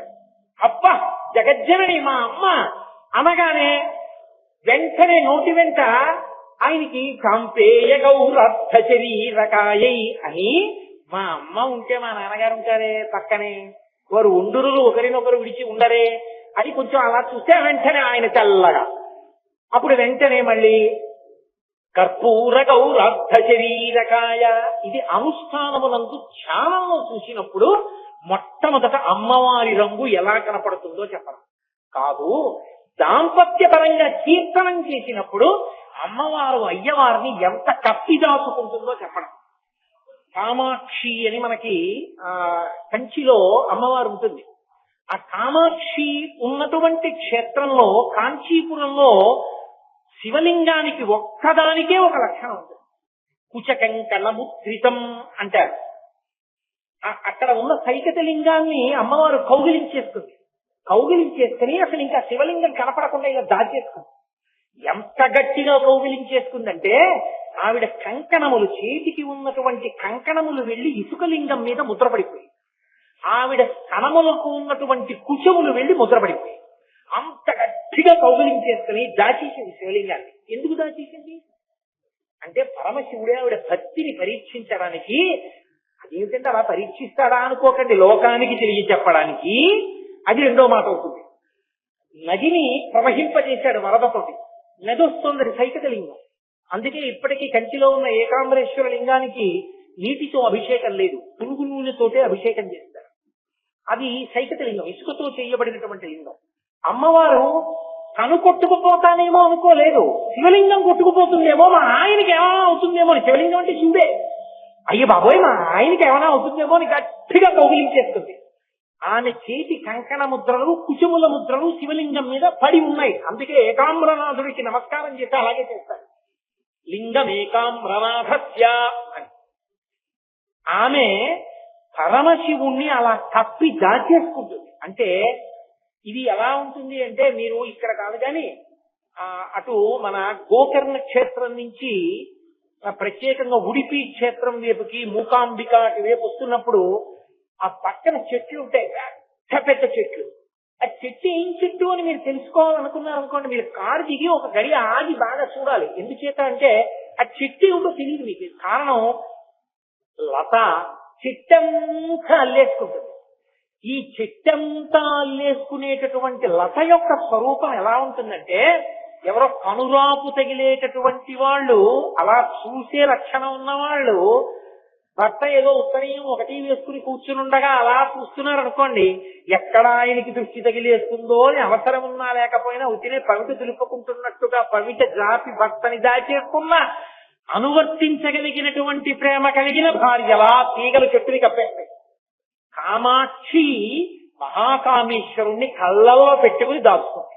అబ్బా జగజ్జనని మా అమ్మ అనగానే వెంటనే నోటి వెంట ఆయనకి కాంపేయ గౌరర్థ శరీరకాయై అని, మా అమ్మ ఉంటే మా నాన్నగారు ఉంటారే పక్కనే, వారు ఉండురులు ఒకరినొకరు విడిచి ఉండరే అని కొంచెం అలా చూస్తే వెంటనే ఆయన తెల్లగా. అప్పుడు వెంటనే మళ్ళీ కర్పూర గౌరర్థ శరీరకాయ. ఇది అనుష్ఠానమునందు ధ్యానంలో చూసినప్పుడు మొట్టమొదట అమ్మవారి రంగు ఎలా కనపడుతుందో చెప్పడం కాదు, దాంపత్యపరంగా కీర్తనం చేసినప్పుడు అమ్మవారు అయ్యవారిని ఎంత కప్పిదాచుకుంటుందో చెప్పడం. కామాక్షి అని మనకి కంచిలో అమ్మవారు ఉంటుంది. ఆ కామాక్షి ఉన్నటువంటి క్షేత్రంలో కాంచీపురంలో శివలింగానికి ఒక్కదానికే ఒక లక్షణం ఉంటుంది, కుచకంకణముద్రితం అంటారు. అక్కడ ఉన్న సైకత లింగాన్ని అమ్మవారు కౌగిలించేస్తుంది. కౌగిలించేసుకుని అసలు ఇంకా శివలింగం కనపడకుండా ఇలా దాచేసుకుంది. ఎంత గట్టిగా కౌగిలించేసుకుందంటే ఆవిడ కంకణములు, చేతికి ఉన్నటువంటి కంకణములు వెళ్లి ఇసుకలింగం మీద ముద్రపడిపోయి, ఆవిడ స్తనములకు ఉన్నటువంటి కుచములు వెళ్లి ముద్రపడిపోయి, అంత గట్టిగా కౌగిలించేసుకుని దాచేసింది శివలింగాన్ని. ఎందుకు దాచేసింది అంటే పరమశివుడే ఆవిడ భక్తిని పరీక్షించడానికి. అదేమిటంటే అలా పరీక్షిస్తాడా అనుకోకండి, లోకానికి తెలియ చెప్పడానికి. అది రెండో మాట అవుతుంది. నదిని ప్రవహింపజేశాడు వరదతోటి, నది వస్తుంది సైకత లింగం. అందుకే ఇప్పటికీ కంచిలో ఉన్న ఏకాంబరేశ్వర లింగానికి నీటితో అభిషేకం లేదు, పురుగు నూనెతోటే అభిషేకం చేస్తారు. అది సైకత లింగం, ఇసుకతో చేయబడినటువంటి లింగం. అమ్మవారు తను కొట్టుకుపోతానేమో అనుకోలేదు, శివలింగం కొట్టుకుపోతుందేమో, మా ఆయనకి ఏమైనా అవుతుందేమో అని. శివలింగం అంటే శివుడే, అయ్యో బాబోయ్ మా ఆయనకి ఏమైనా అవుతుందేమో అని గట్టిగా కౌగిలించేస్తుంది. ఆమె చేతి కంకణ ముద్రలు, కుచుముల ముద్రలు శివలింగం మీద పడి ఉన్నాయి. అందుకే ఏకాంబ్రనాథుడికి నమస్కారం చేస్తే అలాగే చేస్తారు, లింగం ఏకాంబ్రనాథస్య అని. ఆమె పరమశివుణ్ణి అలా కప్పి దాచేసుకుంటుంది. అంటే ఇది ఎలా ఉంటుంది అంటే, మీరు ఇక్కడ కాదు కానీ అటు మన గోకర్ణ క్షేత్రం నుంచి ప్రత్యేకంగా ఉడిపి క్షేత్రం వైపుకి, మూకాంబిక అటు వైపు వస్తున్నప్పుడు ఆ పక్కన చెట్లు ఉంటాయి, పెద్ద పెద్ద చెట్లు. ఆ చెట్టు ఏం చెట్టు అని మీరు తెలుసుకోవాలనుకున్నారు అనుకోండి, మీరు కారు దిగి ఒక గడి ఆగి బాగా చూడాలి. ఎందుచేత అంటే ఆ చెట్టు ఏమిటో తెలియదు మీకు. కారణం లత చెట్టంతా అల్లేసుకుంటుంది. ఈ చెట్టంతా అల్లేసుకునేటటువంటి లత యొక్క స్వరూపం ఎలా ఉంటుందంటే, ఎవరో కనురాపు తగిలేటటువంటి వాళ్ళు, అలా చూసే లక్షణం ఉన్నవాళ్ళు భర్త ఏదో ఉత్తరీయం ఒకటి వేసుకుని కూర్చుని ఉండగా అలా చూస్తున్నారు అనుకోండి, ఎక్కడ ఆయనకి దృష్టి తగిలేస్తుందో అని అవసరం ఉన్నా లేకపోయినా ఉతినే పవిట దులుపుకుంటున్నట్టుగా పవిట జాతి భర్తని దాచేసుకున్న అనువర్తించగలిగినటువంటి ప్రేమ కలిగిన భార్యలా తీగలు చెట్టుని కప్పేస్తాయి. కామాక్షి మహాకామేశ్వరుణ్ణి కళ్ళల్లో పెట్టుకుని దాచుకుంది.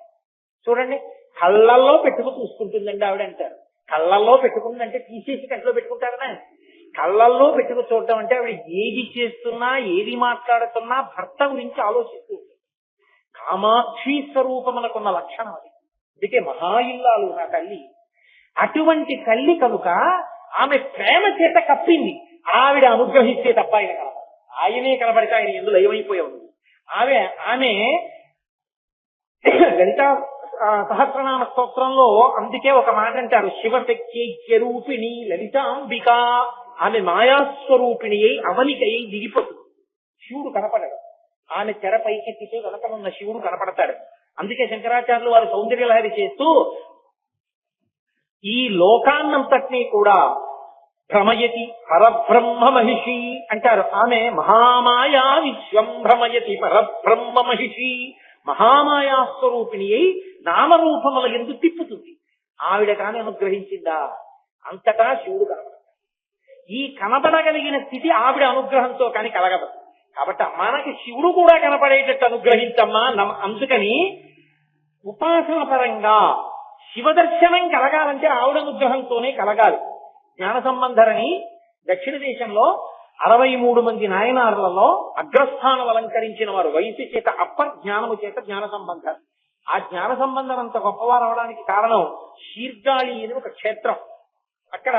చూడండి, కళ్ళల్లో పెట్టుకుని చూసుకుంటుందండి ఆవిడ అంటారు. కళ్ళల్లో పెట్టుకుందంటే తీసేసి కంట్లో పెట్టుకుంటారనా? కళ్ళల్లో పెట్టుకు చూడటం అంటే ఆవిడ ఏది చేస్తున్నా, ఏది మాట్లాడుతున్నా భర్త గురించి ఆలోచిస్తూ ఉంటుంది. కామాక్షి స్వరూపమునకున్న లక్షణం అది. అందుకే మహాయిల్లాలు నా తల్లి. అటువంటి తల్లి కనుక ఆమె ప్రేమ చేత కప్పింది. ఆవిడ అనుగ్రహిస్తే తప్ప ఆయన కనపడ, ఆయనే కనబడితే ఆయన ఎందులో ఏమైపోయావు. ఆమె లలిత సహస్రనామ స్తోత్రంలో అందుకే ఒక మాట అంటారు, శివశక్తి రూపిణి లలితాంబిక. ఆమె మాయాస్వరూపిణి అయి అవనికై దిగిపోతుంది. శివుడు కనపడడు, ఆమె తెర పైకెత్తితే వెనకనున్న శివుడు కనపడతాడు. అందుకే శంకరాచార్యులు వారు సౌందర్యలహరి చేస్తూ ఈ లోకాన్నంతటినీ కూడా భ్రమయతి పరబ్రహ్మ మహిషి అంటారు. ఆమె మహామాయా విశ్వం భ్రమయతి పరబ్రహ్మ మహిషి. మహామాయా స్వరూపిణి అయి నామరూపముల యందు తిప్పుతుంది. ఆవిడ కాని అనుగ్రహించిందా? అంతటా శివుడు కనబడతాడు. ఈ కనబడగలిగిన స్థితి ఆవిడ అనుగ్రహంతో కాని కలగదు. కాబట్టి మనకి శివుడు కూడా కనపడేటట్టు అనుగ్రహించమ్మా. అందుకని ఉపాసన పరంగా శివదర్శనం కలగాలంటే ఆవిడ అనుగ్రహంతోనే కలగాలి. జ్ఞాన సంబంధరని దక్షిణ దేశంలో 63 మంది నాయనార్లలో అగ్రస్థానం అలంకరించిన వారు. వయసు చేత అప్పర్, జ్ఞానము చేత జ్ఞాన సంబంధం. ఆ జ్ఞాన సంబంధం అంత గొప్పవారు అవడానికి కారణం శీర్గాళి అని ఒక క్షేత్రం. అక్కడ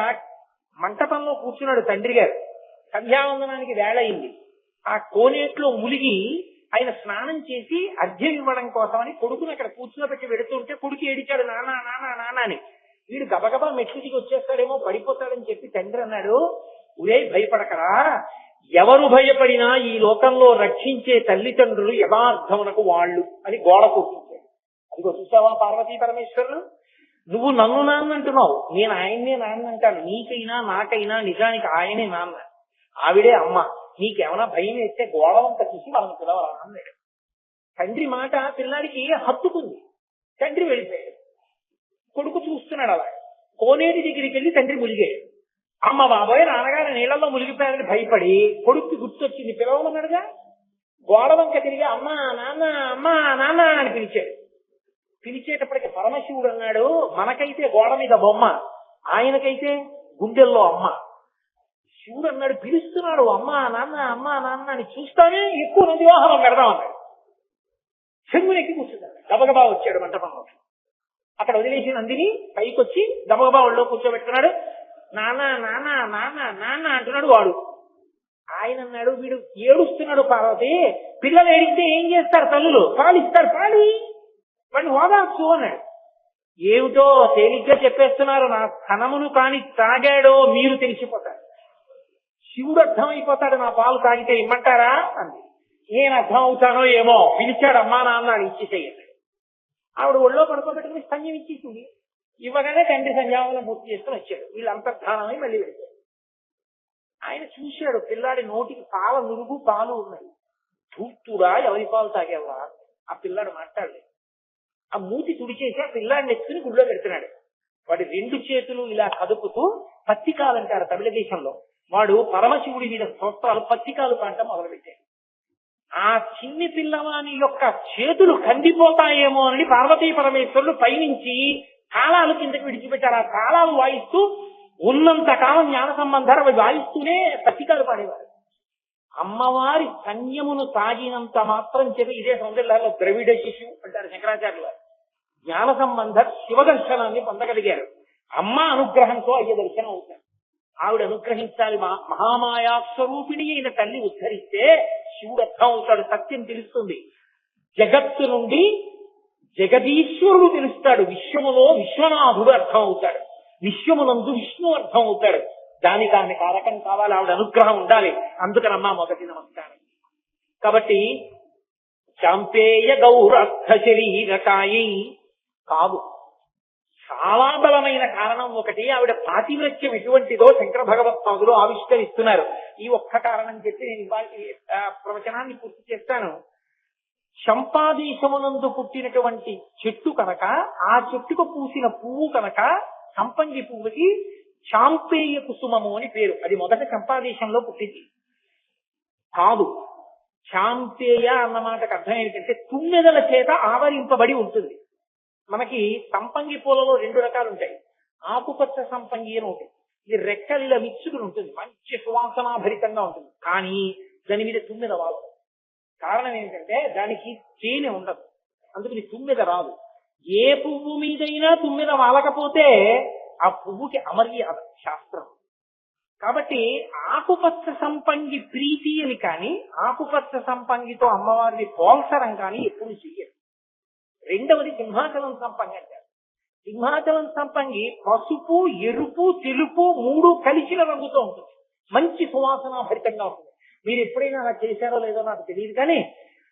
మంటపంలో కూర్చున్నాడు తండ్రి గారు. సంధ్యావందనానికి వేళయింది. ఆ కోనేట్లో ములిగి ఆయన స్నానం చేసి అర్ఘ్యం ఇవ్వడం కోసమని కొడుకుని అక్కడ కూర్చున్నపెట్టి వెడుతుంటే కొడుకు ఏడిచాడు, నానా నానా నానా అని. వీడు గబగబా మెట్లు దిగి వచ్చేస్తాడేమో, పడిపోతాడని చెప్పి తండ్రి అన్నాడు, ఉరే భయపడకరా, ఎవరు భయపడినా ఈ లోకంలో రక్షించే తల్లిదండ్రులు యథార్థమునకు వాళ్ళు అని గోడ కూర్చుంటాడు. అదిగో చూసావా పార్వతీ పరమేశ్వరులు, నువ్వు నన్ను నాన్న అంటున్నావు, నేను ఆయన్నే నాన్న అంటాను. నీకైనా నాకైనా నిజానికి ఆయనే నాన్న, ఆవిడే అమ్మ. నీకేమైనా భయం వేస్తే గోడవంత చూసి వాళ్ళని పిలవరా అన్నాడు. తండ్రి మాట పిల్లాడికి హత్తుకుంది. తండ్రి వెళ్ళిపోయాడు. కొడుకు చూస్తున్నాడు అలా. కోనేటి దగ్గరికి వెళ్ళి తండ్రి ములిగాడు. అమ్మ బాబోయ్, నాన్నగారు నీళ్లలో మునిగిపోయారని భయపడి కొడుక్కి గుర్తొచ్చింది, పిలవమన్నాడుగా. గోడవంక తిరిగి అమ్మా నాన్న అమ్మా నాన్న అని పిలిచాడు. పిలిచేటప్పటికి పరమశివుడు అన్నాడు, మనకైతే గోడ మీద బొమ్మ, ఆయనకైతే గుండెల్లో అమ్మ. శివుడు అన్నాడు, పిలుస్తున్నాడు అమ్మా నాన్న అమ్మా నాన్న అని, చూస్తానే ఎక్కువ నది వాహనం పెడదాం అన్నాడు. చెంగునెక్కి కూర్చున్నాడు. గబగబా వచ్చాడు మంటపంలో. అక్కడ వదిలేసి నందిని పైకి వచ్చి గబగబా ఒళ్ళో కూర్చోబెట్టుకున్నాడు. నాన్న నాన్న నాన్న నాన్న అంటున్నాడు వాడు. ఆయన అన్నాడు, వీడు ఏడుస్తున్నాడు పార్వతి, పిల్లలు ఏడిస్తే ఏం చేస్తారు తల్లులు? పాలిస్తారు, పాలి వాడిని ఓదార్చు అన్నాడు. ఏమిటో తేలిగ్గా చెప్పేస్తున్నారు, నా స్థనమును కాని తాగాడో మీరు తెలిసిపోతారు. శివుడు అర్థమైపోతాడు, నా పాలు తాగితే ఇమ్మంటారా అంది. నేను అర్థం అవుతానో ఏమో, పిలిచాడు అమ్మా నాన్న అని ఇచ్చేసేయండి. ఆవిడ ఒళ్ళో పడుకోబెట్టుకుని స్తన్యం ఇచ్చేసింది. ఇవ్వగానే తండ్రి సంధ్యావనం పూర్తి చేసుకుని వచ్చాడు. వీళ్ళు అంతర్ధానమై మళ్ళీ వెళ్ళారు. ఆయన చూశాడు, పిల్లాడి నోటికి పాల నురుగు పాలు ఉన్నాయి. చూస్తురా, ఎవరి పాలు తాగేవా? ఆ పిల్లాడు మాట్లాడలేదు. ఆ మూతి తుడిచేసి ఆ పిల్లాడిని ఎత్తుకుని గుళ్ళో పెడుతున్నాడు. వాడి 2 చేతులు ఇలా కదుపుతూ పత్తికాలు అంటారు తమిళ దేశంలో. వాడు పరమశివుడి మీద స్తోత్రాలు పత్తికాలు పాడటం మొదలుపెట్టాడు. ఆ చిన్ని పిల్లవాని యొక్క చేతులు కందిపోతాయేమో అని పార్వతీ పరమేశ్వరులు పైనుంచి తాళాలు కిందకి విడిచిపెట్టారు. ఆ తాళాలు వాయిస్తూ ఉన్నంత కాలం జ్ఞాన సంబంధాలు అవి వాయిస్తూనే పత్రికలు పాడేవారు. అమ్మవారి సన్యమును తాగినంత మాత్రం చెప్పి ఇదే సౌందర్యాల్లో ద్రవిడ శిశువు అంటారు శంకరాచార్యులు వారు. జ్ఞాన సంబంధ శివదర్శనాన్ని పొందగలిగారు. అమ్మ అనుగ్రహంతో అయ్యే దర్శనం అవుతారు. ఆవిడ అనుగ్రహించాలి. మహామాయా స్వరూపిణి అయిన తల్లి ఉద్ధరిస్తే శివుడు అర్థం అవుతాడు, సత్యం తెలుస్తుంది. జగత్తు నుండి జగదీశ్వరుడు తెలుస్తాడు. విశ్వములో విశ్వనాథుడు అర్థం అవుతాడు. విశ్వమునందు విష్ణు అర్థం అవుతాడు. దానికి ఆమె కారకం కావాలి, ఆవిడ అనుగ్రహం ఉండాలి. అందుకనమ్మా మొదటి నమస్కారం. కాబట్టి చాంపేయ గౌరర్థ శరీరకాయి కాదు, చాలా బలమైన కారణం ఒకటి. ఆవిడ పాతివ్రత్యం ఎటువంటిదో శంకర భగవత్పాదులు ఆవిష్కరిస్తున్నారు. ఈ ఒక్క కారణం చెప్పి నేను ఇవాళ ప్రవచనాన్ని పూర్తి చేస్తాను. చంపాదేశమునందు పుట్టినటువంటి చెట్టు కనుక, ఆ చెట్టుకు పూసిన పువ్వు కనుక సంపంగి పువ్వుకి చాంపేయ కుసుమము అని పేరు. అది మొదట చంపాదేశంలో పుట్టింది కాదు. చాంపేయ అన్న మాటకు అర్థం ఏంటంటే తుమ్మెదల చేత ఆవరింపబడి ఉంటుంది. మనకి సంపంగి పూలలో 2 రకాలు ఉంటాయి. ఆకుపచ్చ సంపంగి అని ఉంటుంది. ఇది రెక్కలిలా మిచ్చుకుని ఉంటుంది, మంచి సువాసనాభరితంగా ఉంటుంది. కానీ దాని మీద తుమ్మెద వాలదు. కారణం ఏంటంటే దానికి తేనె ఉండదు, అందుకని తుమ్మెద రాదు. ఏ పువ్వు మీదైనా తుమ్మెద వాలకపోతే ఆ పువ్వుకి అమర్యాద శాస్త్రం. కాబట్టి ఆకుపచ్చ సంపంగి ప్రీతి అని కానీ, ఆకుపచ్చ సంపంగితో అమ్మవారిని పోల్చడం కానీ ఎప్పుడు చెయ్యరు. రెండవది సింహాచలం సంపంగి అంటారు. సింహాచలం సంపంగి పసుపు, ఎరుపు, తెలుపు 3 కలిసిన రంగుతో ఉంటుంది. మంచి సువాసనాభరితంగా ఉంటుంది. మీరు ఎప్పుడైనా అలా చేశారో లేదో నాకు తెలియదు, కానీ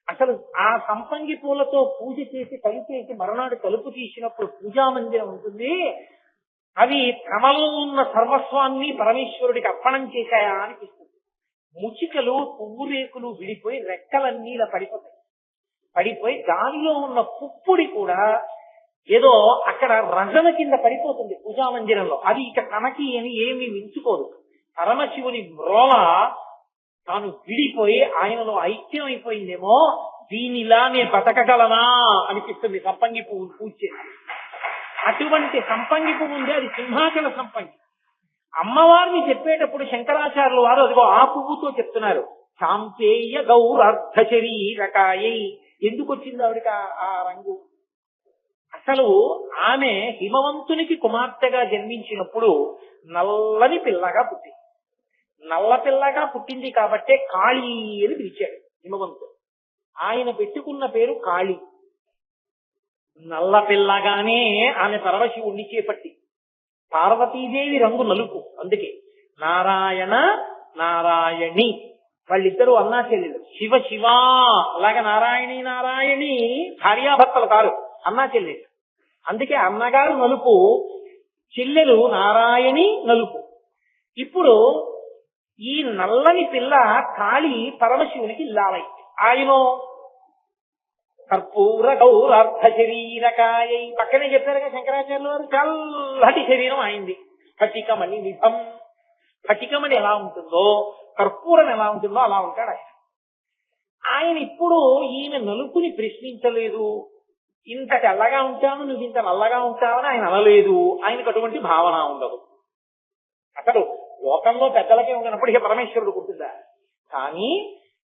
అసలు ఆ సంపంగి పూలతో పూజ చేసి కలిపేసి మరునాడు తలుపు తీసినప్పుడు పూజా మందిరం ఉంటుంది. అవి తమలో ఉన్న సర్వస్వాన్ని పరమేశ్వరుడికి అర్పణం చేశాయా అనిపిస్తుంది. ముచికలు, పువ్వు రేకులు విడిపోయి రెక్కలన్నీ ఇలా పడిపోతాయి. పడిపోయి దానిలో ఉన్న పుప్పుడి కూడా ఏదో అక్కడ రజన కింద పడిపోతుంది పూజా మందిరంలో. అది ఇక తనకి అని ఏమీ మించుకోదు. పరమశివుని మ్రోల తాను విడిపోయి ఆయనలో ఐక్యం అయిపోయిందేమో, దీనిలా నేను బతకగలనా అనిపిస్తుంది సంపంగి పువ్వు పూజ చేసి. అటువంటి సంపంగి పువ్వు ఉంది, అది సింహాచల సంపంగి. అమ్మవారిని చెప్పేటప్పుడు శంకరాచార్యులు వారు అదిగో ఆ పువ్వుతో చెప్తున్నారు. శాంతేయ గౌరార్థ శరీరకాయై. ఎందుకు వచ్చింది ఆవిడికి ఆ రంగు? అసలు ఆమె హిమవంతునికి కుమార్తెగా జన్మించినప్పుడు నల్లని పిల్లగా పుట్టింది. నల్ల పిల్లగా పుట్టింది కాబట్టే కాళీ అని పిలిచాడు హిమవంతుడు. ఆయన పెట్టుకున్న పేరు కాళీ. నల్ల పిల్లగానే ఆమె పరమశివుణ్ణి చేపట్టి. పార్వతీదేవి రంగు నలుపు, అందుకే నారాయణ నారాయణి వాళ్ళిద్దరూ అన్నా చెల్లెలు. శివ శివా అలాగే నారాయణి నారాయణి భార్యాభర్తలు కారు, అన్నా చెల్లెలు. అందుకే అన్నగారు నలుపు, చెల్లెలు నారాయణి నలుపు. ఇప్పుడు ఈ నల్లని పిల్ల కాళీ పరమశివునికి ఇల్లాలైంది. ఆయన కర్పూర గౌరార్థ శరీరకాయై. పక్కనే చెప్పారుగా శంకరాచార్యులు వారు, చల్లటి శరీరం అయింది. స్ఫటికమణి నిభం. స్ఫటికమణి ఎలా ఉంటుందో, కర్పూరం ఎలా ఉంటుందో అలా ఉంటాడు ఆయన. ఆయన ఇప్పుడు ఈమె నలుపుని ప్రశ్నించలేదు. ఇంత తెల్లగా ఉంటాను, నువ్వు ఇంత నల్లగా ఉంటావని ఆయన అనలేదు. ఆయనకు అటువంటి భావన ఉండదు. అసలు లోకంలో పెద్దలకే ఉన్నప్పుడు ఇక పరమేశ్వరుడు ఉంటుందా? కానీ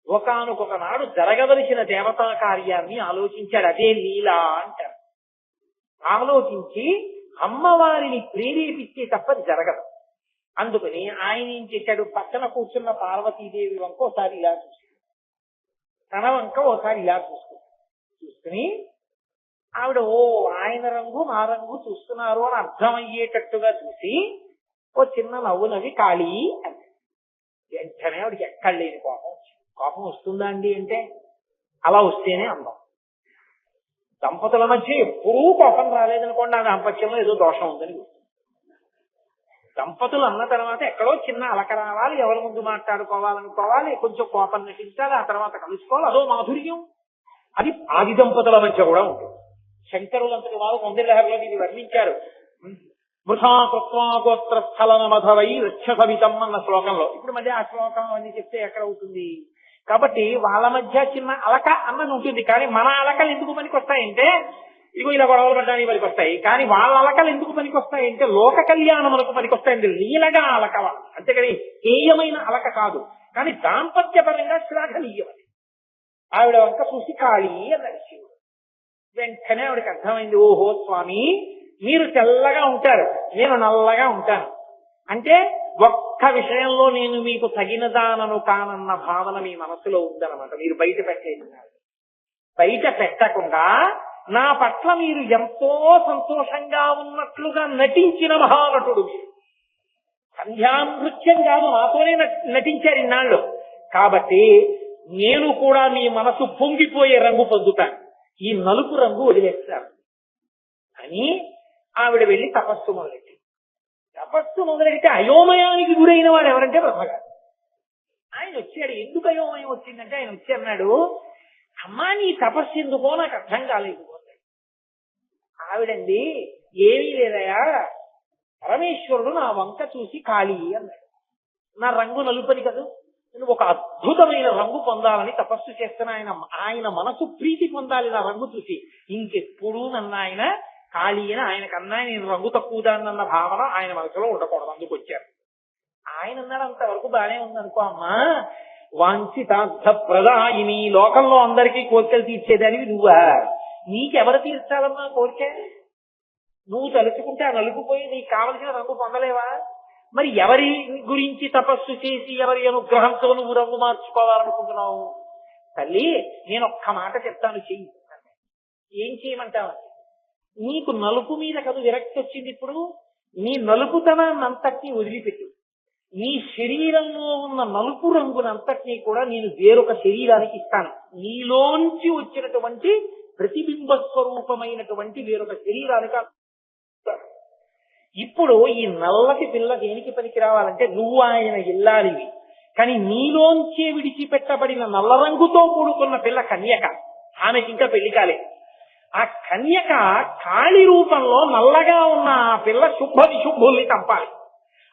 ఒకానొక నాడు జరగవలసిన దేవతా కార్యాన్ని ఆలోచించాడు. అదే లీల అంటారు. ఆలోచించి అమ్మవారిని ప్రేరేపించే తప్ప జరగదు. అందుకని ఆయన ఏం చేశాడు, పక్కన కూర్చున్న పార్వతీదేవి వంక ఒకసారి ఇలా చూసి, తన వంక ఒకసారి ఇలా చూసుకుని ఆవిడ ఓ ఆయన రంగు నా రంగు చూస్తున్నారు అని అర్థమయ్యేటట్టుగా చూసి ఓ చిన్న నవ్వు నవ్వి కాళీ అంటే వెంటనే ఆవిడకి ఎక్కడ లేని కోపం వస్తుందా అండి అంటే అలా వస్తేనే అందం. దంపతుల మధ్య ఎప్పుడూ కోపం రాలేదనుకోండి, ఆ దాంపత్యంలో ఏదో దోషం ఉందని. దంపతులు అన్న తర్వాత ఎక్కడో చిన్న అలక రావాలి, ఎవరి ముందు మాట్లాడుకోవాలనుకోవాలి, కొంచెం కోపం నటించాలి, ఆ తర్వాత కలుసుకోవాలి, అదో మాధుర్యం. అది ఆది దంపతుల మధ్య కూడా ఉంటుంది. శంకరులంతటి వారు మొందిలహరిలో దీన్ని వర్ణించారు. వృథా కృత్వాగోత్ర స్థలన మధవై రక్షసవితం అన్న శ్లోకంలో. ఇప్పుడు మధ్య ఆ శ్లోకం అన్ని చెప్తే ఎక్కడ అవుతుంది? కాబట్టి వాళ్ళ మధ్య చిన్న అలక అన్నది ఉంటుంది. కానీ మన అలకలు ఎందుకు పనికి వస్తాయంటే, ఇగో ఇలా గొడవలు పడ్డానికి పనికి వస్తాయి. కానీ వాళ్ళ అలకలు ఎందుకు పనికి వస్తాయంటే లోక కళ్యాణములకు పనికి వస్తాయండి. లీలగా అలక, అంతేకాని హేయమైన అలక కాదు. కానీ దాంపత్యపరంగా శ్లాఘనీయమని. ఆవిడ వంక చూసి కాళీ అన్నాడు శివుడు. వెంటనే ఆవిడకి అర్థమైంది, ఓహో స్వామి మీరు తెల్లగా ఉంటారు, నేను నల్లగా ఉంటాను అంటే ఒక్క విషయంలో నేను మీకు తగినదానను కానన్న భావన మీ మనసులో ఉందన్నమాట. మీరు బయట పెట్టేస్తున్నారు. బయట పెట్టకుండా నా పట్ల మీరు ఎంతో సంతోషంగా ఉన్నట్లుగా నటించిన మహానటుడు మీరు. సంధ్యానృత్యం కాదు, నాతోనే నటించారు ఇన్నాళ్ళు. కాబట్టి నేను కూడా మీ మనసు పొంగిపోయే రంగు పొందుతాను, ఈ నలుపు రంగు వదిలేస్తాను అని ఆవిడ వెళ్ళి తపస్సు మొదలెట్టి అయోమయానికి గురైన వాడు ఎవరంటే బ్రహ్మగారు. ఆయన వచ్చాడు. ఎందుకు అయోమయం వచ్చిందంటే ఆయన వచ్చి అన్నాడు, అమ్మా నీ తపస్సు ఎందుకో నాకు అర్థం కాలేదు. ఆవిడండి ఏమీ లేదయా, పరమేశ్వరుడు నా వంక చూసి కాళీ అన్నాడు. నా రంగు నలుపని కదా, నేను ఒక అద్భుతమైన రంగు పొందాలని తపస్సు చేస్తున్న ఆయన మనసు ప్రీతి పొందాలి నా రంగు చూసి. ఇంకెప్పుడు నన్ను ఆయన కాళీ అని ఆయనకన్నా నేను రంగు తక్కువదాన్నన్న భావన ఆయన మనసులో ఉండకూడదు. అందుకు వచ్చారు. ఆయన అన్నాడు, అంతవరకు బానే ఉందనుకో అమ్మా, వాంఛితార్థ ప్రదాయిని, లోకంలో అందరికీ కోరికలు తీర్చేదానివి నువ్వా? నీకెవరు తీర్చాలమ్మా కోరిక? నువ్వు తలుచుకుంటే ఆ నలుపుపోయి నీకు కావలసిన రంగు పొందలేవా? మరి ఎవరి గురించి తపస్సు చేసి ఎవరి అనుగ్రహంతో నువ్వు రంగు మార్చుకోవాలనుకుంటున్నావు? తల్లి నేను ఒక్క మాట చెప్తాను, చెయ్యి. ఏం చేయమంటావని, నీకు నలుపు మీద కదా విరక్తి వచ్చింది. ఇప్పుడు నీ నలుపుతనాన్నంతటినీ వదిలిపెట్టు. నీ శరీరంలో ఉన్న నలుపు రంగునంతటినీ కూడా నేను వేరొక శరీరానికి ఇస్తాను. నీలోంచి వచ్చినటువంటి ప్రతిబింబ స్వరూపమైనటువంటి వేరొక శరీరానికి. ఇప్పుడు ఈ నల్లటి పిల్ల దేనికి పనికి రావాలంటే, నువ్వు ఆయన ఇల్లాలివి, కానీ నీలోంచే విడిచిపెట్టబడిన నల్ల రంగుతో కూడుకున్న పిల్ల కన్యక, ఆమెకి ఇంకా పెళ్లి కాలేదు. ఆ కన్యక కాళి రూపంలో నల్లగా ఉన్న ఆ పిల్ల శుభ విశుభుల్ని చంపాలి.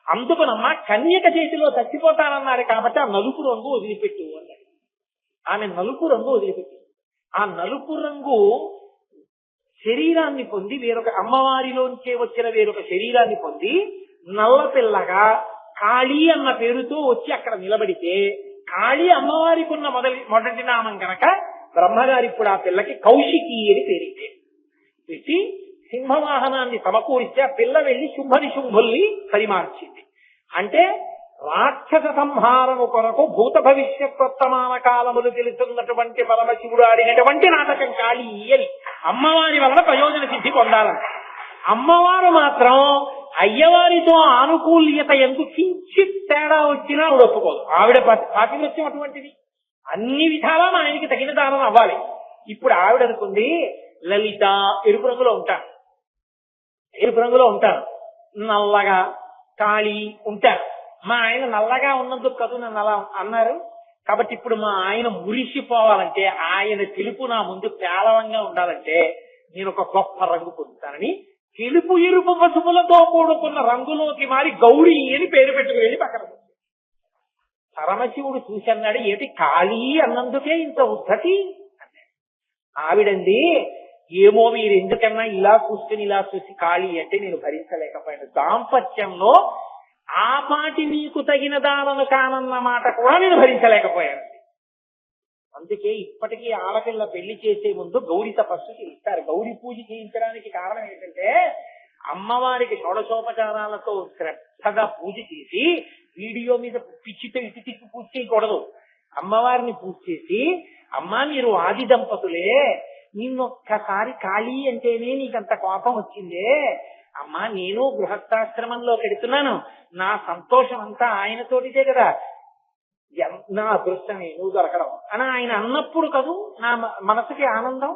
అందుకునమ్మా కన్యక చేతిలో చచ్చిపోతానన్నాడు కాబట్టి ఆ నలుపు రంగు వదిలిపెట్టు అన్నాడు. ఆమె నలుపు రంగు వదిలిపెట్టు. ఆ నలుపు రంగు శరీరాన్ని పొంది వేరొక అమ్మవారిలోంచే వచ్చిన వేరొక శరీరాన్ని పొంది నల్ల పిల్లగా కాళీ అన్న పేరుతో వచ్చి అక్కడ నిలబడితే కాళీ అమ్మవారికి ఉన్న మొదటి నామం కనుక బ్రహ్మగారి ఇప్పుడు ఆ పిల్లకి కౌశికి అని పేరితే పెట్టి సింహవాహనాన్ని సమకూరిస్తే ఆ పిల్ల వెళ్లి శుంభుల్ని పరిమార్చింది. అంటే రాక్షస సంహారము కొరకు భూత భవిష్యత్ వర్తమాన కాలములు తెలుసున్నటువంటి పరమశివుడు ఆడినటువంటి నాటకం కాళీ అని అమ్మవారి వలన ప్రయోజన సిద్ధి పొందాలంట. అమ్మవారు మాత్రం అయ్యవారితో ఆనుకూల్యత ఎందుకు కించిత్ తేడా వచ్చినా ఆవిడ ఒప్పుకోదు. ఆవిడ పాతివృత్యం అటువంటిది. అన్ని విధాలా మా ఆయనకి తగిన దానం అవ్వాలి. ఇప్పుడు ఆవిడ అనుకుంది లలిత ఎరుపు రంగులో ఉంటాను, ఎరుపు రంగులో ఉంటాను, నల్లగా కాళీ ఉంటారు. మా ఆయన నల్లగా ఉన్నందుకు కదా నన్ను అలా అన్నారు. కాబట్టి ఇప్పుడు మా ఆయన మురిసిపోవాలంటే, ఆయన తెలుపు నా ముందు పేలవంగా ఉండాలంటే నేను ఒక గొప్ప రంగు పొందుతానని తెలుపు ఎరుపు పసుపులతో కూడుకున్న రంగులోకి మారి గౌరీ అని పేరు పెట్టుకుని పక్కన పరమశివుడు చూసన్నాడు, ఏమిటి కాళీ అన్నందుకే ఇంత ఉద్ధతి అన్నాడు. ఆవిడంది, ఏమో మీరు ఎందుకన్నా ఇలా చూసుకుని ఇలా చూసి కాళీ అంటే నేను భరించలేకపోయాను. దాంపత్యంలో ఆ పాటి నీకు తగిన దానను కానన్న మాట కూడా నేను భరించలేకపోయాను. అందుకే ఇప్పటికీ ఆడపిల్ల పెళ్లి చేసే ముందు గౌరీ తపస్సు చేయిస్తారు. గౌరీ పూజ చేయించడానికి కారణం ఏంటంటే అమ్మవారికి షోడశోపచారాలతో శ్రద్ధగా పూజ చేసి వీడియో మీద పిచ్చితో ఇటు తిప్పి పూజ చేయకూడదు. అమ్మవారిని పూజ చేసి, అమ్మా మీరు ఆది దంపతులే, నిన్నొక్కసారి కాళీ అంటేనే నీకంత కోపం వచ్చిందే, అమ్మా నేను గృహస్థాశ్రమంలో పెడుతున్నాను, నా సంతోషం అంతా ఆయనతోటిదే కదా, నా అదృష్టమే నువ్వు దొరకడం అని ఆయన అన్నప్పుడు కదూ నా మనసుకి ఆనందం.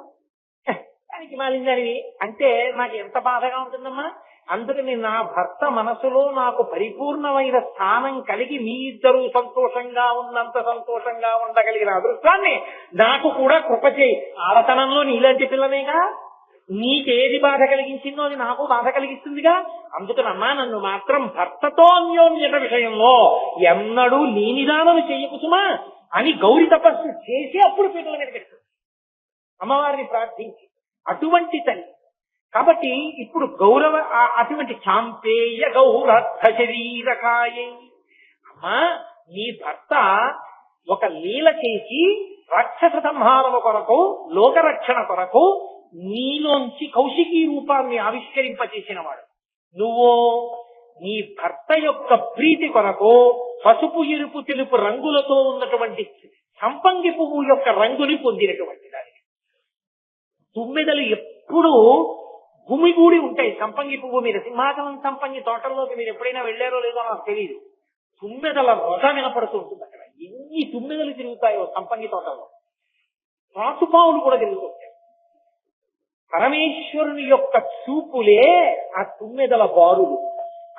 దానికి మాలిందని అంటే నాకు ఎంత బాధగా ఉంటుందమ్మా. అందుకని నా భర్త మనసులో నాకు పరిపూర్ణమైన స్థానం కలిగి మీ ఇద్దరూ సంతోషంగా ఉన్నంత సంతోషంగా ఉండగలిగిన అదృష్టాన్ని నాకు కూడా కృప చేయి. ఆడతనంలో నీలాంటి పిల్లనేగా, నీకేది బాధ కలిగించిందో అది నాకు బాధ కలిగిస్తుందిగా. అందుకనమ్మా నన్ను మాత్రం భర్తతో అన్యోన్యత విషయంలో ఎన్నడూ లేనిదానం చెయ్యకుసుమా అని గౌరీ తపస్సు చేసి అప్పుడు పిల్లల మీద పెడుతుంది అమ్మవారిని ప్రార్థించి. అటువంటి తల్లి కాబట్టి ఇప్పుడు అటువంటి చాంపేయ గౌరర్థ శరీరకాయ, అమ్మా నీ భర్త ఒక లీల చేసి రాక్షస సంహారము కొరకు లోకరక్షణ కొరకు నీలోంచి కౌశికీ రూపాన్ని ఆవిష్కరింపచేసినవాడు. నువ్వు నీ భర్త యొక్క ప్రీతి కొరకు పసుపు ఎరుపు తెలుపు రంగులతో ఉన్నటువంటి సంపంగి పువ్వు యొక్క రంగుని పొందినటువంటి దాని. తుమ్మెదలు ఎప్పుడూ గుమిగూడి ఉంటాయి సంపంగి పువ్వు మీద. సింహాచలం సంపంగి తోటల్లోకి మీరు ఎప్పుడైనా వెళ్ళారో లేదో నాకు తెలియదు. తుమ్మెదల రొద వినపడుతూ ఉంటుంది అక్కడ. ఎన్ని తుమ్మెదలు తిరుగుతాయో సంపంగి తోటల్లో. రాసుపావులు కూడా తిరుగుతుంటాయి. పరమేశ్వరుని యొక్క చూపులే ఆ తుమ్మెదల బారులు,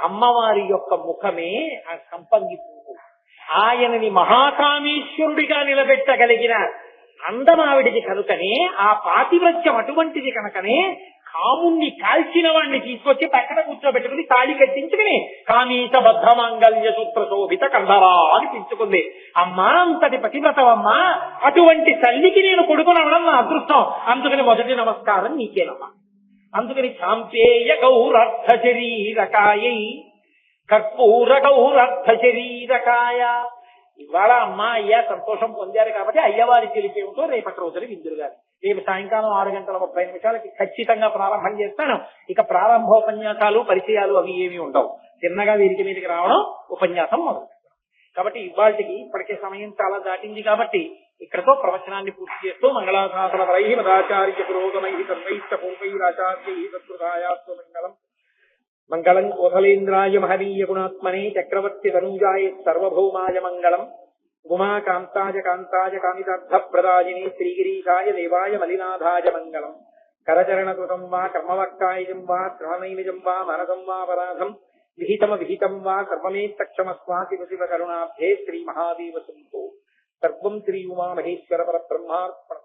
అమ్మవారి యొక్క ముఖమే ఆ సంపంగి పువ్వు. ఆయనని మహాకామేశ్వరుడిగా నిలబెట్టగలిగిన అందమావిడికి కనుకనే, ఆ పాతివ్రత్యం అటువంటిది కనుకనే కాముణ్ణి కాల్చిన వాడిని తీసుకొచ్చి పక్కన కూర్చోబెట్టుకుని తాళి కట్టించుకుని కామీత బద్ధ మాంగళ్య సూత్ర శోభిత కంధరా అని పిలుచుకుంది. అమ్మా అంతటి పతివ్రతవమ్మా, అటువంటి తల్లికి నేను కొడుకునవడం నా అదృష్టం. అందుకని మొదటి నమస్కారం నీకేనమ్మా. అందుకని చాంపేయ గౌరర్థ శరీరకాయ కర్పూర గౌరర్థ శరీరకాయ. ఇవాళ అమ్మా అయ్యా సంతోషం పొందారు కాబట్టి అయ్యవారి తెలిపేమిటో రేపటి రోజున విందురు గారు. రేపు సాయంకాలం 6:30 ఖచ్చితంగా ప్రారంభం చేస్తాను. ఇక ప్రారంభోపన్యాసాలు పరిచయాలు అవి ఏమీ ఉండవు. చిన్నగా వీరికి మీదకి రావడం ఉపన్యాసం మొదలు. కాబట్టి ఇవాళకి ఇప్పటికే సమయం చాలా దాటింది కాబట్టి ఇక్కడతో ప్రవచనాన్ని పూర్తి చేస్తూ మంగళాశాసన వరై మదాచార్య పురోగమై సర్వైష్ట పూర్వైరాచార్యై సత్కృతాయాస్తు మంగళం. మంగళం కోసలేంద్రాయ మహనీయ గుణాత్మనే చక్రవర్తి తనూజాయ సర్వభౌమాయ మంగళం. ఉమాకాంతాయ కాంతాయ కామితార్థప్రదాయిని శ్రీగిరీశాయ దేవాయ మలినాథాయ మంగళం. కరచరణకృతం వా కర్మవక్కాయజం వా శ్రవణైనిజం వా మనసం వా పరాధం విహితం వా సర్వమేత్తక్షమస్వాసి శివ కరుణాబ్ధే శ్రీ మహాదేవ సంతో. సర్వం శ్రీ ఉమామహేశ్వర పరబ్రహ్మార్పణ.